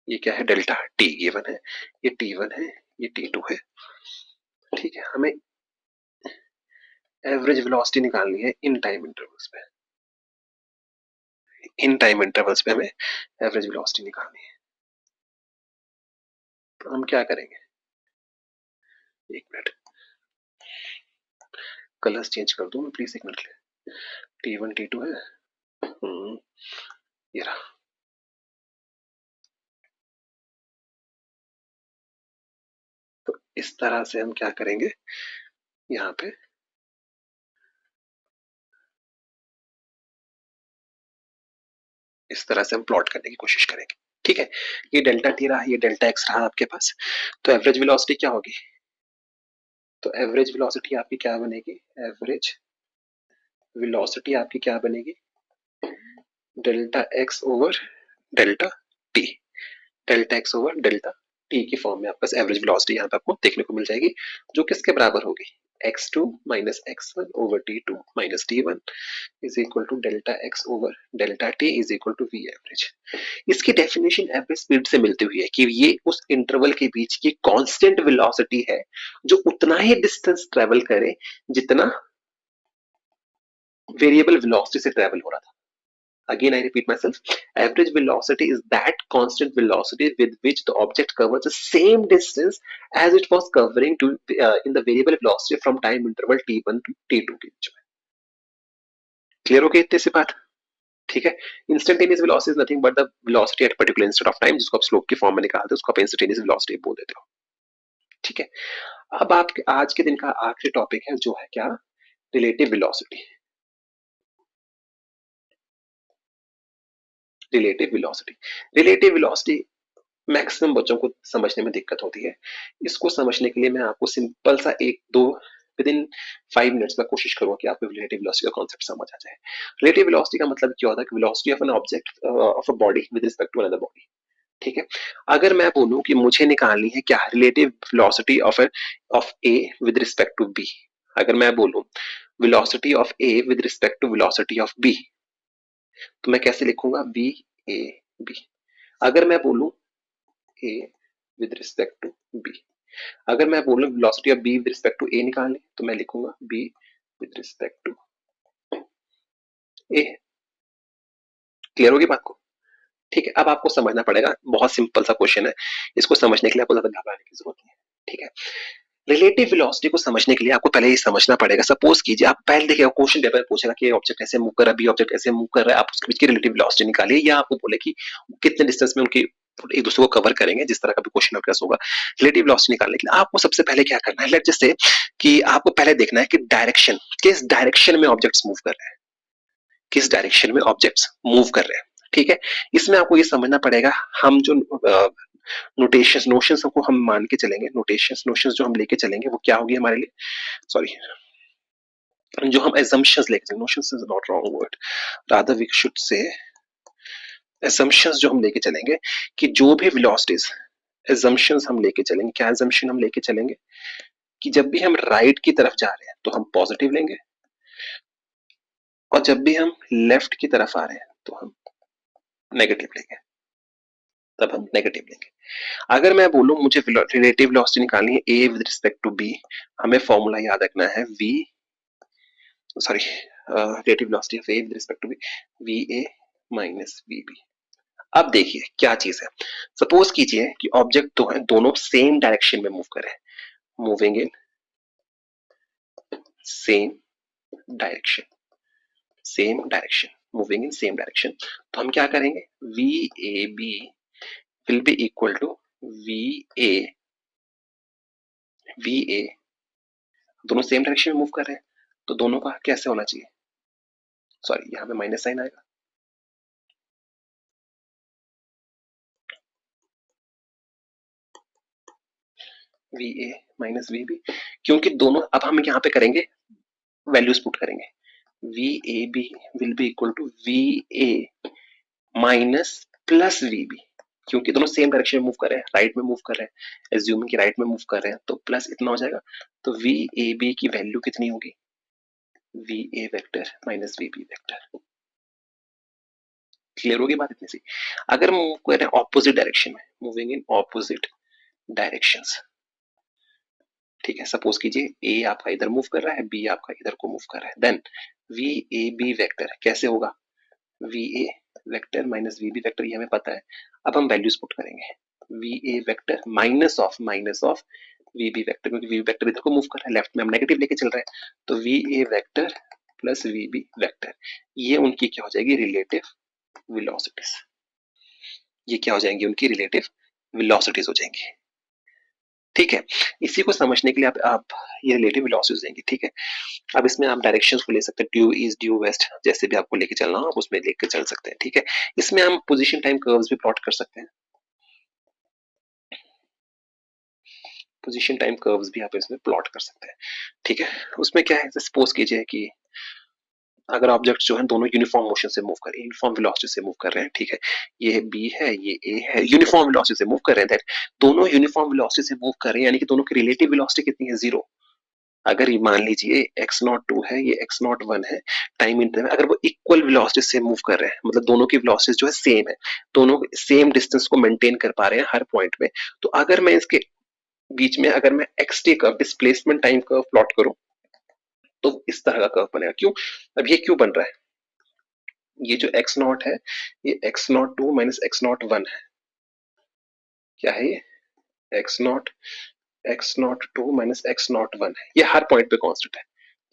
ये क्या है, डेल्टा टी गिवन है, ये टी1 है, ये टी2 है। ठीक है, हमें एवरेज वेलोसिटी निकालनी है इन टाइम इंटरवल्स पे। इन टाइम इंटरवल्स पे हमें एवरेज वेलोसिटी निकालनी है। तो हम क्या करेंगे, एक मिनट, कलर्स चेंज कर दूं मैं प्लीज, एक मिनट के लिए। टी1 टी2 है, ये रहा। तो इस तरह से हम क्या करेंगे, यहाँ पे इस तरह से हम प्लॉट करने की कोशिश करेंगे। ठीक है, ये डेल्टा टी रहा, ये डेल्टा एक्स रहा आपके पास। तो एवरेज वेलोसिटी क्या होगी? तो एवरेज वेलोसिटी आपकी क्या बनेगी? एवरेज वेलोसिटी आपकी क्या बनेगी? Delta x over delta T, delta x over delta T की फॉर्म में आपका एवरेज वेलोसिटी यहाँ पे आपको देखने को मिल जाएगी, जो किसके बराबर होगी? x2 minus x1 over t2 minus t1 is equal to delta x over delta t is equal to v average. इसकी डेफिनेशन एवरेज स्पीड से मिलती हुई है कि ये उस इंटरवल के बीच की कांस्टेंट वेलोसिटी है जो उतना ही डिस्टेंस ट्रेवल करे जितना वेरिएबल वेलोसिटी से ट्रेवल हो रहा था। Again, I repeat myself. Average velocity is that constant velocity with which the object covers the same distance as it was covering in the variable velocity from time interval t1 to t2 के बीच में। Clear हो गई इतने सी बात? ठीक है, instantaneous velocity is nothing but the velocity at particular instant of time, जिसको आप स्लोप की फॉर्म में निकालते हो उसको आप इंस्टेंटेनियस वेलोसिटी बोल देते हो। ठीक है, अब आप आज के दिन का आखिरी टॉपिक है जो है क्या, relative velocity. Relative velocity. Relative velocity maximum बच्चों को समझने में दिक्कत होती है। इसको समझने के लिए मैं आपको सिंपल सा 1-2 विद इन 5 मिनट्स में कोशिश करूंगा कि आपको रिलेटिव वेलोसिटी का कॉन्सेप्ट समझ आ जाए। रिलेटिव वेलोसिटी का मतलब क्या होता है कि velocity of an object of a body with respect to another body. ठीक है, अगर मैं बोलूं कि मुझे निकालनी है क्या relative velocity of A with respect to B, अगर मैं बोलूं velocity of A with respect to velocity of B, तो मैं कैसे लिखूंगा बी ए बी। अगर मैं बोलूं A with respect to B, अगर मैं बोलूं velocity of B with respect to A निकालने, तो मैं लिखूंगा B with respect to A. Clear होगी बात को? ठीक है, अब आपको समझना पड़ेगा, बहुत सिंपल सा क्वेश्चन है, इसको समझने के लिए आपको ज्यादा घबराने की जरूरत नहीं है। ठीक है, रिलेटिव वेलोसिटी को समझने के लिए आपको पहले ये समझना पड़ेगा, सपोज कीजिए आप पहले देखिए क्वेश्चन पेपर पूछेगा कि ऑब्जेक्ट ऐसे मूव कर रहा है, बी ऑब्जेक्ट ऐसे मूव कर रहा है, आप उसके बीच की रिलेटिव वेलोसिटी निकालिए, या आपको बोले कि कितने डिस्टेंस में उनकी एक दूसरे को कवर करेंगे, जिस तरह का भी क्वेश्चन आपके पास होगा। रिलेटिव वेलोसिटी निकालने के लिए आपको सबसे पहले क्या करना है, लेट्स जस्ट से कि आपको पहले देखना है कि डायरेक्शन, किस डायरेक्शन में ऑब्जेक्ट्स मूव कर रहे हैं, किस डायरेक्शन में ऑब्जेक्ट्स मूव कर रहे हैं। ठीक है, इसमें आपको ये समझना पड़ेगा, हम जो नोटेशंस नोशंस को हम मान के चलेंगे, नोशंस जो हम लेके चलेंगे वो क्या होगी हमारे लिए, सॉरी, जो हम assumptions लेके चलेंगे, notions is not wrong word, rather we should say assumptions जो हम लेके चलेंगे, कि जो भी velocities assumptions हम लेके चलेंगे, क्या assumption हम लेके चलेंगे कि जब भी हम राइट की तरफ जा रहे हैं तो हम पॉजिटिव लेंगे, और जब भी हम लेफ्ट की तरफ आ रहे हैं तो हम नेगेटिव लेंगे, तब हम नेगेटिव लेंगे। अगर मैं बोलूं मुझे रिलेटिव वेलोसिटी निकालनी है A with respect to B, हमें फॉर्मूला याद रखना है V, sorry, relative velocity of A with respect to B, V A minus V B. अब देखिए क्या चीज है, सपोज कीजिए कि ऑब्जेक्ट तो है, दोनों सेम डायरेक्शन में मूव कर रहे हैं, moving in same direction, same direction, moving in same direction, तो हम क्या करेंगे, V A B will be equal to V A, V A, दोनों सेम डायरेक्शन में मूव कर रहे हैं, तो दोनों का कैसे होना चाहिए, सॉरी यहाँ पे माइनस साइन आएगा, V A minus V B, क्योंकि दोनों, अब हम यहाँ पे करेंगे वैल्यूज पुट करेंगे, V A B will be equal to V A minus plus V B, क्योंकि दोनों सेम डायरेक्शन में मूव कर रहे हैं, राइट में मूव कर रहे हैं, एज्यूमिंग कि राइट में मूव कर रहे हैं, तो प्लस इतना हो जाएगा, तो वी ए बी की वैल्यू कितनी होगी, V A vector minus V B vector. Clear होगी बात इतनी सी। अगर मूव कर रहे हैं ऑपोजिट डायरेक्शन में, मूविंग इन ऑपोजिट डायरेक्शंस, ठीक है, सपोज कीजिए ए आपका इधर मूव कर रहा है, बी आपका इधर को मूव कर रहा है, then V A B vector कैसे होगा, V A vector minus V B vector, ये हमें पता है। अब हम वैल्यूज पुट करेंगे, V A vector minus of V B vector, क्योंकि वी वेक्टर इधर को मूव कर रहा है, लेफ्ट में हम नेगेटिव लेके चल रहे हैं, तो V A vector plus V B vector, ये उनकी क्या हो जाएगी, रिलेटिव वेलोसिटीज, ये क्या हो जाएंगी, उनकी रिलेटिव वेलोसिटीज हो जाएंगी। ठीक है, इसी को समझने के लिए आप ये रिलेटिव वेलोसिटीज देंगे। ठीक है, अब इसमें आप डायरेक्शंस को ले सकते हैं, ड्यू ईस्ट ड्यू वेस्ट, जैसे भी आपको लेके चलना हो आप उसमें लेके चल सकते हैं। ठीक है, इसमें हम पोजीशन टाइम कर्व्स भी प्लॉट कर सकते हैं, पोजीशन टाइम कर्व्स भी आप इसमें प्लॉट कर सकते हैं। ठीक है, उसमें क्या है, सपोज कीजिए कि अगर ऑब्जेक्ट्स जो है दोनों यूनिफॉर्म मोशन से मूव कर रहे हैं, यूनिफॉर्म वेलोसिटी से मूव कर रहे हैं, ठीक है, ये बी है, ये ए है, यूनिफॉर्म वेलोसिटी से मूव कर रहे हैं, दोनों यूनिफॉर्म वेलोसिटी से मूव कर रहे हैं, यानी कि दोनों की रिलेटिव वेलोसिटी कितनी है, जीरो। अगर ये मान लीजिए x नॉट 2 है, ये x नॉट 1 है, टाइम इंटरवल अगर वो इक्वल वेलोसिटी से मूव कर रहे हैं, मतलब दोनों की वेलोसिटी जो है सेम है, दोनों सेम डिस्टेंस को मेंटेन कर पा रहे हैं हर पॉइंट में, तो अगर मैं इसके बीच में अगर मैं xt curve, displacement time curve plot करूं, तो इस तरह का कर्व बनेगा। क्यों, अब ये क्यों बन रहा है, ये जो x नॉट है, ये x not 2 minus x not 1 है, क्या है ये, x not 2 minus x not 1 है, ये हर पॉइंट पे कांस्टेंट है,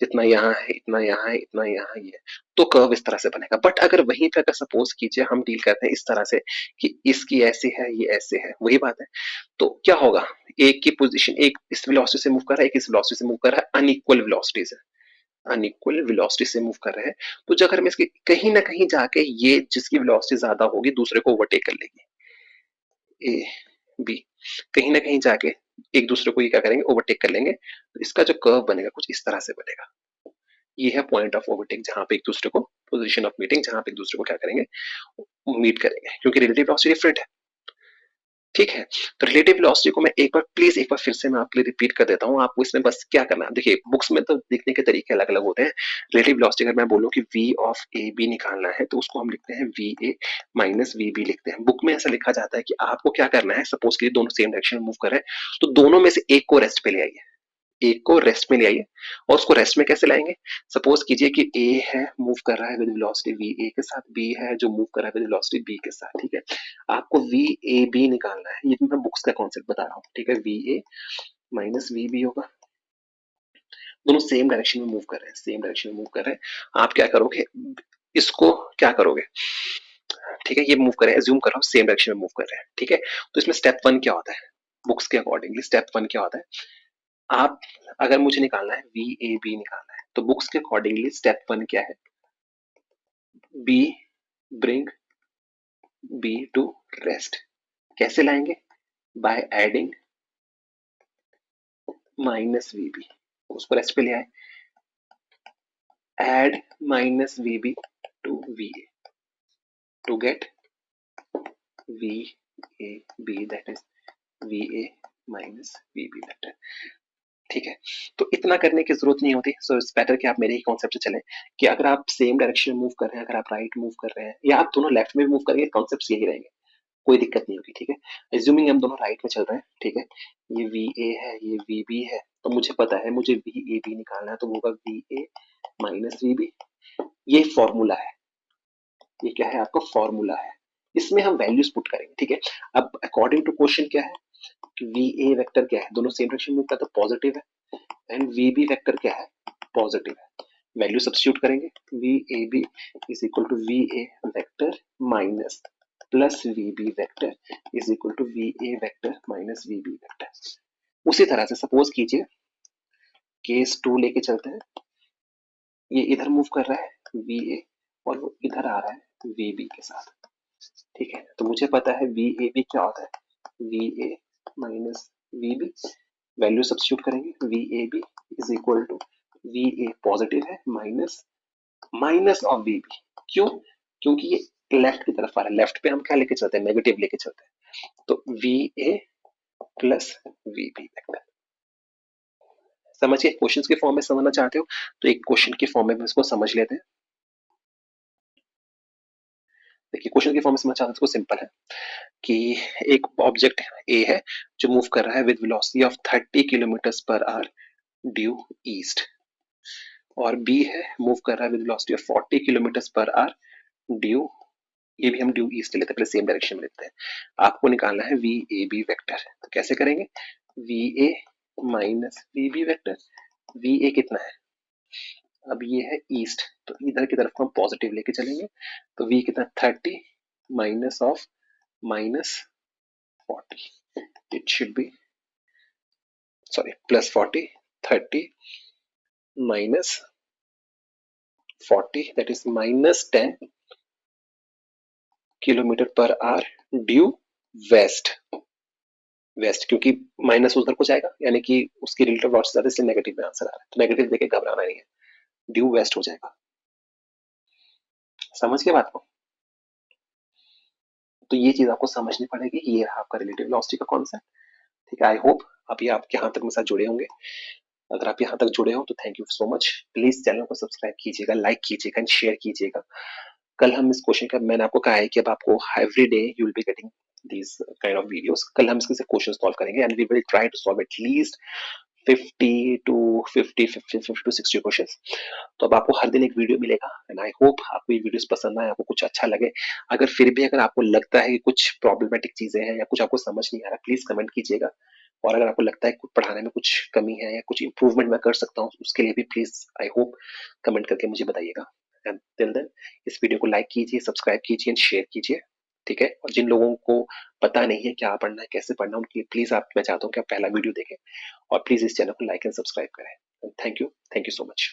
जितना यहाँ है इतना यहाँ है इतना यहाँ ये, तो कर्व इस तरह से बनेगा। बट अगर वहीं पे अगर सपोज कीजिए हम डील करते हैं इस तरह से कि इसकी ऐसी है, ये ऐसे है, वही बात है, तो क्या होगा, एक की पोजीशन, एक इस वेलोसिटी से मूव कर रहा है, एक इस वेलोसिटी से मूव कर रहा है, अनइक्वल वेलोसिटीज है, अनइक्वल वेलोसिटी से मूव कर रहे हैं, तो जो अगर मैं इसके कहीं ना कहीं जाके ये जिसकी वेलोसिटी ज्यादा होगी दूसरे को ओवरटेक कर लेगी, ए बी, कहीं ना कहीं जाके एक दूसरे को ये क्या करेंगे, ओवरटेक कर लेंगे। तो इसका जो कर्व बनेगा कुछ इस तरह से बनेगा। ये है पॉइंट ऑफ ओवरटेक, जहां पे एक दूसरे को, पोजीशन ऑफ मीटिंग, जहां पे एक दूसरे को क्या करेंगे, मीट करेंगे, क्योंकि रिलेटिव वेलोसिटी डिफरेंट है। ठीक है, तो रिलेटिव वेलोसिटी को मैं एक बार प्लीज एक बार फिर से मैं आपके लिए रिपीट कर देता हूँ। आपको इसमें बस क्या करना है, देखिए बुक्स में तो लिखने के तरीके अलग अलग होते हैं। रिलेटिव वेलोसिटी अगर मैं बोलूँ कि v ऑफ ए बी निकालना है, तो उसको हम लिखते हैं V A minus V B लिखते हैं। बुक में ऐसा लिखा जाता है कि आपको क्या करना है, सपोज कि दोनों सेम डायरेक्शन में मूव कर रहे हैं, तो दोनों में से एक को रेस्ट पे ले आइए, एक को रेस्ट में ले आइए। और उसको रेस्ट में कैसे लाएंगे, सपोज कीजिए कि ए है मूव कर रहा है विद वेलोसिटी वी ए के साथ, बी है जो मूव कर रहा है विद वेलोसिटी बी के साथ। ठीक है, आपको वी ए बी निकालना है, ये मैं बुक्स का कॉन्सेप्ट बता रहा हूँ। ठीक है, V A minus V B होगा, दोनों सेम डायरेक्शन में मूव कर रहे हैं, सेम डायरेक्शन में मूव कर रहे हैं। आप क्या करोगे, इसको क्या करोगे, ठीक है, ये मूव कर रहे हैं, एज्यूम कर रहा हूँ सेम डायरेक्शन में मूव कर रहे हैं। ठीक है, तो इसमें स्टेप वन क्या होता है, बुक्स के अकॉर्डिंगली स्टेप वन क्या होता है, आप अगर मुझे निकालना है वी ए बी निकालना है, तो बुक्स के अकॉर्डिंगली स्टेप वन क्या है, B bring B to rest. कैसे लाएंगे, by adding minus V B, उसको रेस्ट पे ले आए, add minus V B to V A to get V A B, that is V A minus V B vector. ठीक है, तो इतना करने की जरूरत नहीं होती। सो इट्स बेटर कि आप मेरे ही कॉन्सेप्ट से चलें, कि अगर आप सेम डायरेक्शन में मूव कर रहे हैं, अगर आप राइट मूव कर रहे हैं या आप दोनों लेफ्ट में मूव करेंगे, कॉन्सेप्ट यही रहेंगे, कोई दिक्कत नहीं होगी। ठीक है, एज्यूमिंग हम दोनों राइट में चल रहे हैं, ठीक है, ये वी ए है, ये वी बी है, तो मुझे पता है मुझे वी ए बी निकालना है, तो वो होगा V A minus V B. ये फॉर्मूला है, ये क्या है आपका फॉर्मूला है, इसमें हम वैल्यूज पुट करेंगे। ठीक है, अब अकॉर्डिंग टू क्वेश्चन क्या है कि वी ए वेक्टर क्या है, दोनों सेम डायरेक्शन में मूव करता है तो पॉजिटिव है, एंड वी बी वेक्टर क्या है, पॉजिटिव है। वैल्यू सब्स्टिट्यूट करेंगे, V A B is equal to V A vector minus plus V B vector is equal to V A vector minus V B vector. उसी तरह से suppose कीजिए case to लेके चलते हैं, ये इधर मूव कर रहा है वी ए और वो इधर आ रहा है वी बी के साथ। ठीक है, तो मुझे पता है वी ए बी क्या होता है, V A minus V B, value substitute करेंगे, V A B is equal to V A positive है minus minus of V B. क्यों, क्योंकि ये लेफ्ट की तरफ आ रहा है, लेफ्ट पे हम क्या लेके चलते हैं, नेगेटिव लेके चलते हैं, तो V A plus V B vector. समझिए, क्वेश्चंस के फॉर्म में समझना चाहते हो तो एक क्वेश्चन के फॉर्म में इसको समझ लेते हैं। देखिए क्वेश्चन के फॉर्म में समझना चाहते हैं, इसको सिंपल है कि एक ऑब्जेक्ट ए है जो मूव कर रहा है with velocity of 30 kilometre per hour due east, और बी है मूव कर रहा है with velocity of 40 kilometre per hour due, ये भी हम ड्यू ईस्ट लेते हैं, पहले सेम डायरेक्शन में लेते हैं। आपको निकालना है वी ए बी वेक्टर, तो कैसे करेंगे, V A minus V B vector, V A कितना है, अब ये है ईस्ट, तो इधर की तरफ को हम पॉजिटिव लेके चलेंगे, तो वी कितना 30 minus of minus 40, it should be sorry plus 40, 30 minus 40 that is minus 10 kilometre per hour due west, west क्योंकि माइनस उधर को जाएगा, यानी कि उसकी रिलेटिव वेलोसिटी ज्यादा, इसलिए नेगेटिव में आंसर आ रहा है, तो नेगेटिव देके घबराना नहीं है, ड्यू वेस्ट हो जाएगा। समझ के बात को, तो ये चीज आपको समझनी पड़ेगी, ये रहा आपका रिलेटिव वेलोसिटी का कॉन्सेप्ट। ठीक है, आई होप अभी आप यहाँ तक मेरे साथ जुड़े होंगे। अगर आप यहाँ तक जुड़े हो तो thank you so much, please channel को सब्सक्राइब कीजिएगा, लाइक कीजिएगा एंड शेयर कीजिएगा। कल हम इस क्वेश्चन का, मैंने आपको कहा है कि अब आपको every day you will be getting these kind of videos, कल हम इसके क्वेश्चन सॉल्व करेंगे and we will try to solve at least 50 to 60 questions. तो अब आपको हर दिन एक वीडियो मिलेगा एंड आई होप आपको ये वीडियोस पसंद आए, आपको कुछ अच्छा लगे। अगर फिर भी अगर आपको लगता है कि कुछ प्रॉब्लमेटिक चीजें हैं या कुछ आपको समझ नहीं आ रहा, प्लीज कमेंट कीजिएगा। और अगर आपको लगता है कुछ पढ़ाने में कुछ कमी है या कुछ इंप्रूवमेंट मैं कर सकता हूँ, उसके लिए भी प्लीज आई होप कमेंट करके मुझे बताइएगा। एंड टिल देन इस वीडियो को लाइक कीजिए, सब्सक्राइब कीजिए एंड शेयर कीजिए। ठीक है, और जिन लोगों को पता नहीं है क्या पढ़ना है कैसे पढ़ना है, उनके लिए प्लीज आप, मैं चाहता हूँ कि आप पहला वीडियो देखें और प्लीज इस चैनल को लाइक एंड सब्सक्राइब करें। Thank you so much.